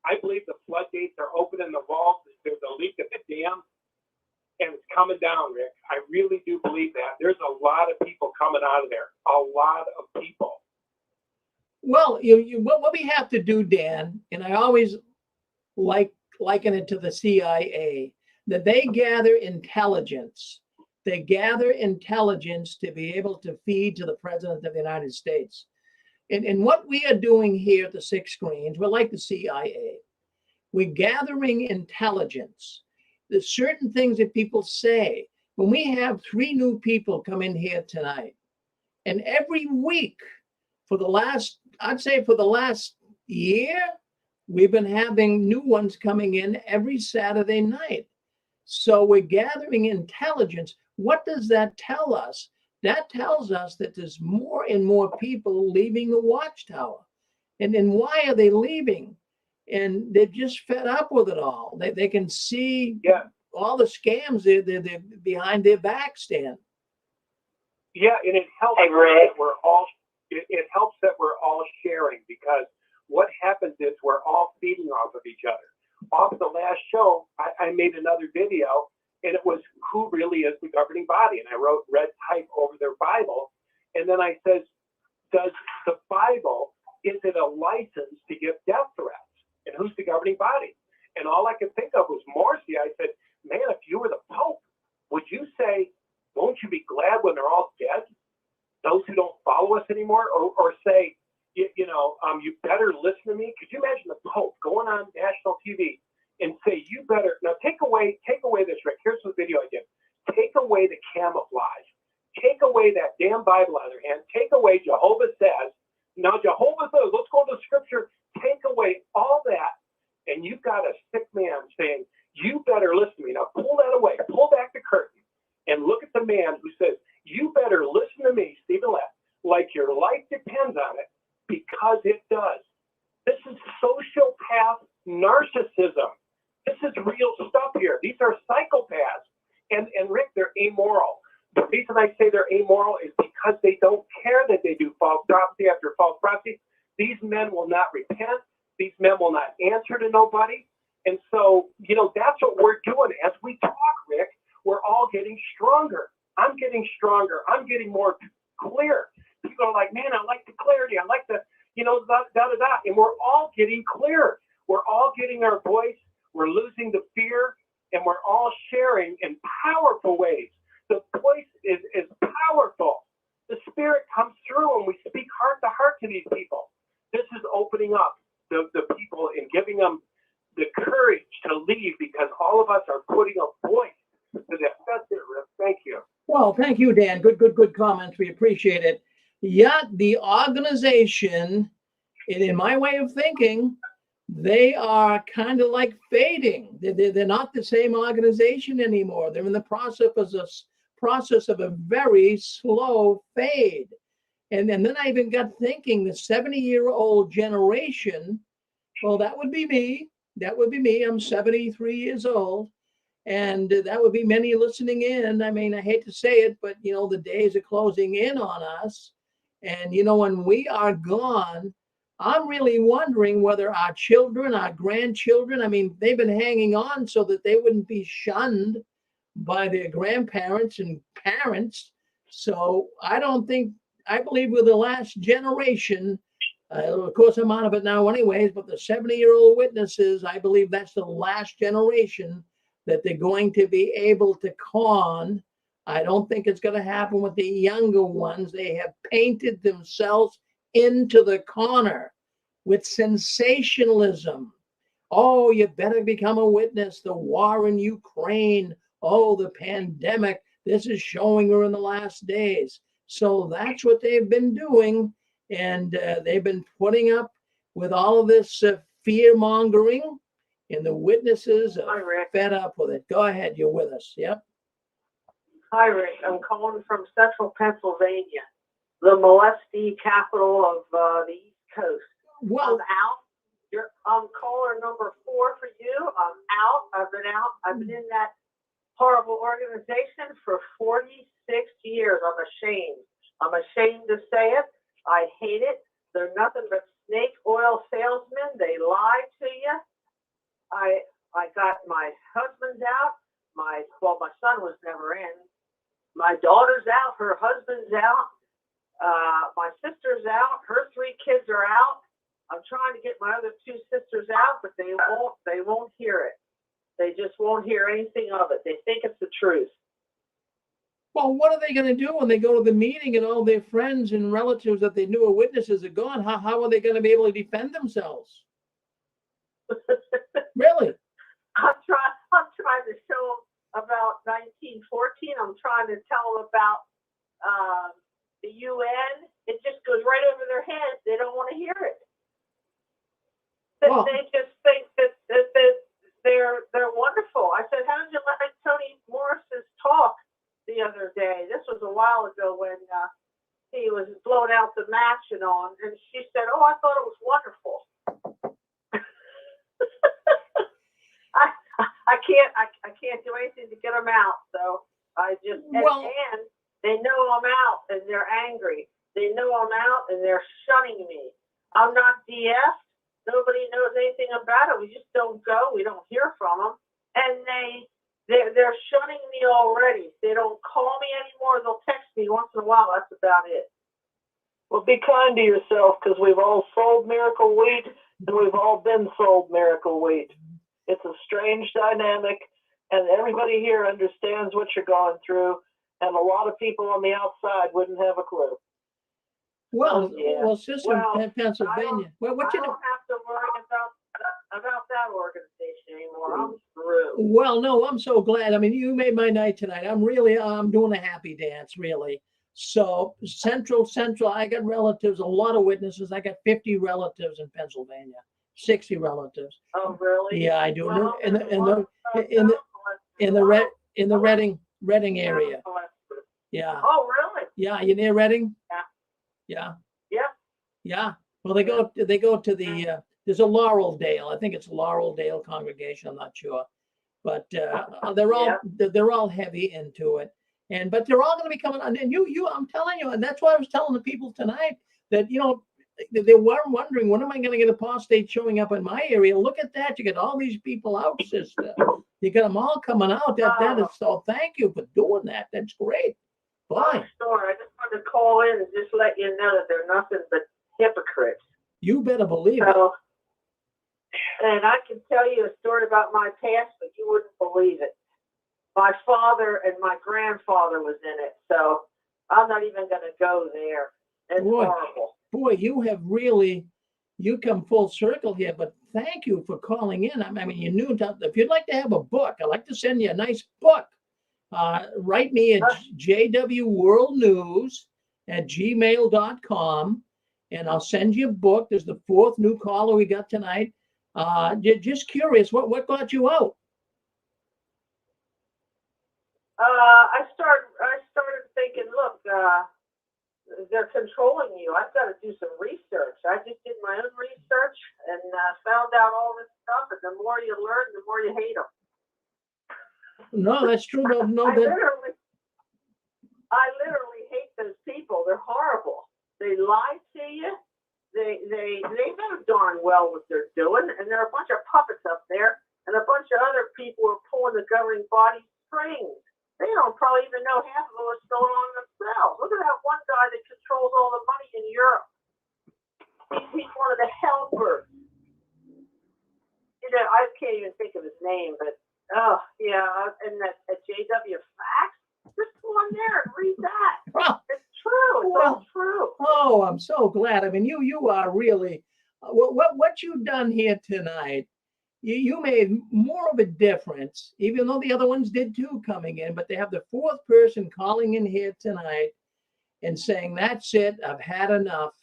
S19: I believe the floodgates are opening, the walls, there's a leak at the dam, and it's coming down, Rick. I really do believe that. There's a lot of people coming out of there. A lot of people.
S2: Well, what we have to do, Dan, and I always liken it to the CIA, that they gather intelligence. They gather intelligence to be able to feed to the President of the United States. And what we are doing here at the Six Screens, we're like the CIA. We're gathering intelligence. There's certain things that people say. When we have 3 new people come in here tonight, and every week for the last year, we've been having new ones coming in every Saturday night. So we're gathering intelligence. What does that tell us? That tells us that there's more and more people leaving the Watchtower. And then why are they leaving? And they're just fed up with it all. They can see all the scams they're behind their back, Stan.
S19: Yeah, and it helps that we're all it helps that we're all sharing, because what happens is we're all feeding off of each other. Off the last show, I made another video, and it was who really is the governing body. And I wrote red type over their Bible. And then I said, does the Bible, is it a license to give death threats? And who's the governing body? And all I could think of was Morsi. I said, man, if you were the Pope, would you say, won't you be glad when they're all dead? Those who don't follow us anymore? Or say, you better listen to me? Could you imagine the Pope going on national TV and say, you better, now take away this, Rick. Here's the video I did. Take away the camouflage. Take away that damn Bible on their hand. Take away Jehovah says. Now Jehovah says, let's go to scripture. Take away all that, and you've got a sick man saying, you better listen to me. Now pull that away. Pull back the curtain and look at the man who says, you better listen to me, Stephen Leff, like your life depends on it, because it does. This is sociopath narcissism. This is real stuff here. These are psychopaths. And Rick, they're amoral. The reason I say they're amoral is because they don't care that they do false prophecy after false prophecy. These men will not repent. These men will not answer to nobody. And so, that's what we're doing. As we talk, Rick, we're all getting stronger. I'm getting stronger. I'm getting more clear. People are like, man, I like the clarity. I like the, da-da-da. And we're all getting clearer. We're all getting our voice. We're losing the fear. And we're all sharing in powerful ways. The voice is powerful. The Spirit comes through and we speak heart to heart to these people. This is opening up the people and giving them the courage to leave, because all of us are putting a voice to this. That's it, Rick. Thank you.
S2: Well, thank you, Dan. Good comments. We appreciate it. Yet the organization, and in my way of thinking, they are kind of like fading. They're not the same organization anymore. They're in the process of a very slow fade. And then I even got thinking, the 70-year-old generation, well, that would be me. That would be me. I'm 73 years old. And that would be many listening in. I mean, I hate to say it, but, the days are closing in on us. And, when we are gone, I'm really wondering whether our children, our grandchildren, I mean, they've been hanging on so that they wouldn't be shunned by their grandparents and parents. So I believe we're the last generation. Of course, I'm out of it now anyways, but the 70-year-old witnesses, I believe that's the last generation that they're going to be able to con. I don't think it's going to happen with the younger ones. They have painted themselves into the corner with sensationalism. Oh, you better become a witness. The war in Ukraine. Oh, the pandemic. This is showing her in the last days. So that's what they've been doing. And they've been putting up with all of this fear mongering. And the witnesses are fed up with it. Go ahead. You're with us. Yep.
S20: Hi, Rick. I'm calling from central Pennsylvania, the molesty capital of the East Coast.
S2: Well,
S20: I'm out. I'm caller number 4 for you. I'm out. I've been out. I've been in that horrible organization for 46 years. I'm ashamed. I'm ashamed to say it. I hate it. They're nothing but snake oil salesmen. They lie to you. I got my husband's out. My son was never in. My daughter's out. Her husband's out. My sister's out. Her 3 kids are out. I'm trying to get my other 2 sisters out, but they won't hear it. They just won't hear anything of it. They think it's the truth.
S2: Well, what are they going to do when they go to the meeting and all their friends and relatives that they knew are witnesses are gone? How are they going to be able to defend themselves? Really?
S20: I'm trying to show them about 1914. I'm trying to tell them about the UN. It just goes right over their heads. They don't want to hear it. They just think that they're wonderful. I said, how did you like Toni Morris's talk the other day? This was a while ago when he was blowing out the match and on, and she said, "Oh, I thought it was wonderful." I can't do anything to get them out, so I just and they know I'm out and they're angry. They know I'm out and they're shunning me. I'm not DF. Nobody knows anything about it. We just don't go. We don't hear from them, and they're shunning me already. They don't call me anymore. They'll text me once in a while. That's about it.
S3: Well, be kind to yourself, because we've all sold miracle wheat and we've all been sold miracle wheat. It's a strange dynamic, and everybody here understands what you're going through, and a lot of people on the outside wouldn't have a clue.
S2: Well,
S3: yeah.
S2: well, sister in Pennsylvania. Well, what you
S20: I
S2: do?
S20: don't have to worry about that organization anymore. I'm through.
S2: Well, no, I'm so glad. I mean, you made my night tonight. I'm doing a happy dance, really. So Central, I got relatives, a lot of witnesses. I got 50 relatives in Pennsylvania, 60 relatives.
S20: Oh, really?
S2: Yeah, I do.
S20: Well,
S2: In the Reading area. Yeah.
S20: Oh, really?
S2: Yeah, you near Reading?
S20: Yeah.
S2: Yeah. Yeah. Well, they go to the there's a Laureldale. I think it's Laureldale congregation. I'm not sure, but they're all heavy into it. But they're all going to be coming on. And I'm telling you, and that's why I was telling the people tonight that, they were wondering, when am I going to get apostate showing up in my area? Look at that. You get all these people out, sister. You got them all coming out. That is so, thank you for doing that. That's great. Boy.
S20: I'm sorry. I just wanted to call in and just let you know that they're nothing but hypocrites.
S2: You better believe it.
S20: And I can tell you a story about my past, but you wouldn't believe it. My father and my grandfather was in it, so I'm not even going to go there. It's horrible.
S2: Boy, you come full circle here, but thank you for calling in. I mean, you knew if you'd like to have a book, I'd like to send you a nice book. Write me at jwworldnews@gmail.com, and I'll send you a book. There's the 4th new caller we got tonight. Just curious, what got you out?
S20: I started thinking, look, they're controlling you. I've got to do some research. I just did my own research and found out all this stuff. And the more you learn, the more you hate them.
S2: No, that's true. No,
S20: I literally hate those people. They're horrible. They lie to you. They know darn well what they're doing, and there are a bunch of puppets up there, and a bunch of other people are pulling the governing body strings. They don't probably even know half of what's going on themselves. Look at that one guy that controls all the money in Europe. He's one of the helpers. I can't even think of his name, but and that JW Fax. Just go in there and read that. It's true. It's all true.
S2: Oh, I'm so glad. I mean, you are really what you've done here tonight. You made more of a difference, even though the other ones did too coming in, but they have the 4th person calling in here tonight and saying, that's it, I've had enough.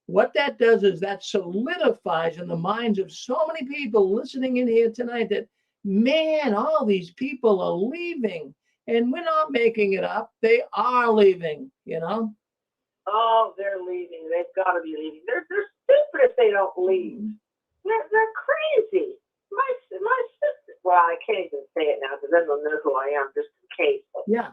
S2: What that does is that solidifies in the minds of so many people listening in here tonight that, man, all these people are leaving, and we're not making it up. They are leaving,
S20: Oh, they're leaving. They've got to be leaving. They're stupid if they don't leave. They're crazy. My sister. Well, I can't even say it now because then they'll know who I am, just in case. But
S2: yeah.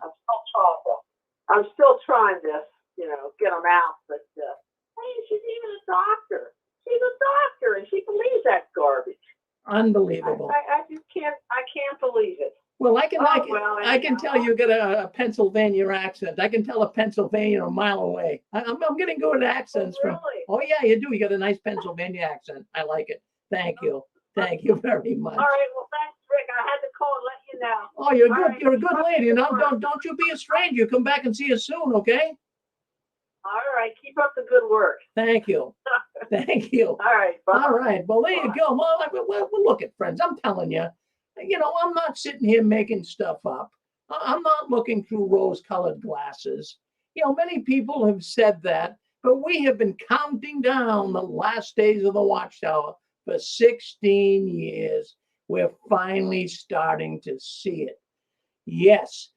S20: I'm still trying to, get them out. But hey, she's even a doctor. She's a doctor, and she believes that garbage.
S2: Unbelievable.
S20: I just can't. I can't believe it.
S2: Well, I can tell you got a Pennsylvania accent. I can tell a Pennsylvania a mile away. I'm getting good at accents.
S20: Really?
S2: Oh yeah, you do. You got a nice Pennsylvania accent. I like it. Thank you. Thank you very much.
S20: All right. Well, thanks, Rick. I had to call and let you know.
S2: Oh, you're good.
S20: Right.
S2: You're a good lady. Don't you be a stranger. Come back and see us soon, okay?
S20: All right. Keep up the good work.
S2: Thank you. Thank you.
S20: All right. Bye.
S2: All right. Well, there you go. Well, look at friends. I'm telling you. I'm not sitting here making stuff up. I'm not looking through rose-colored glasses. Many people have said that, but we have been counting down the last days of the Watchtower for 16 years. We're finally starting to see it. Yes.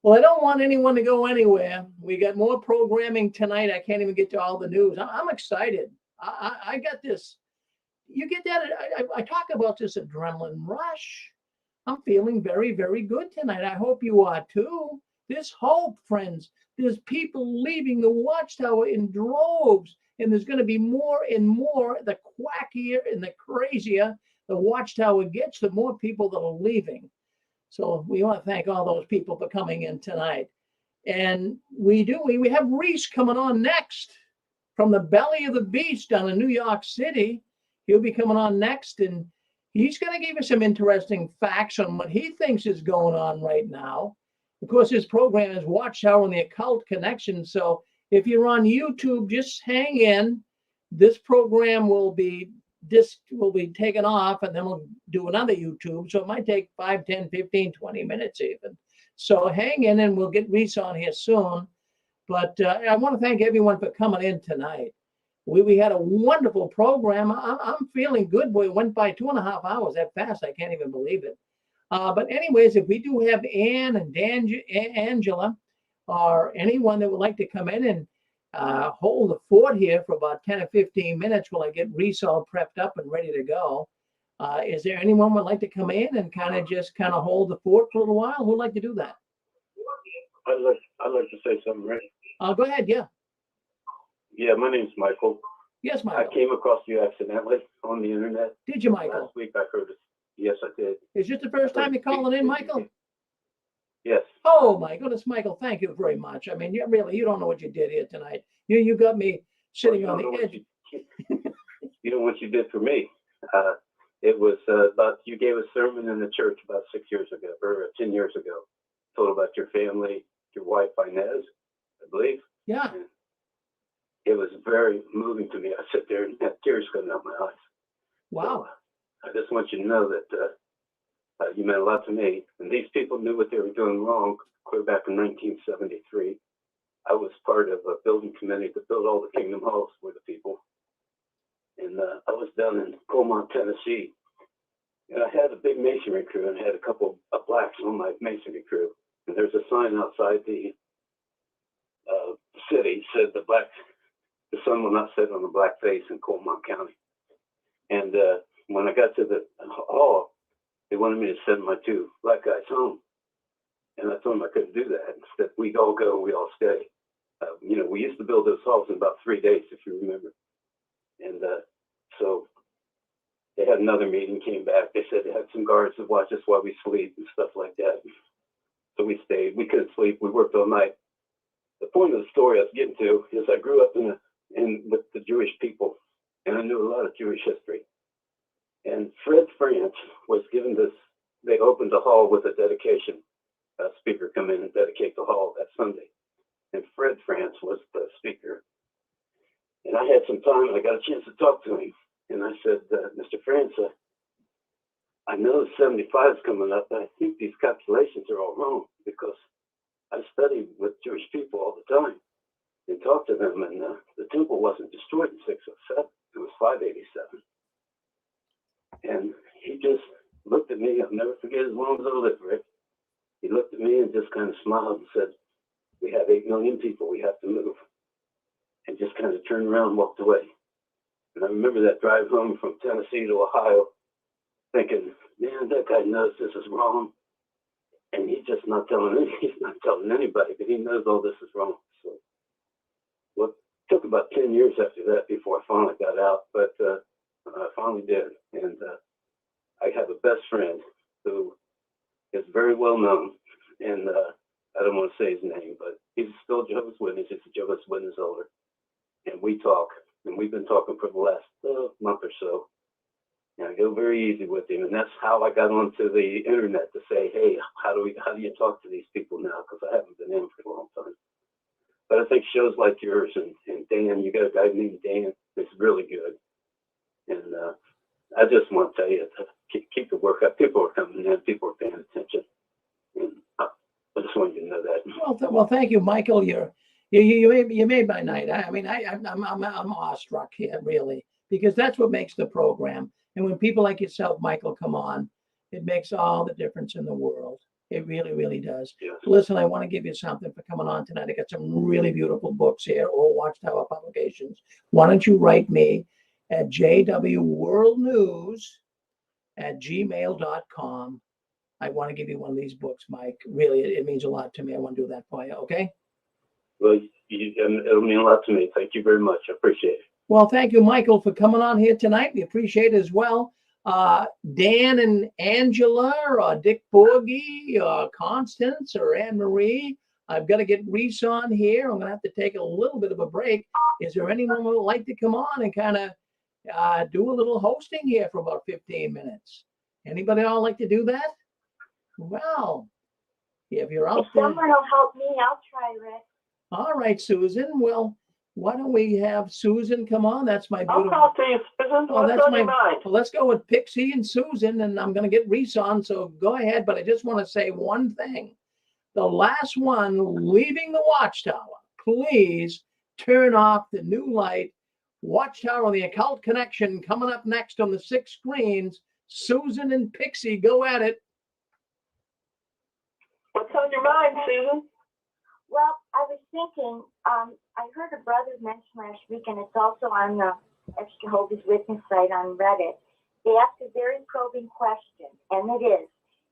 S2: Well, I don't want anyone to go anywhere. We got more programming tonight. I can't even get to all the news. I'm excited. I got this. You get that? I talk about this adrenaline rush. I'm feeling very, very good tonight. I hope you are too. There's hope, friends. There's people leaving the Watchtower in droves, and there's going to be more and more. The quackier and the crazier the Watchtower gets, the more people that are leaving. So we want to thank all those people for coming in tonight. And we have Reese coming on next from the belly of the beast down in New York City. He'll be coming on next, and he's going to give us some interesting facts on what he thinks is going on right now. Of course, his program is Watchtower and the Occult Connection. So if you're on YouTube, just hang in. This program will be taken off, and then we'll do another YouTube. So it might take 5, 10, 15, 20 minutes even. So hang in, and we'll get Reese on here soon. But I want to thank everyone for coming in tonight. We had a wonderful program. I'm feeling good. Boy, it went by 2.5 hours that fast. I can't even believe it. But anyways, if we do have Ann and Angela or anyone that would like to come in and hold the fort here for about 10 or 15 minutes while I get Reese all prepped up and ready to go. Is there anyone would like to come in and kind of hold the fort for a little while? Who'd like to do that?
S21: I'd like to say something, Rick.
S2: Go ahead, yeah.
S21: Yeah, my name's Michael.
S2: Yes, Michael.
S21: I came across you accidentally on the internet.
S2: Did you, Michael?
S21: Last week I heard it. Yes, I did.
S2: Is this the first time you're calling in, Michael?
S21: Yes.
S2: Oh my goodness, Michael, thank you very much. I mean, you don't know what you did here tonight. You got me sitting on the edge.
S21: You know what you did for me? It was about, you gave a sermon in the church about 6 years ago, or 10 years ago. Told about your family, your wife, Inez, I believe.
S2: Yeah.
S21: And it was very moving to me. I sat there and had tears coming out my eyes.
S2: Wow.
S21: So, I just want you to know that you meant a lot to me. And these people knew what they were doing wrong clear back in 1973. I was part of a building committee to build all the Kingdom Halls for the people. And I was down in Colmont, Tennessee. And I had a big masonry crew, and I had a couple of blacks on my masonry crew. And there's a sign outside the city said the sun will not set on the black face in Colmont County. And when I got to the hall, they wanted me to send my 2 black guys home. And I told them I couldn't do that. That we all go, we all stay. We used to build those halls in about 3 days, if you remember. And so they had another meeting, came back. They said they had some guards to watch us while we sleep and stuff like that. So we stayed. We couldn't sleep. We worked all night. The point of the story I was getting to is I grew up with the Jewish people, and I knew a lot of Jewish history. And Fred France was given this. They opened the hall with a dedication. A speaker come in and dedicate the hall that Sunday. And Fred France was the speaker. And I had some time, and I got a chance to talk to him. And I said, Mr. France, I know 75 is coming up, but I think these calculations are all wrong, because I studied with Jewish people all the time and talked to them, and the temple wasn't destroyed in 607. It was 587. And he just looked at me. I'll never forget as long as I live, Rick. He looked at me and just kind of smiled and said, we have 8 million people. We have to move. And just kind of turned around and walked away. And I remember that drive home from Tennessee to Ohio thinking, man, that guy knows this is wrong. And he's just not telling anybody, but he knows all this is wrong. So well, it took about 10 years after that before I finally got out, but I finally did. And I have a best friend who is very well known, and I don't want to say his name, but he's still Jehovah's Witness. He's a Jehovah's Witness elder. And we talk, and we've been talking for the last month or so. And I go very easy with him, and that's how I got onto the internet to say, hey, how do you talk to these people now? Because I haven't been in for a long time. But I think shows like yours and Dan, you got a guy named Dan, it's really good. And I just want to tell you to keep the work up. People are coming in, people are paying attention. And I just want you to know that.
S2: Well, thank you, Michael. You made my night. I mean, I'm awestruck here, really, because that's what makes the program. And when people like yourself, Michael, come on, It makes all the difference in the world. It really, really does.
S21: Yes.
S2: Listen, I want to give you something for coming on tonight. I got some really beautiful books here, all Watchtower publications. Why don't you write me at jwworldnews@gmail.com. I want to give you one of these books, Mike. Really, it means a lot to me. I want to do that for you, okay?
S21: Well, it'll mean a lot to me. Thank you very much. I appreciate it.
S2: Well, thank you, Michael, for coming on here tonight. We appreciate it as well. Dan and Angela, or Dick Borgie, or Constance, or Anne Marie. I've got to get Reese on here. I'm going to have to take a little bit of a break. Is there anyone who would like to come on and kind of do a little hosting here for about 15 minutes? Anybody all like to do that? Well, if you're out
S18: If
S2: there.
S18: someone will help me, I'll try, Rick.
S2: All right, Susan. Well, why don't we have Susan come on? That's my beautiful.
S6: I'll talk to you, Susan.
S2: Oh,
S6: What's
S2: that's
S6: on
S2: my.
S6: your mind?
S2: Well, let's go with Pixie and Susan, and I'm going to get Reese on. So go ahead. But I just want to say one thing. The last one leaving the Watchtower, please turn off the new light. Watchtower, the Occult Connection, coming up next on the 6 screens. Susan and Pixie, go at it.
S6: What's on your mind, Susan?
S18: Well, I was thinking, I heard a brother mention last week, and it's also on the Jehovah's Witness site on Reddit. They asked a very probing question, and it is,